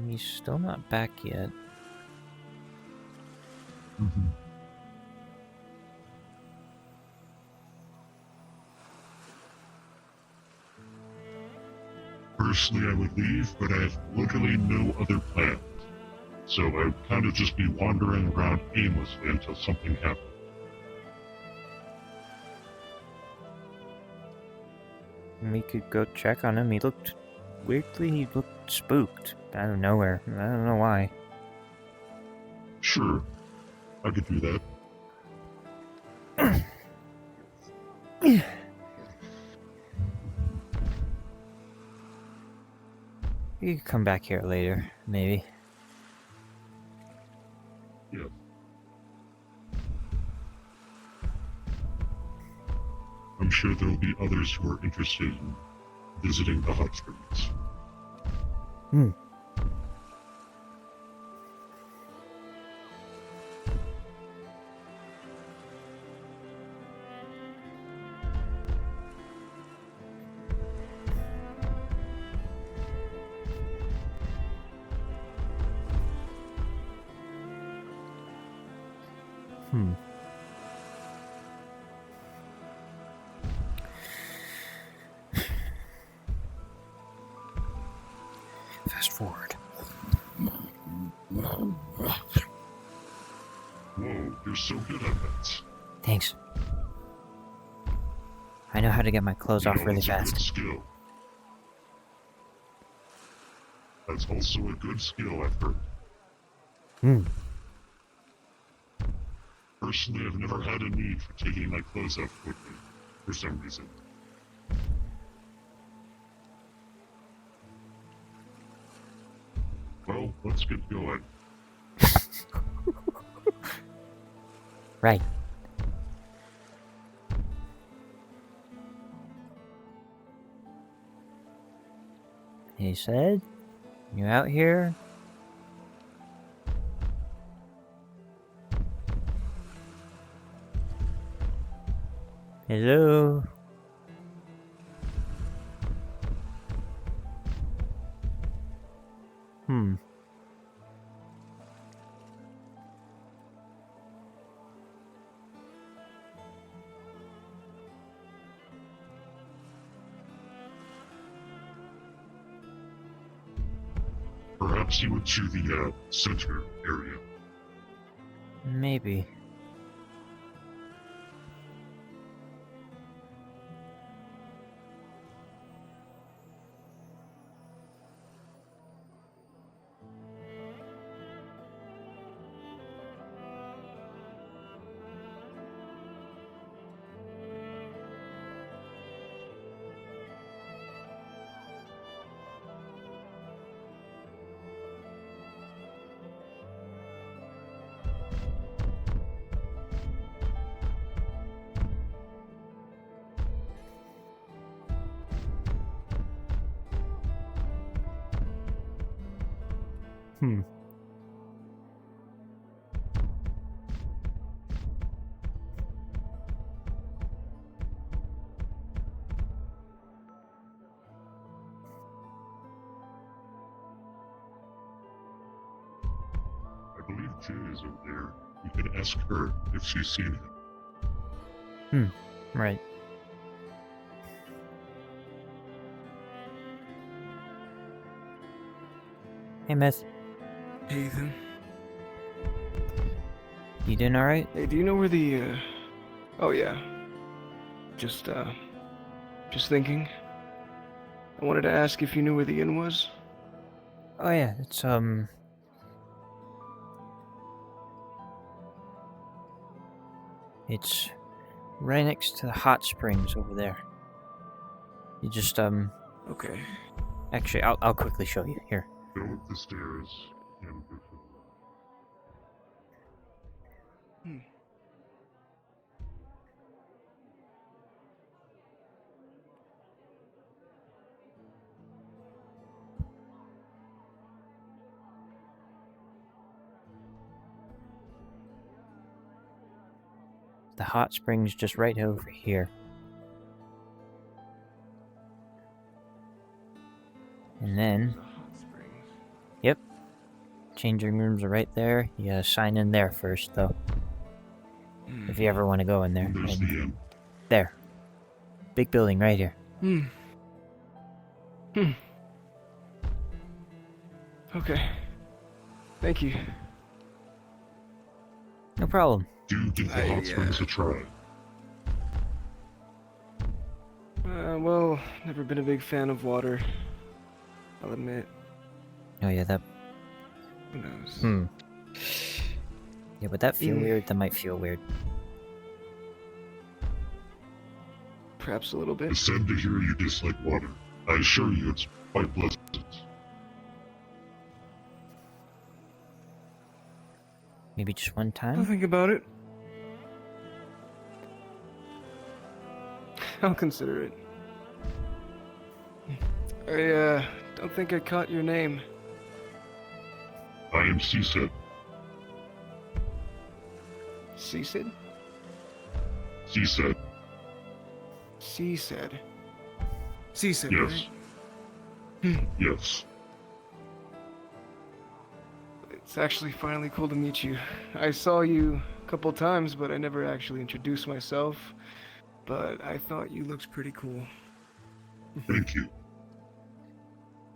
He's still not back yet. Personally, I would leave, but I have literally no other plans. So I would kind of just be wandering around aimlessly until something happened. We could go check on him. He looked spooked out of nowhere. I don't know why. Sure, I could do that. You could come back here later, maybe. Yeah. I'm sure there will be others who are interested in visiting the hot springs. Fast forward. Whoa, you're so good at that. Thanks. I know how to get my clothes off really it's a good fast. skill. That's also a good skill, I've heard. Personally, I've never had a need for taking my clothes off quickly, for some reason. Well, let's get going. Right. He said, "You out here?" Hello? Perhaps you went to the center area. Maybe. Hmm. I believe Jay is over there. You can ask her if she's seen him. Right. Hey, Myth. Hey, Ethan. You doing alright? Hey, do you know where the, Oh, yeah. Just thinking. I wanted to ask if you knew where the inn was. Oh, yeah, it's, It's right next to the hot springs over there. You just, Okay. Actually, I'll quickly show you. Here. Go up the stairs and go for The hot springs just right over here. And then... Yep. Changing rooms are right there. You gotta sign in there first, though. If you ever want to go in there. There's And the inn. there. Big building right here. Okay. Thank you. No problem. Do give the hot springs a try. Well, never been a big fan of water. I'll admit. Oh, yeah, that... Who knows? Yeah, would that feel weird? That might feel weird. Perhaps a little bit. It's sad to hear you dislike water. I assure you it's quite pleasant. Maybe just one time? I'll think about it. I'll consider it. I, don't think I caught your name. I am Cecil. Cecil? Cecil. Cecil. Cecil, Yes. right? Yes. It's actually finally cool to meet you. I saw you a couple times, but I never actually introduced myself. But I thought you looked pretty cool. Thank you.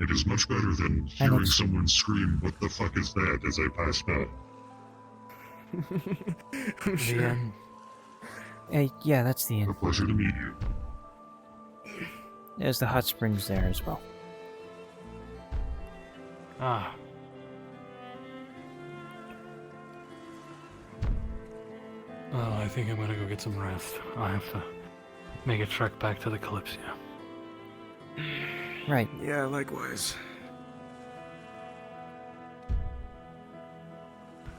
It is much better than hearing someone scream, "What the fuck is that?" as I pass by. I'm sure. Hey, yeah, that's the A inn. pleasure to meet you. There's the hot springs there as well. Ah. Well, I think I'm gonna go get some rest. I have to make a trek back to the Kalypsia. Right. Yeah, likewise.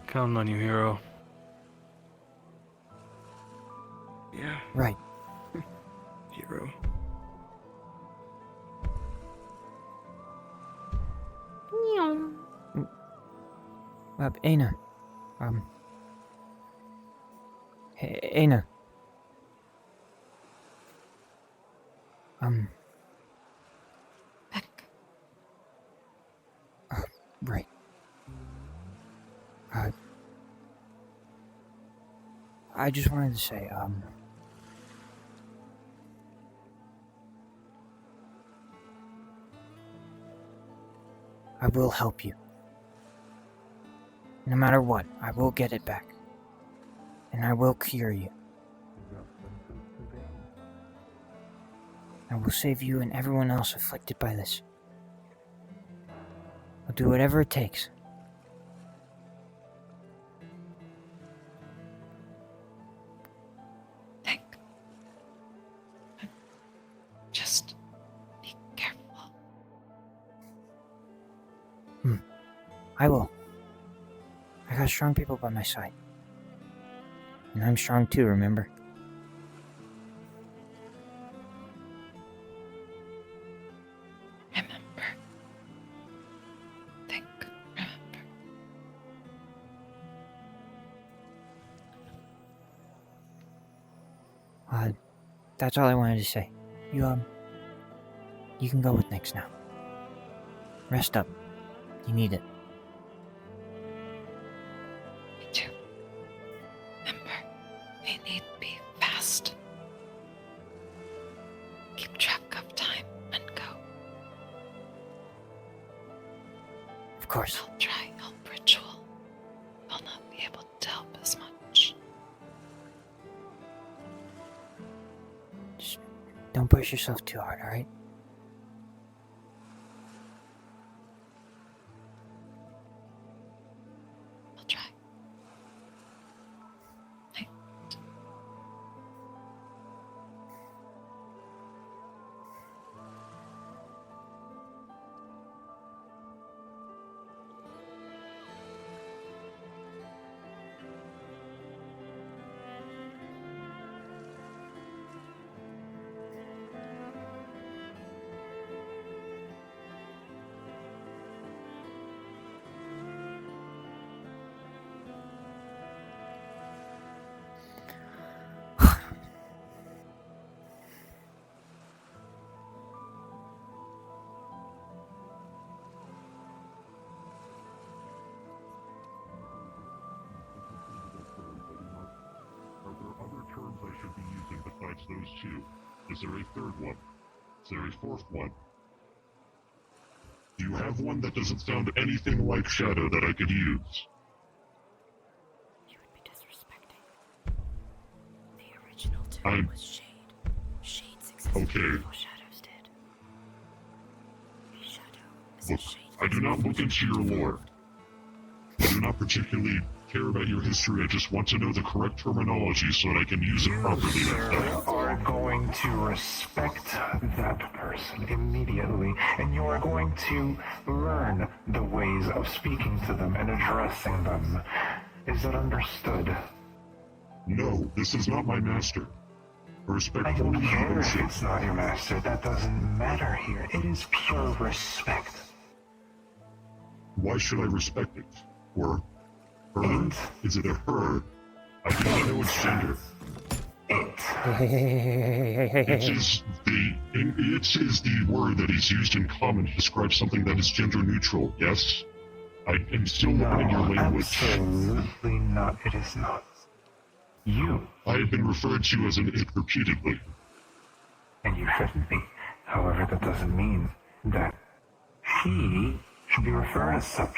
Counting on you, hero. Yeah. Right. Hero. Aina. Hey, Aina. Right. I just wanted to say, I will help you. No matter what, I will get it back. And I will cure you. I will save you and everyone else afflicted by this. I'll do whatever it takes. Just be careful. I will. I got strong people by my side. And I'm strong too, remember? Remember. Think, remember. That's all I wanted to say. You can go with Nyx now. Rest up. You need it. Me too. Remember, we need to be fast. Keep track of time and go. Of course. I'll try help ritual. I'll not be able to help as much. Just don't push yourself too hard, alright? I'll try. Are there other terms I should be using besides those two? Is there a third one? Is there a fourth one? Do you have one that doesn't sound anything like Shadow that I could use? You would be disrespecting. The original term was Shade. Shades existed before Shadows did. A shadow is a Look, shade. I do not look into your lore. I do not particularly care about your history. I just want to know the correct terminology so that I can use it properly next time. Are going to respect that person immediately, and you are going to learn the ways of speaking to them and addressing them. Is that understood? No, this is not my master. Respect I don't only care if devotion. it's not your master. That doesn't matter here. It is pure respect. Why should I respect it? Or her? Is it a her? I do not know its gender. It is the word that is used in common to describe something that is gender neutral, yes? I am still learning your language. Absolutely not. It is not. You. I have been referred to as an it repeatedly. And you shouldn't be. However, that doesn't mean that she should be referred as such.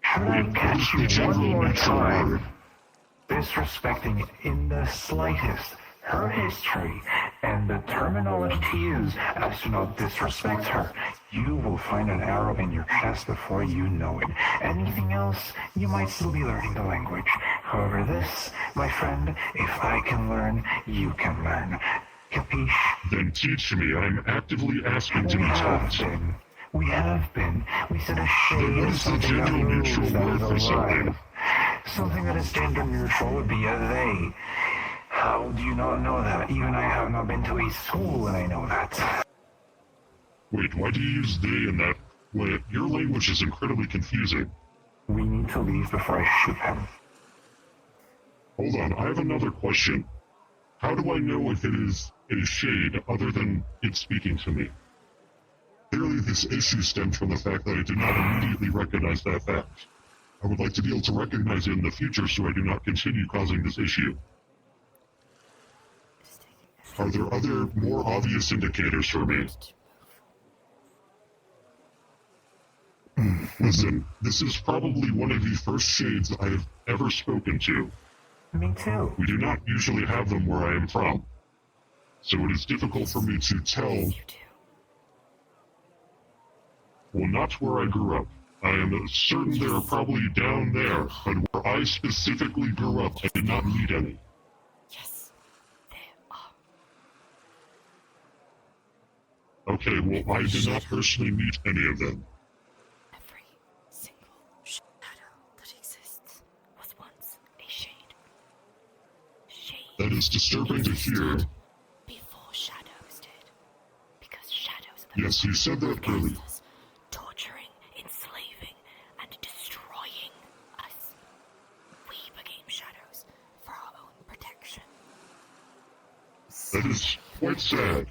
Should I catch you one more time disrespecting in the slightest her history and the terminology to use as to not disrespect her, you will find an arrow in your chest before you know it. Anything else, you might still be learning the language. However, this, my friend, if I can learn, you can learn. Capiche? Then teach me. I am actively asking to be taught. We have been. We said a shade Then what is is the something that gender neutral moves, that word is for something? alive. Something that is gender neutral would be a they. How do you not know that? Even I have not been to a school and I know that. Wait, why do you use they in that way? Your language is incredibly confusing. We need to leave before I shoot him. Hold on, I have another question. How do I know if it is a shade other than it speaking to me? Clearly this issue stems from the fact that I did not immediately recognize that fact. I would like to be able to recognize it in the future so I do not continue causing this issue. Are there other, more obvious indicators for me? Listen, this is probably one of the first shades I have ever spoken to. Me too. We do not usually have them where I am from. So it is difficult for me to tell. Well, not where I grew up. I am certain they are probably down there, but where I specifically grew up, I did not meet any. Yes, there are. Okay, well, I did not personally meet any of them. Every single shadow that exists was once a shade. That is disturbing to hear. Before shadows did. Because shadows are the Yes, you said that earlier. torturing, enslaving, and destroying us. We became shadows for our own protection. That is quite sad.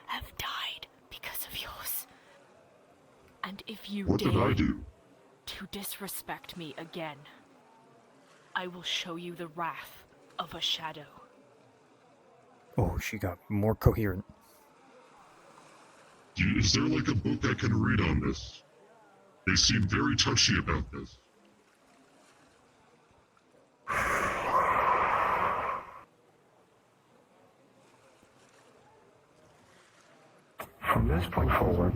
have died because of yours. And if you What did I do? to disrespect me again, I will show you the wrath of a shadow. Oh, she got more coherent. Is there like a book I can read on this? They seem very touchy about this. From this point forward,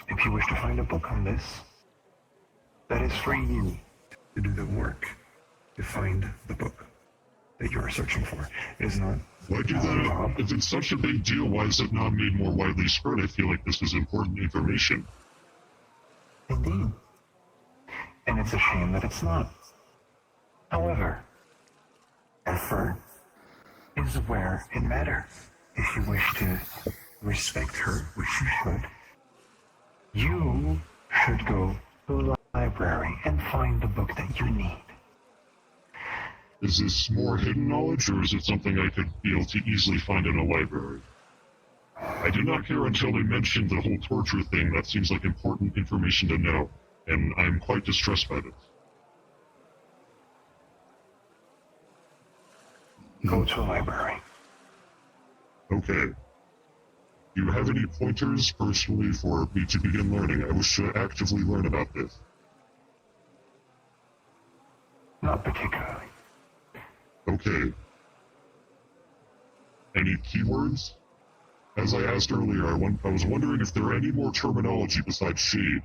if you wish to find a book on this, that is for you to do the work to find the book that you are searching for. It is not. Why do that? If it's such a big deal, why is it not made more widely spread? I feel like this is important information. Indeed. And it's a shame that it's not. However, effort is where it matters. If you wish to respect her, which you should go to the library and find the book that you need. Is this more hidden knowledge, or is it something I could be able to easily find in a library? I did not care until they mentioned the whole torture thing. That seems like important information to know, and I'm quite distressed by this. Go to a library. Okay. Do you have any pointers personally for me to begin learning? I wish to actively learn about this. Not particularly. Okay. Any keywords? As I asked earlier, I was wondering if there are any more terminology besides shade.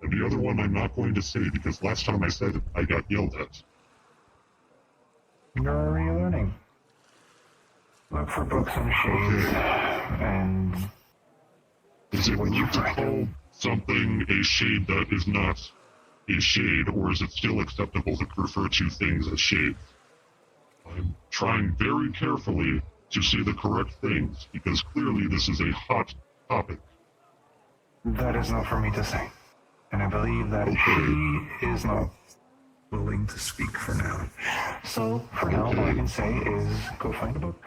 And the other one I'm not going to say because last time I said it, I got yelled at. You're already learning. Look for books on shades, and is it rude to call something a shade that is not a shade, or is it still acceptable to refer to things as shades? I'm trying very carefully to say the correct things, because clearly this is a hot topic. That is not for me to say. And I believe that she is not willing to speak for now. So, for now, all I can say is go find a book,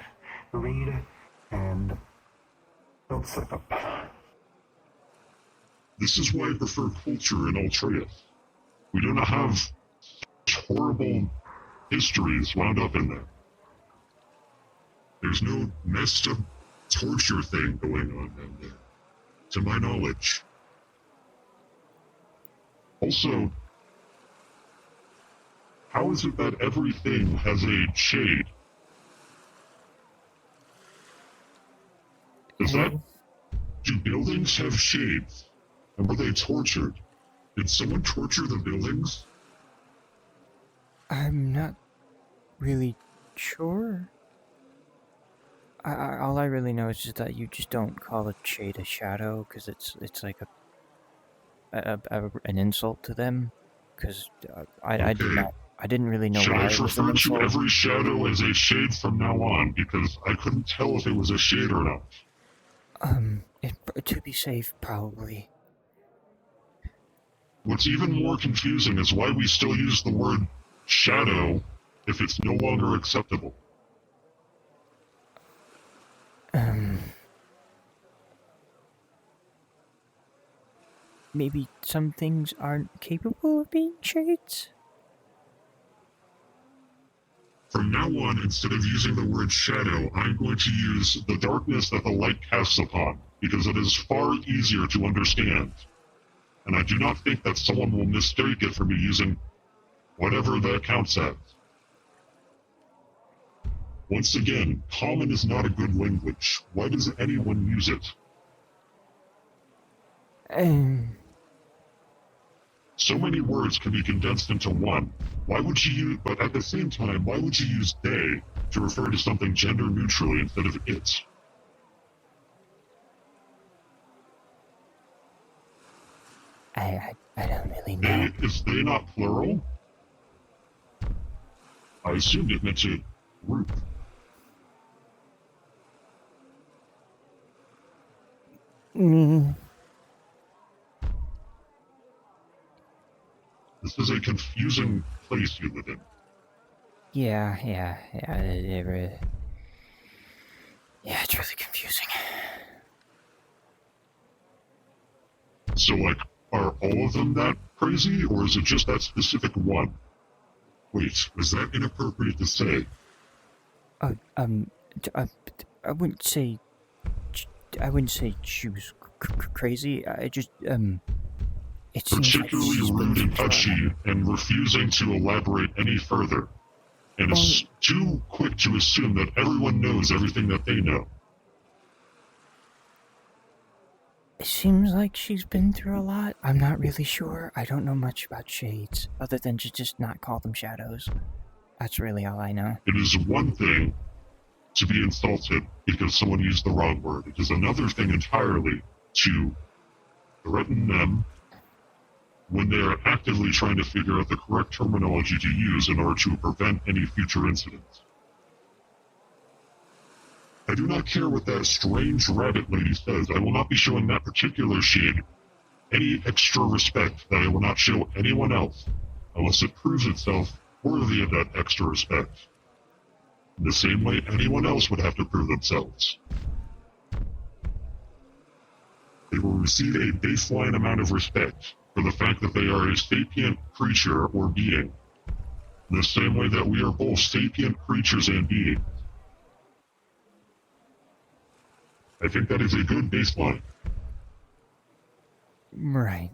read, and don't slip up. This is why I prefer culture in Altreus. We do not have such horrible histories wound up in there. There's no messed up torture thing going on down there, to my knowledge. Also, how is it that everything has a shade? Do buildings have shades? And were they tortured? Did someone torture the buildings? I'm not really sure. All I really know is just that you just don't call a shade a shadow, because it's like an insult to them. Because I didn't really know Should why I it was an refer to insult. every shadow as a shade from now on? Because I couldn't tell if it was a shade or not. To be safe, probably. What's even more confusing is why we still use the word shadow if it's no longer acceptable. Maybe some things aren't capable of being shades? From now on, instead of using the word shadow, I'm going to use the darkness that the light casts upon, because it is far easier to understand. And I do not think that someone will mistake it for me using whatever that counts as. Once again, common is not a good language. Why does anyone use it? So many words can be condensed into one. Why would you use, but at the same time, why would you use they to refer to something gender neutrally instead of it? I don't really know. Is they not plural? I assumed it meant a group. This is a confusing place you live in. Yeah. Yeah, it's really confusing. So, like, are all of them that crazy, or is it just that specific one? Wait, was that inappropriate to say? I wouldn't say. I wouldn't say she was crazy. I just It seems like Particularly she's been rude and through touchy, and refusing to elaborate any further. And is too quick to assume that everyone knows everything that they know. It seems like she's been through a lot. I'm not really sure. I don't know much about shades, other than to just not call them shadows. That's really all I know. It is one thing to be insulted because someone used the wrong word. It is another thing entirely to threaten them when they are actively trying to figure out the correct terminology to use in order to prevent any future incidents. I do not care what that strange rabbit lady says. I will not be showing that particular shade any extra respect that I will not show anyone else unless it proves itself worthy of that extra respect. In the same way anyone else would have to prove themselves. They will receive a baseline amount of respect for the fact that they are a sapient creature or being, in the same way that we are both sapient creatures and beings. I think that is a good baseline. Right.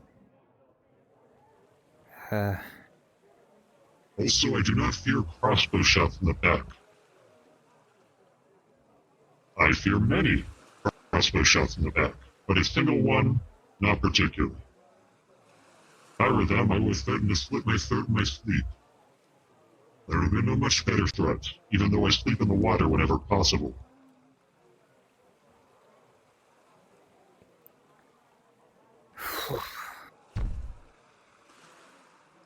Also, I do not fear crossbow shots in the back. I fear many crossbow shots in the back, but a single one, not particularly. If I were them, I would threaten to slit my throat in my sleep. There would be no much better threat, even though I sleep in the water whenever possible.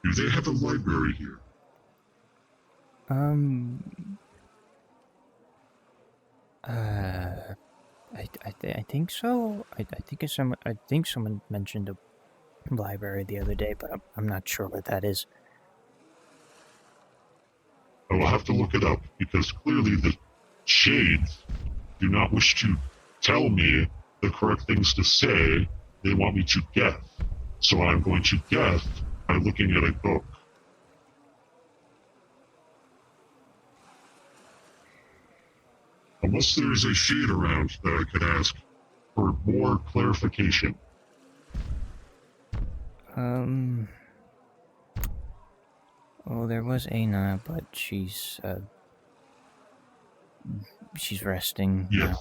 Do they have a library here? I think so. I think someone mentioned a library the other day, but I'm not sure what that is. I will have to look it up, because clearly the shades do not wish to tell me the correct things to say. They want me to guess. So I'm going to guess by looking at a book. Unless there is a shade around that I could ask for more clarification. Oh, there was Aina, but she's resting. Yes,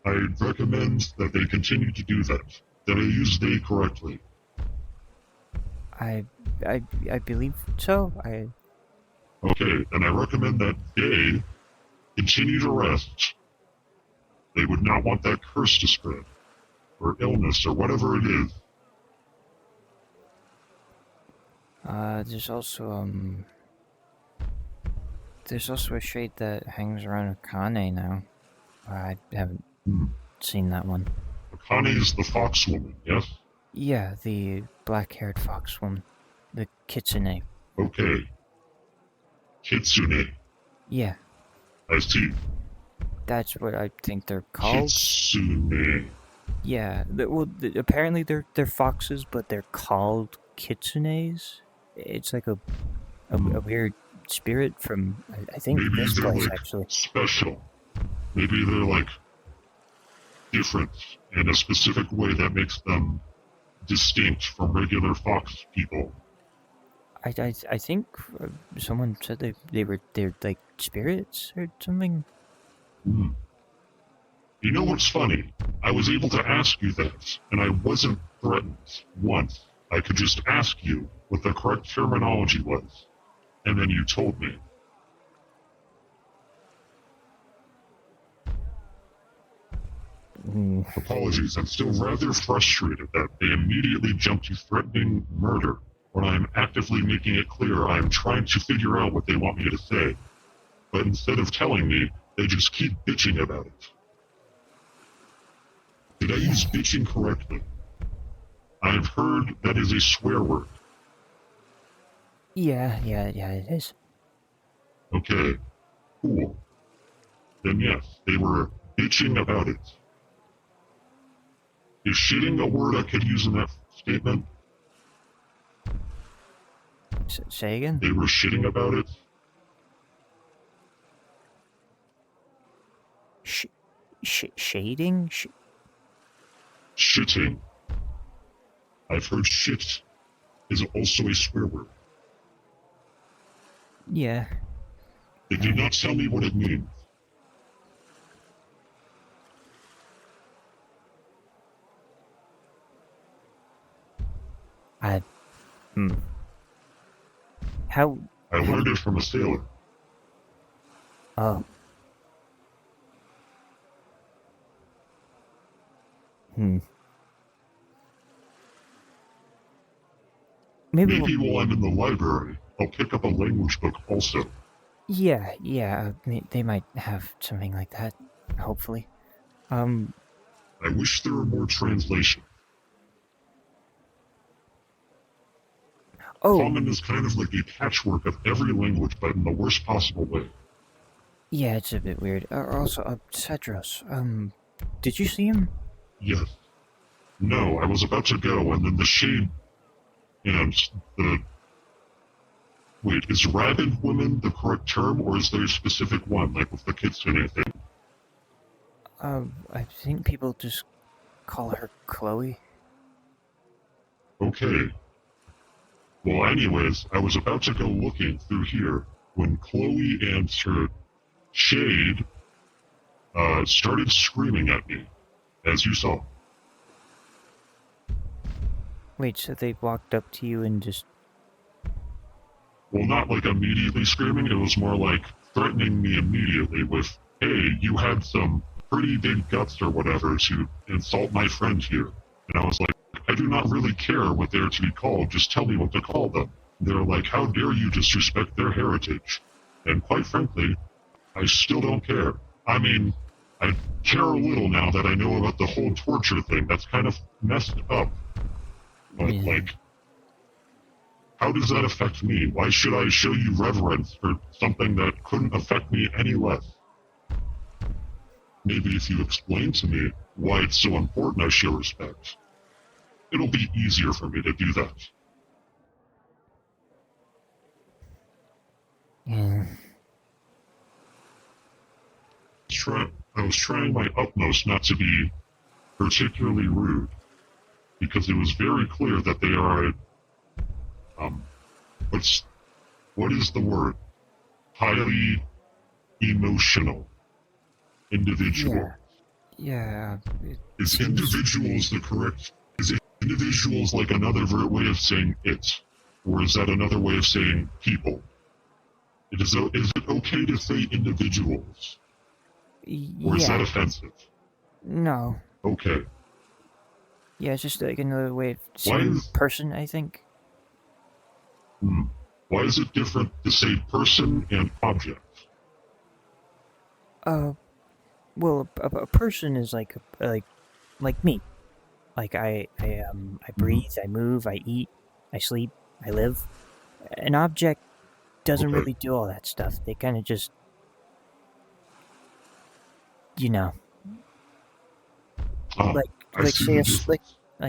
I'd recommend that they continue to do that. That I use they correctly. I believe so. Okay, and I recommend that they continue to rest. They would not want that curse to spread, or illness, or whatever it is. There's also a shade that hangs around Akane now. I haven't seen that one. Akane is the fox woman, yes? Yeah, the black-haired fox woman. The kitsune. Okay. Kitsune. Yeah. I see. That's what I think they're called. Kitsune. Yeah. Apparently they're foxes, but they're called kitsunes. It's like a weird spirit from, I think, Maybe this they're place, like actually. special. Maybe they're like different in a specific way that makes them distinct from regular fox people. I think someone said they're like spirits or something. You know what's funny? I was able to ask you that, and I wasn't threatened once. I could just ask you what the correct terminology was, and then you told me. Apologies, I'm still rather frustrated that they immediately jump to threatening murder when I am actively making it clear I am trying to figure out what they want me to say. But instead of telling me, they just keep bitching about it. Did I use bitching correctly? I have heard that is a swear word. Yeah, it is. Okay, cool. then yes, they were bitching about it. Is shitting a word I could use in that statement? Say again? They were shitting about it? Shading? Shitting. I've heard shit is also a swear word. Yeah. They did not tell me what it means. How? I learned it from a sailor. Oh. Maybe while I'm in the library, I'll pick up a language book also. Yeah, they might have something like that, hopefully. I wish there were more translation. Common is kind of like a patchwork of every language, but in the worst possible way. Yeah, it's a bit weird. Also, Cedros, did you see him? Yes. No, I was about to go, and then the shade and the... Wait, is rabid woman the correct term, or is there a specific one, like with the kitsune thing? I think people just call her Chloe. Okay. Well, anyways, I was about to go looking through here when Chloe and her shade started screaming at me, as you saw. Wait, so they walked up to you and just... Well, not like immediately screaming, it was more like threatening me immediately with, hey, you had some pretty big guts or whatever to insult my friend here. And I was like, I do not really care what they're to be called, just tell me what to call them. They're like, how dare you disrespect their heritage? And quite frankly, I still don't care. I mean, I care a little now that I know about the whole torture thing. That's kind of messed up. But, like, how does that affect me? Why should I show you reverence for something that couldn't affect me any less? Maybe if you explain to me why it's so important I show respect, it'll be easier for me to do that. Yeah. I was trying my utmost not to be particularly rude, because it was very clear that they are what is the word? Highly emotional individual. Yeah. Is individuals the correct? Is it individuals like another way of saying it? Or is that another way of saying people? Is it okay to say individuals? Or is that offensive? No. Okay. Yeah, it's just like another way of saying person, I think. Why is it different to say person and object? Well, a person is like me. Like I breathe, I move, I eat, I sleep, I live. An object doesn't really do all that stuff. They kind of just,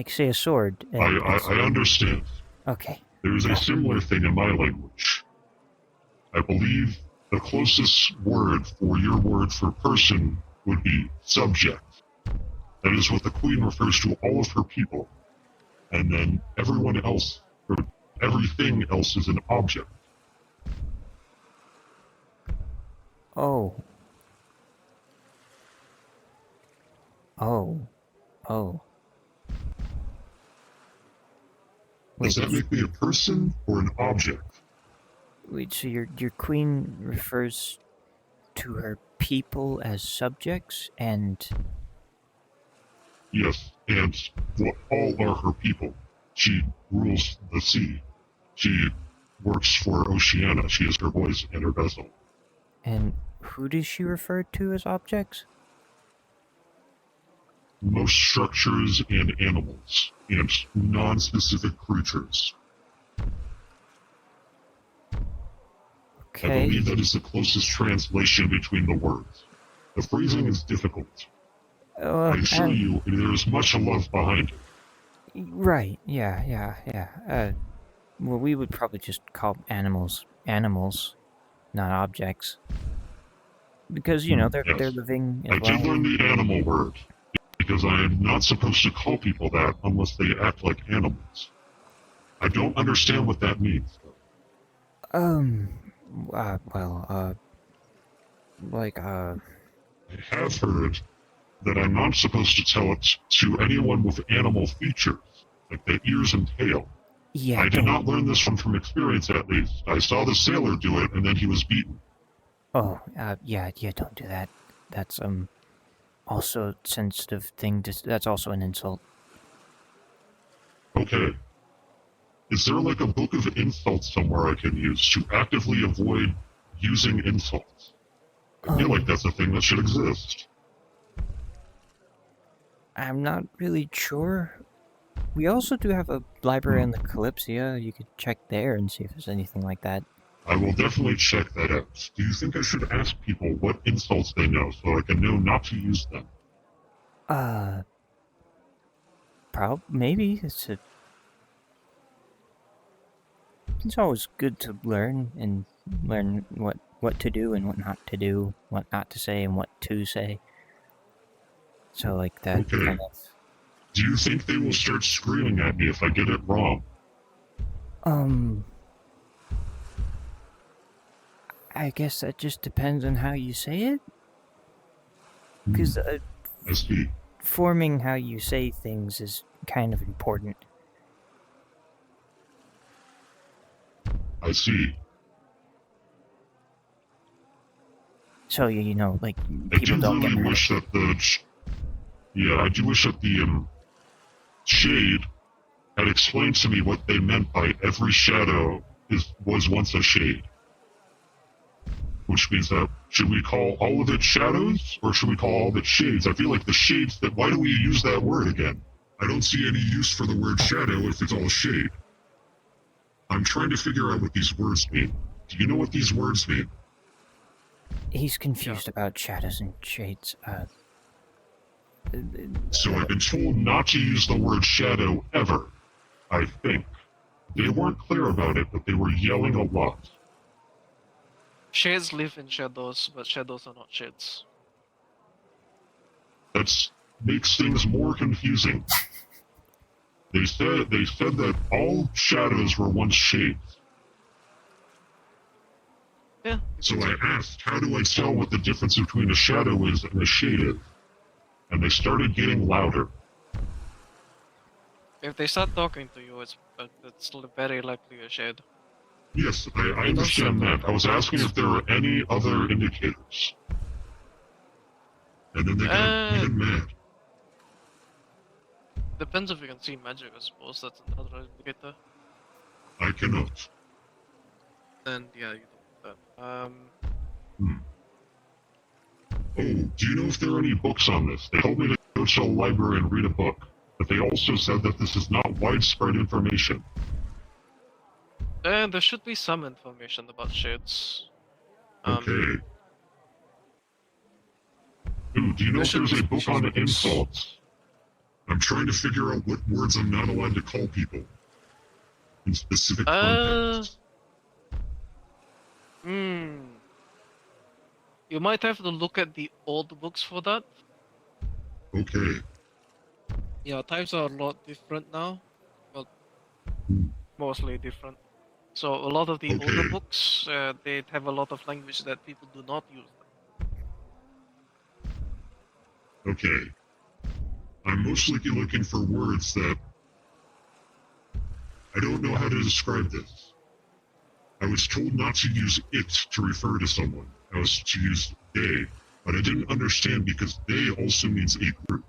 say a sword. I understand. Okay. There is a similar thing in my language. I believe the closest word for your word for person would be subject. That is what the queen refers to all of her people. And then everyone else, or everything else is an object. Oh. Does that make me a person or an object? Wait, so your queen refers to her people as subjects, and... Yes, and all are her people. She rules the sea. She works for Oceana. She is her voice and her vessel. And who does she refer to as objects? Most structures and animals, and non-specific creatures. Okay. I believe that is the closest translation between the words. The phrasing is difficult. Uh, I assure um, you, there's much love behind it. Right, yeah. Well, we would probably just call animals animals, not objects. Because, you know, they're Yes. living as I well. did learn the animal word, because I am not supposed to call people that unless they act like animals. I don't understand what that means. Like, I have heard that I'm not supposed to tell it to anyone with animal features, like their ears and tail. yeah, I did not learn this from experience, at least. I saw the sailor do it, and then he was beaten. Oh, yeah, don't do that. That's, also a sensitive thing that's also an insult. Okay. Is there like a book of insults somewhere I can use to actively avoid using insults? I feel like that's a thing that should exist. I'm not really sure. We also do have a library on the Kalypsia. You could check there and see if there's anything like that. I will definitely check that out. Do you think I should ask people what insults they know so I can know not to use them? Maybe. It's always good to learn and learn what to do and what not to do, what not to say and what to say. So like that Okay. kind of... Do you think they will start screaming at me if I get it wrong? I guess that just depends on how you say it. Because I see. Forming how you say things is kind of important. I see. So, you know, like, I people do don't get really mad. wish that I do wish that the shade had explained to me what they meant by every shadow was once a shade. Which means that, should we call all of it shadows, or should we call all of it shades? I feel like the shades, why do we use that word again? I don't see any use for the word shadow if it's all shade. I'm trying to figure out what these words mean. Do you know what these words mean? He's confused about shadows and shades. So I've been told not to use the word shadow ever, I think. They weren't clear about it, but they were yelling a lot. Shades live in shadows, but shadows are not shades. That makes things more confusing. They said that all shadows were once shades. Yeah. So I asked, how do I tell what the difference between a shadow is and a shade is? And they started getting louder. If they start talking to you, it's very likely a shade. Yes, I understand that. I was asking if there were any other indicators. And then they got even mad. Depends if you can see magic, I suppose. That's another indicator. I cannot. Then, yeah, you don't do that. Oh, do you know if there are any books on this? They told me to go to a library and read a book. But they also said that this is not widespread information. There should be some information about shades. Okay. Ooh, do you know if there's a book on insults? I'm trying to figure out what words I'm not allowed to call people. In specific contexts. You might have to look at the old books for that. Okay. Yeah, types are a lot different now. Well, mostly different. So a lot of the older books, they have a lot of language that people do not use. Okay. I'm mostly looking for words that... I don't know how to describe this. I was told not to use it to refer to someone. I was to use they, but I didn't understand because they also means a group.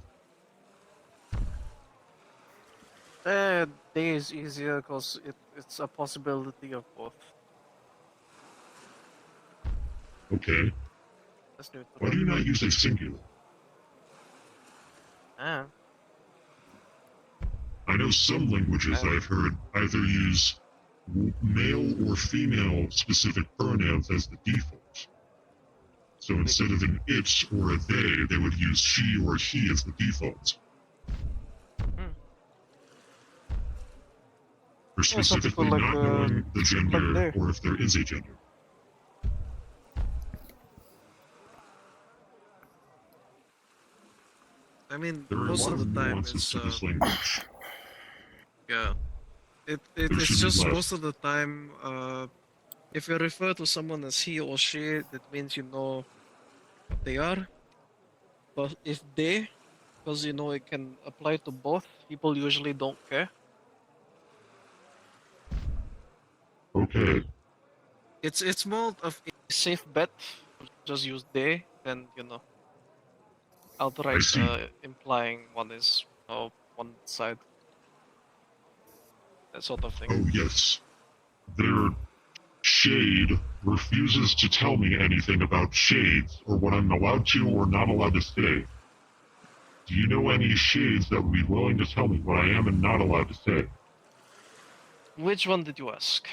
They is easier because it's a possibility of both. Okay. That's neutral. Why do you not use a singular? I know some languages I've heard either use male or female specific pronouns as the default. So instead of an it or a they would use she or he as the default. Or specifically like, not knowing the gender there. or if there is a gender. I mean, There are a most lot of of the time nuances it's to this language. yeah. There It's should be just less. most of the time, if you refer to someone as he or she, that means you know what they are. But if they, because you know it can apply to both, people usually don't care. Okay. It's more of a safe bet to just use they than outright implying one is one side. That sort of thing. Oh yes. Their shade refuses to tell me anything about shades or what I'm allowed to or not allowed to say. Do you know any shades that would be willing to tell me what I am and not allowed to say? Which one did you ask?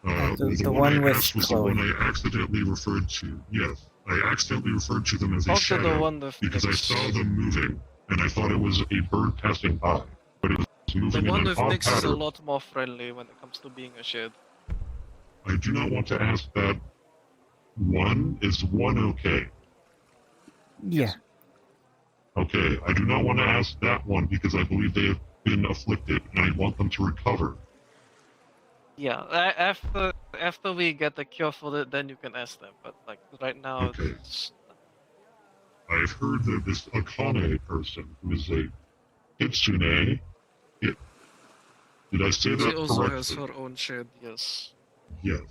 The one I asked was Chloe. the one I accidentally referred to. Yes, I accidentally referred to them as a Talk to shadow the one with because I Nyx. saw them moving, and I thought it was a bird passing by, but it was The moving one in an with odd Nyx is a pattern. lot more friendly when it comes to being a shade. I do not want to ask that. One is one okay? Yeah. Okay, I do not want to ask that one because I believe they have been afflicted, and I want them to recover. Yeah, after we get the cure for it, then you can ask them. But like right now, Okay. it's I've heard that this Akane person, who is a Kitsune, did I say she that also correctly? has her own shade. Yes. Yes.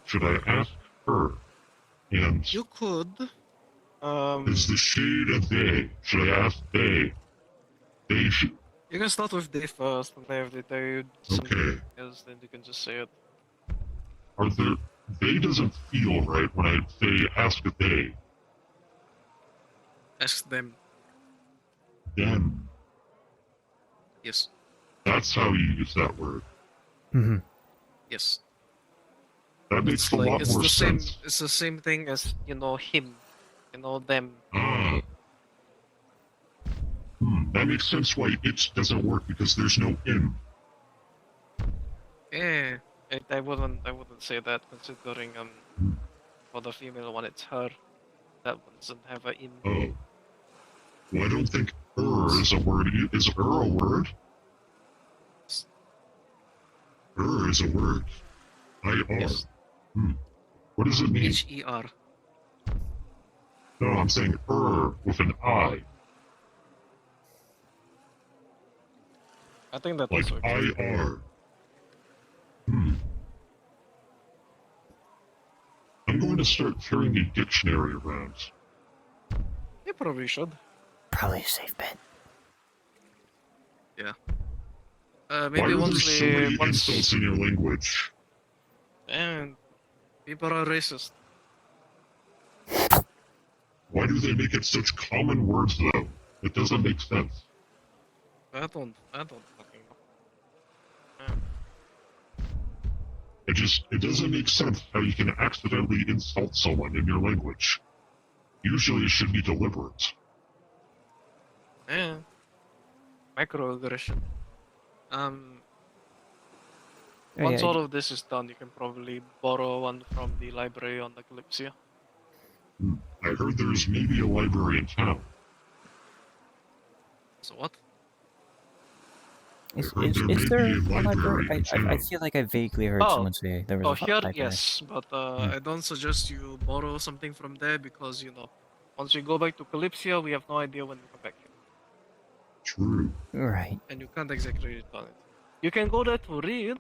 Should I ask her? And You could. is the shade a they? Should I ask they? They should. You can start with they first, and then if they tell you something else, then you can just say it. Are there? They doesn't feel right when I say ask a they. Ask them. Them. Yes. That's how you use that word. Mm-hmm. Yes. That makes It's a like lot it's more the sense. same. It's the same thing as him, them. Ah. That makes sense why it doesn't work because there's no in. Yeah. I wouldn't say that considering for the female one it's her. That one doesn't have a in. Oh. Well, I don't think is a word. Is a word? Is a word. I-R. Yes. What does it mean? H-E-R. No, I'm saying with an I. I think that's Like okay. I-R. I'm going to start carrying a dictionary around. You probably should. Probably a safe bet. Yeah. Why Maybe are once there so many insults in your language? And people are racist. Why do they make it such common words, though? It doesn't make sense. I don't fucking know. It doesn't make sense how you can accidentally insult someone in your language. Usually it should be deliberate. Yeah. Microaggression. Once all of this is done, you can probably borrow one from the library on the Kalypsia. I heard there's maybe a library in town. So what? Is may there be a a library? library in I town. feel like I vaguely heard someone say there was a here, library. yes, but I don't suggest you borrow something from there because once we go back to Kalypsia, we have no idea when we come back here. True. Right. And you can't exactly read on it. You can go there to read,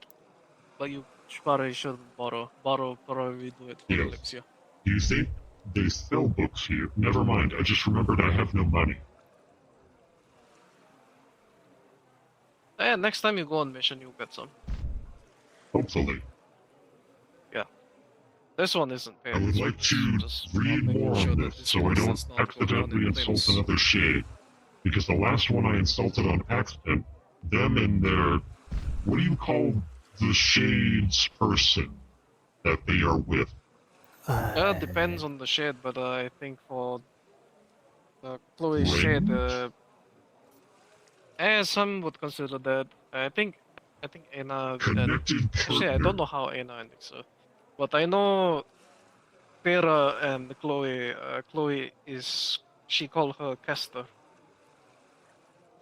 but you probably shouldn't borrow. Borrow probably do it for Yes. Kalypsia. Do you think they sell books here? Never mind, I just remembered I have no money. Yeah, next time you go on mission, you'll get some. Hopefully. Yeah. This one isn't paid. I would This like one is to just read making more sure on that this this so I one don't does not go down accidentally in insult flames. another shade. Because the last one I insulted on accident, them and their... What do you call the shade's person that they are with? Depends on the shade, but I think for Chloe's shade, some would consider that. I think Anna. Actually, I don't know how Anna and Nick are, but I know Vera and Chloe. Chloe is she called her Castor.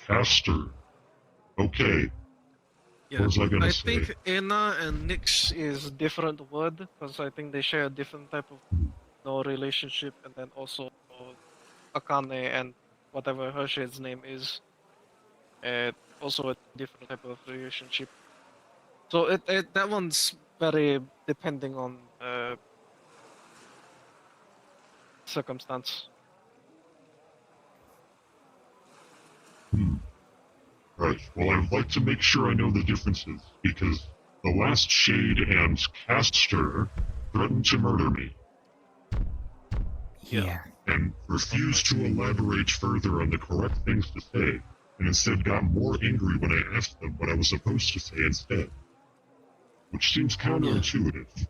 Castor. Okay. Yeah, What was I gonna I say? think Anna and Nyx is different word because I think they share a different type of relationship, and then also Akane and whatever her shade's name is, also a different type of relationship. So that one's very depending on circumstance. Right. Well, I would like to make sure I know the differences, because the last Shade and Castor threatened to murder me. Yeah. And refused to elaborate further on the correct things to say, and instead got more angry when I asked them what I was supposed to say instead. Which seems counterintuitive.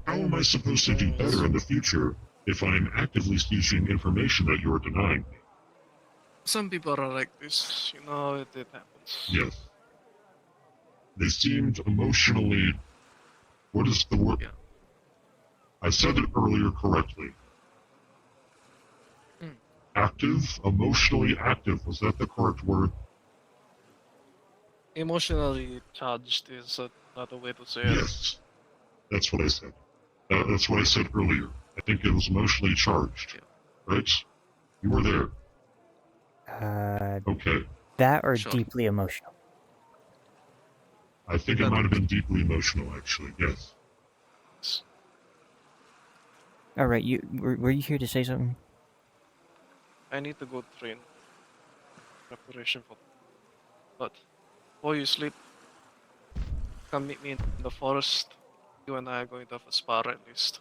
How am I supposed to do better in the future if I'm actively seeking information that you're denying me? Some people are like this, it happens. Yes. They seemed emotionally... What is the word? I said it earlier correctly. Active? Emotionally active. Was that the correct word? Emotionally charged is another way to say it. Yes. That's what I said. That's what I said earlier. I think it was emotionally charged. Right? You were there. Okay. That or deeply emotional. I think it might have been deeply emotional, actually. Yes. All right, were you here to say something? I need to go train. Preparation for. But before you sleep, come meet me in the forest. You and I are going to have a spar at least.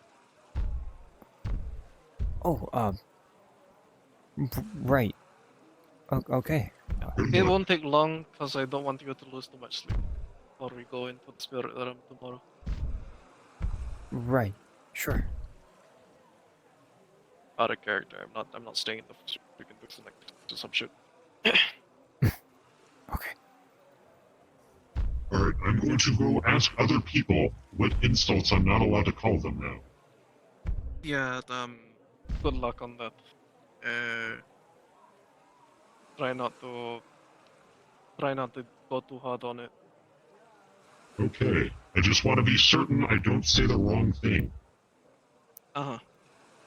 Oh, right. Okay. It won't take long because I don't want you to lose too much sleep before we go into the spirit realm tomorrow. Right. Sure. Out of character. I'm not staying in the freaking books like to some shit. Alright, I'm going to go ask other people what insults I'm not allowed to call them now. Yeah, good luck on that. Try not to go too hard on it. Okay, I just want to be certain I don't say the wrong thing. Uh-huh.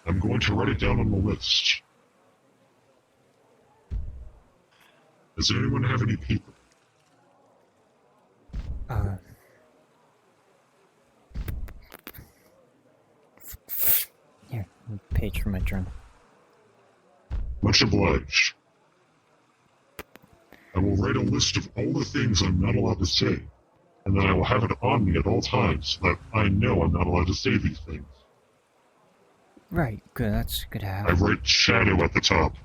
I'm going to write it down on the list. Does anyone have any paper? Here, a page from my journal. Much obliged. I will write a list of all the things I'm not allowed to say, and then I will have it on me at all times so that I know I'm not allowed to say these things. Right, good, that's good to have. I write shadow at the top.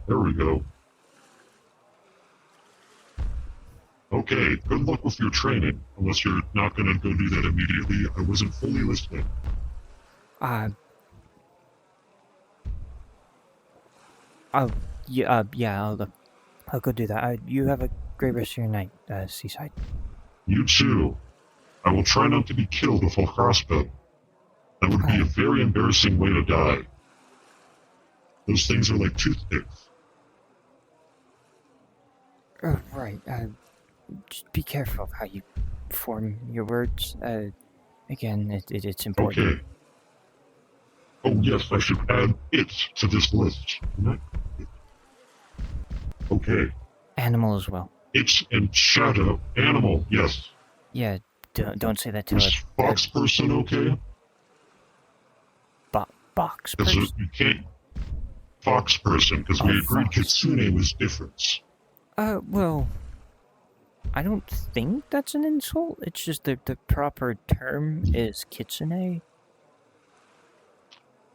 There we go. Okay, good luck with your training, unless you're not gonna go do that immediately. I wasn't fully listening. I'll go do that. You have a great rest of your night, Seaside. You too. I will try not to be killed with a crossbow. That would be a very embarrassing way to die. Those things are like toothpicks. Right, just be careful of how you form your words. Again, it's important. Okay. Oh yes, I should add it to this list. Not it. Okay. Animal as well. It and shadow. Animal, yes. Yeah, don't say that to Is fox person okay? Box Because person? you can't... Fox person, because we agreed Kitsune was different. Well... I don't think that's an insult. It's just the proper term is kitsune.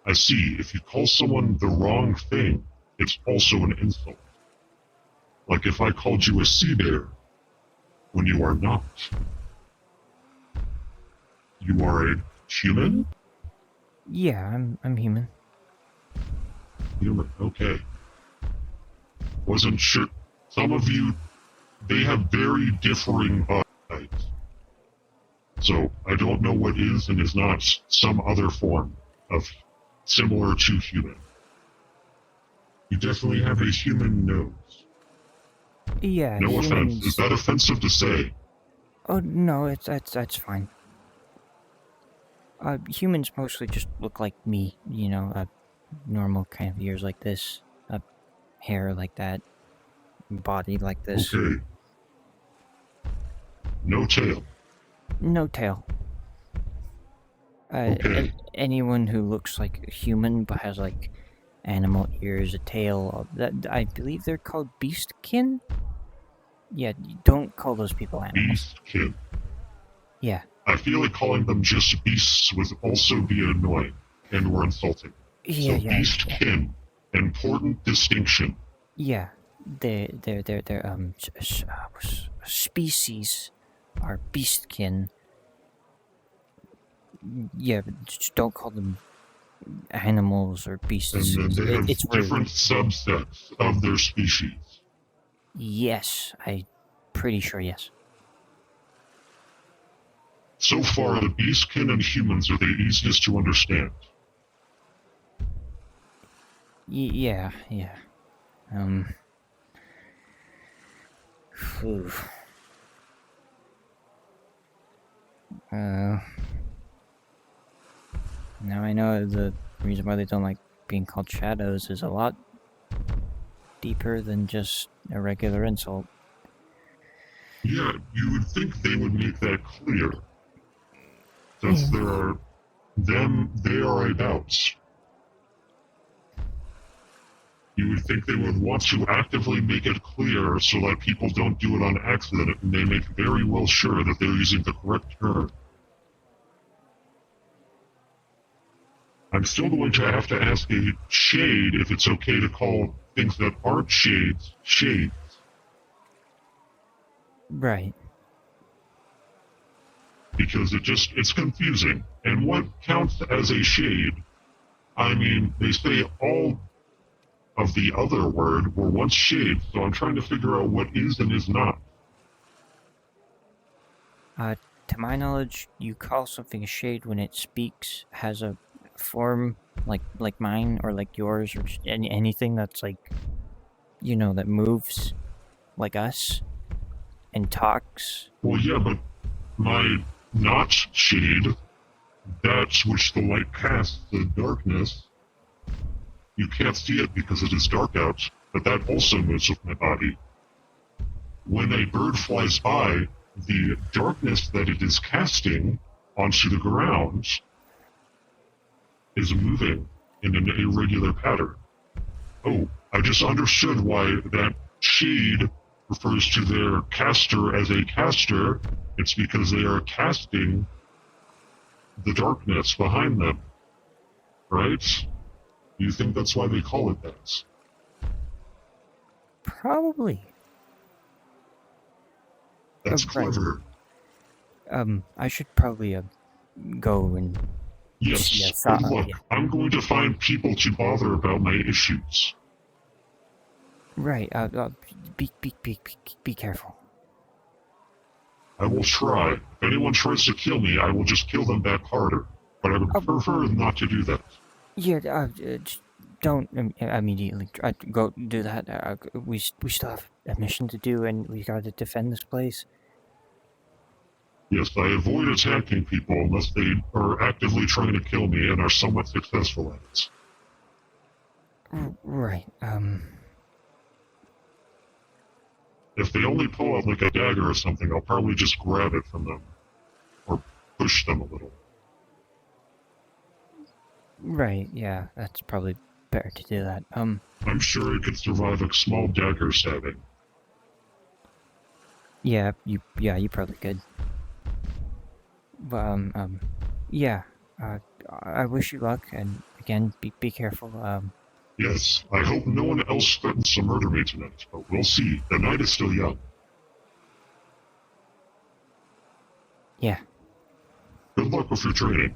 I see. If you call someone the wrong thing, it's also an insult. Like if I called you a sea bear, when you are not. You are a human? Yeah, I'm human. Human, okay. Wasn't sure. Some of you, they have very differing body types. So, I don't know what is and is not some other form of similar to human. You definitely have a human nose. Yeah, No offense. humans. Is that offensive to say? Oh no, that's fine. Humans mostly just look like me, you know, normal kind of ears like this, hair like that, body like this. Okay. No tail. No tail. Okay. Anyone who looks like a human but has like animal ears, a tail, that I believe they're called beastkin. Yeah, don't call those people animals. Beastkin. Yeah. I feel like calling them just beasts would also be annoying and or insulting. Yeah, So yeah. beastkin, important distinction. Yeah, their species are beastkin. Yeah, but just don't call them animals or beasts. And then they have It's different rude. subsets of their species. Yes, I'm pretty sure yes. So far, the beastkin and humans are the easiest to understand. Yeah. Phew. Now I know the reason why they don't like being called shadows is a lot deeper than just a regular insult. Yeah, you would think they would make that clear. Since there are them, they are adults. You would think they would want to actively make it clear so that people don't do it on accident, and they make very well sure that they're using the correct term. I'm still going to have to ask a shade if it's okay to call things that aren't shades, shades. Right. Because it's confusing. And what counts as a shade? I mean, they say all of the other word were once shades, so I'm trying to figure out what is and is not. To my knowledge, you call something a shade when it speaks, has a form like mine or like yours or just anything that's like, you know, that moves like us and talks. Well, yeah, but my not shade, that which the light casts, the darkness, you can't see it because it is dark out, but that also moves with my body. When a bird flies by, the darkness that it is casting onto the ground is moving in an irregular pattern. Oh, I just understood why that shade refers to their caster as a caster. It's because they are casting the darkness behind them. Right? You think that's why they call it that? Probably. That's clever. I should probably go and Yes, but look, I'm going to find people to bother about my issues. Right, be careful. I will try. If anyone tries to kill me, I will just kill them back harder. But I would prefer not to do that. Yeah, just don't immediately go do that. We still have a mission to do, and we gotta defend this place. Yes, I avoid attacking people unless they are actively trying to kill me and are somewhat successful at it. Right, If they only pull out like a dagger or something, I'll probably just grab it from them. Or push them a little. Right, yeah, that's probably better to do that. I'm sure I could survive a small dagger stabbing. Yeah, you probably could. But, yeah, I wish you luck, and again, be careful, Yes, I hope no one else threatens to murder me tonight, but we'll see. The night is still young. Yeah. Good luck with your training.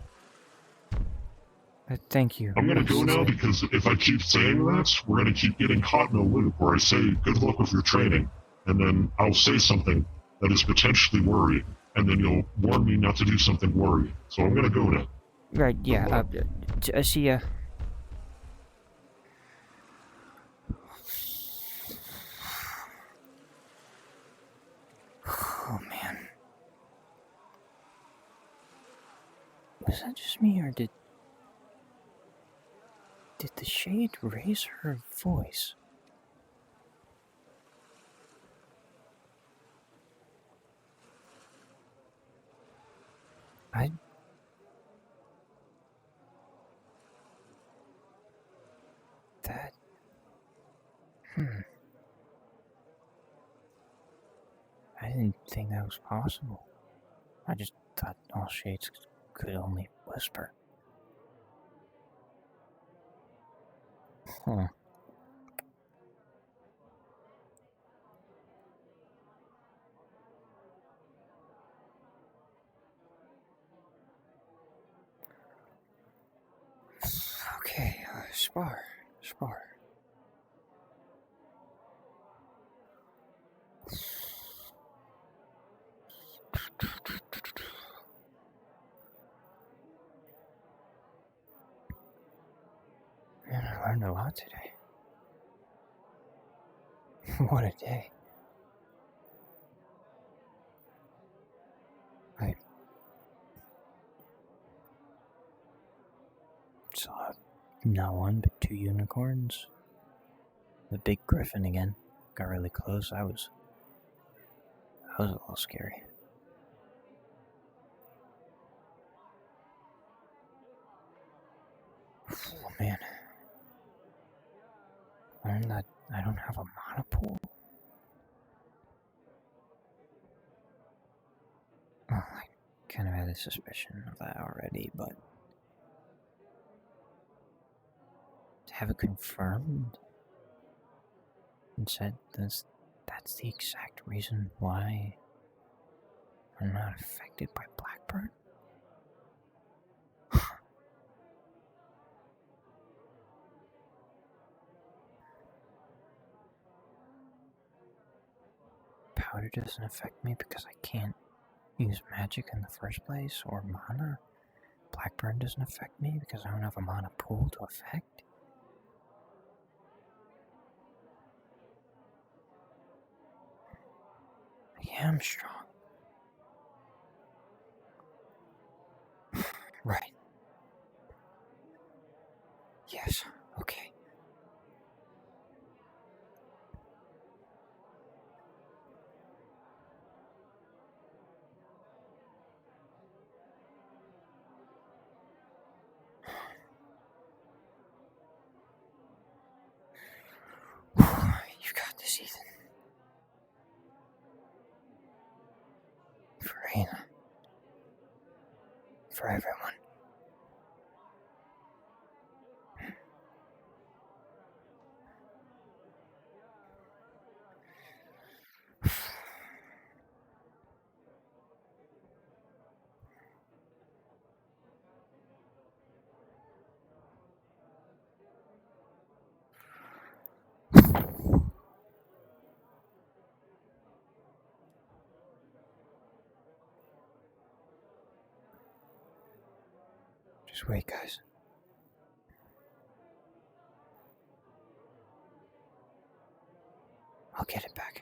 Thank you. I'm gonna go now because if I keep saying that, we're gonna keep getting caught in a loop where I say, good luck with your training, and then I'll say something that is potentially worrying, and then you'll warn me not to do something worrying. So I'm gonna go now. Right, yeah, see ya. Oh, man. Was that just me, or did the shade raise her voice? I didn't think that was possible. I just thought all shades could only whisper. Huh. Okay, spar. Man, I learned a lot today. What a day. I saw not one but two unicorns. The big griffin again. Got really close. That was a little scary. Oh man. Learned that I don't have a monopool. Oh, I kind of had a suspicion of that already, but to have it confirmed and said that's the exact reason why I'm not affected by Blackburn? Powder doesn't affect me because I can't use magic in the first place, or mana. Blackburn doesn't affect me because I don't have a mana pool to affect. I am strong. Right. Yes, okay. You got this, Ethan. For Aina. For everyone. Just wait, guys. I'll get it back.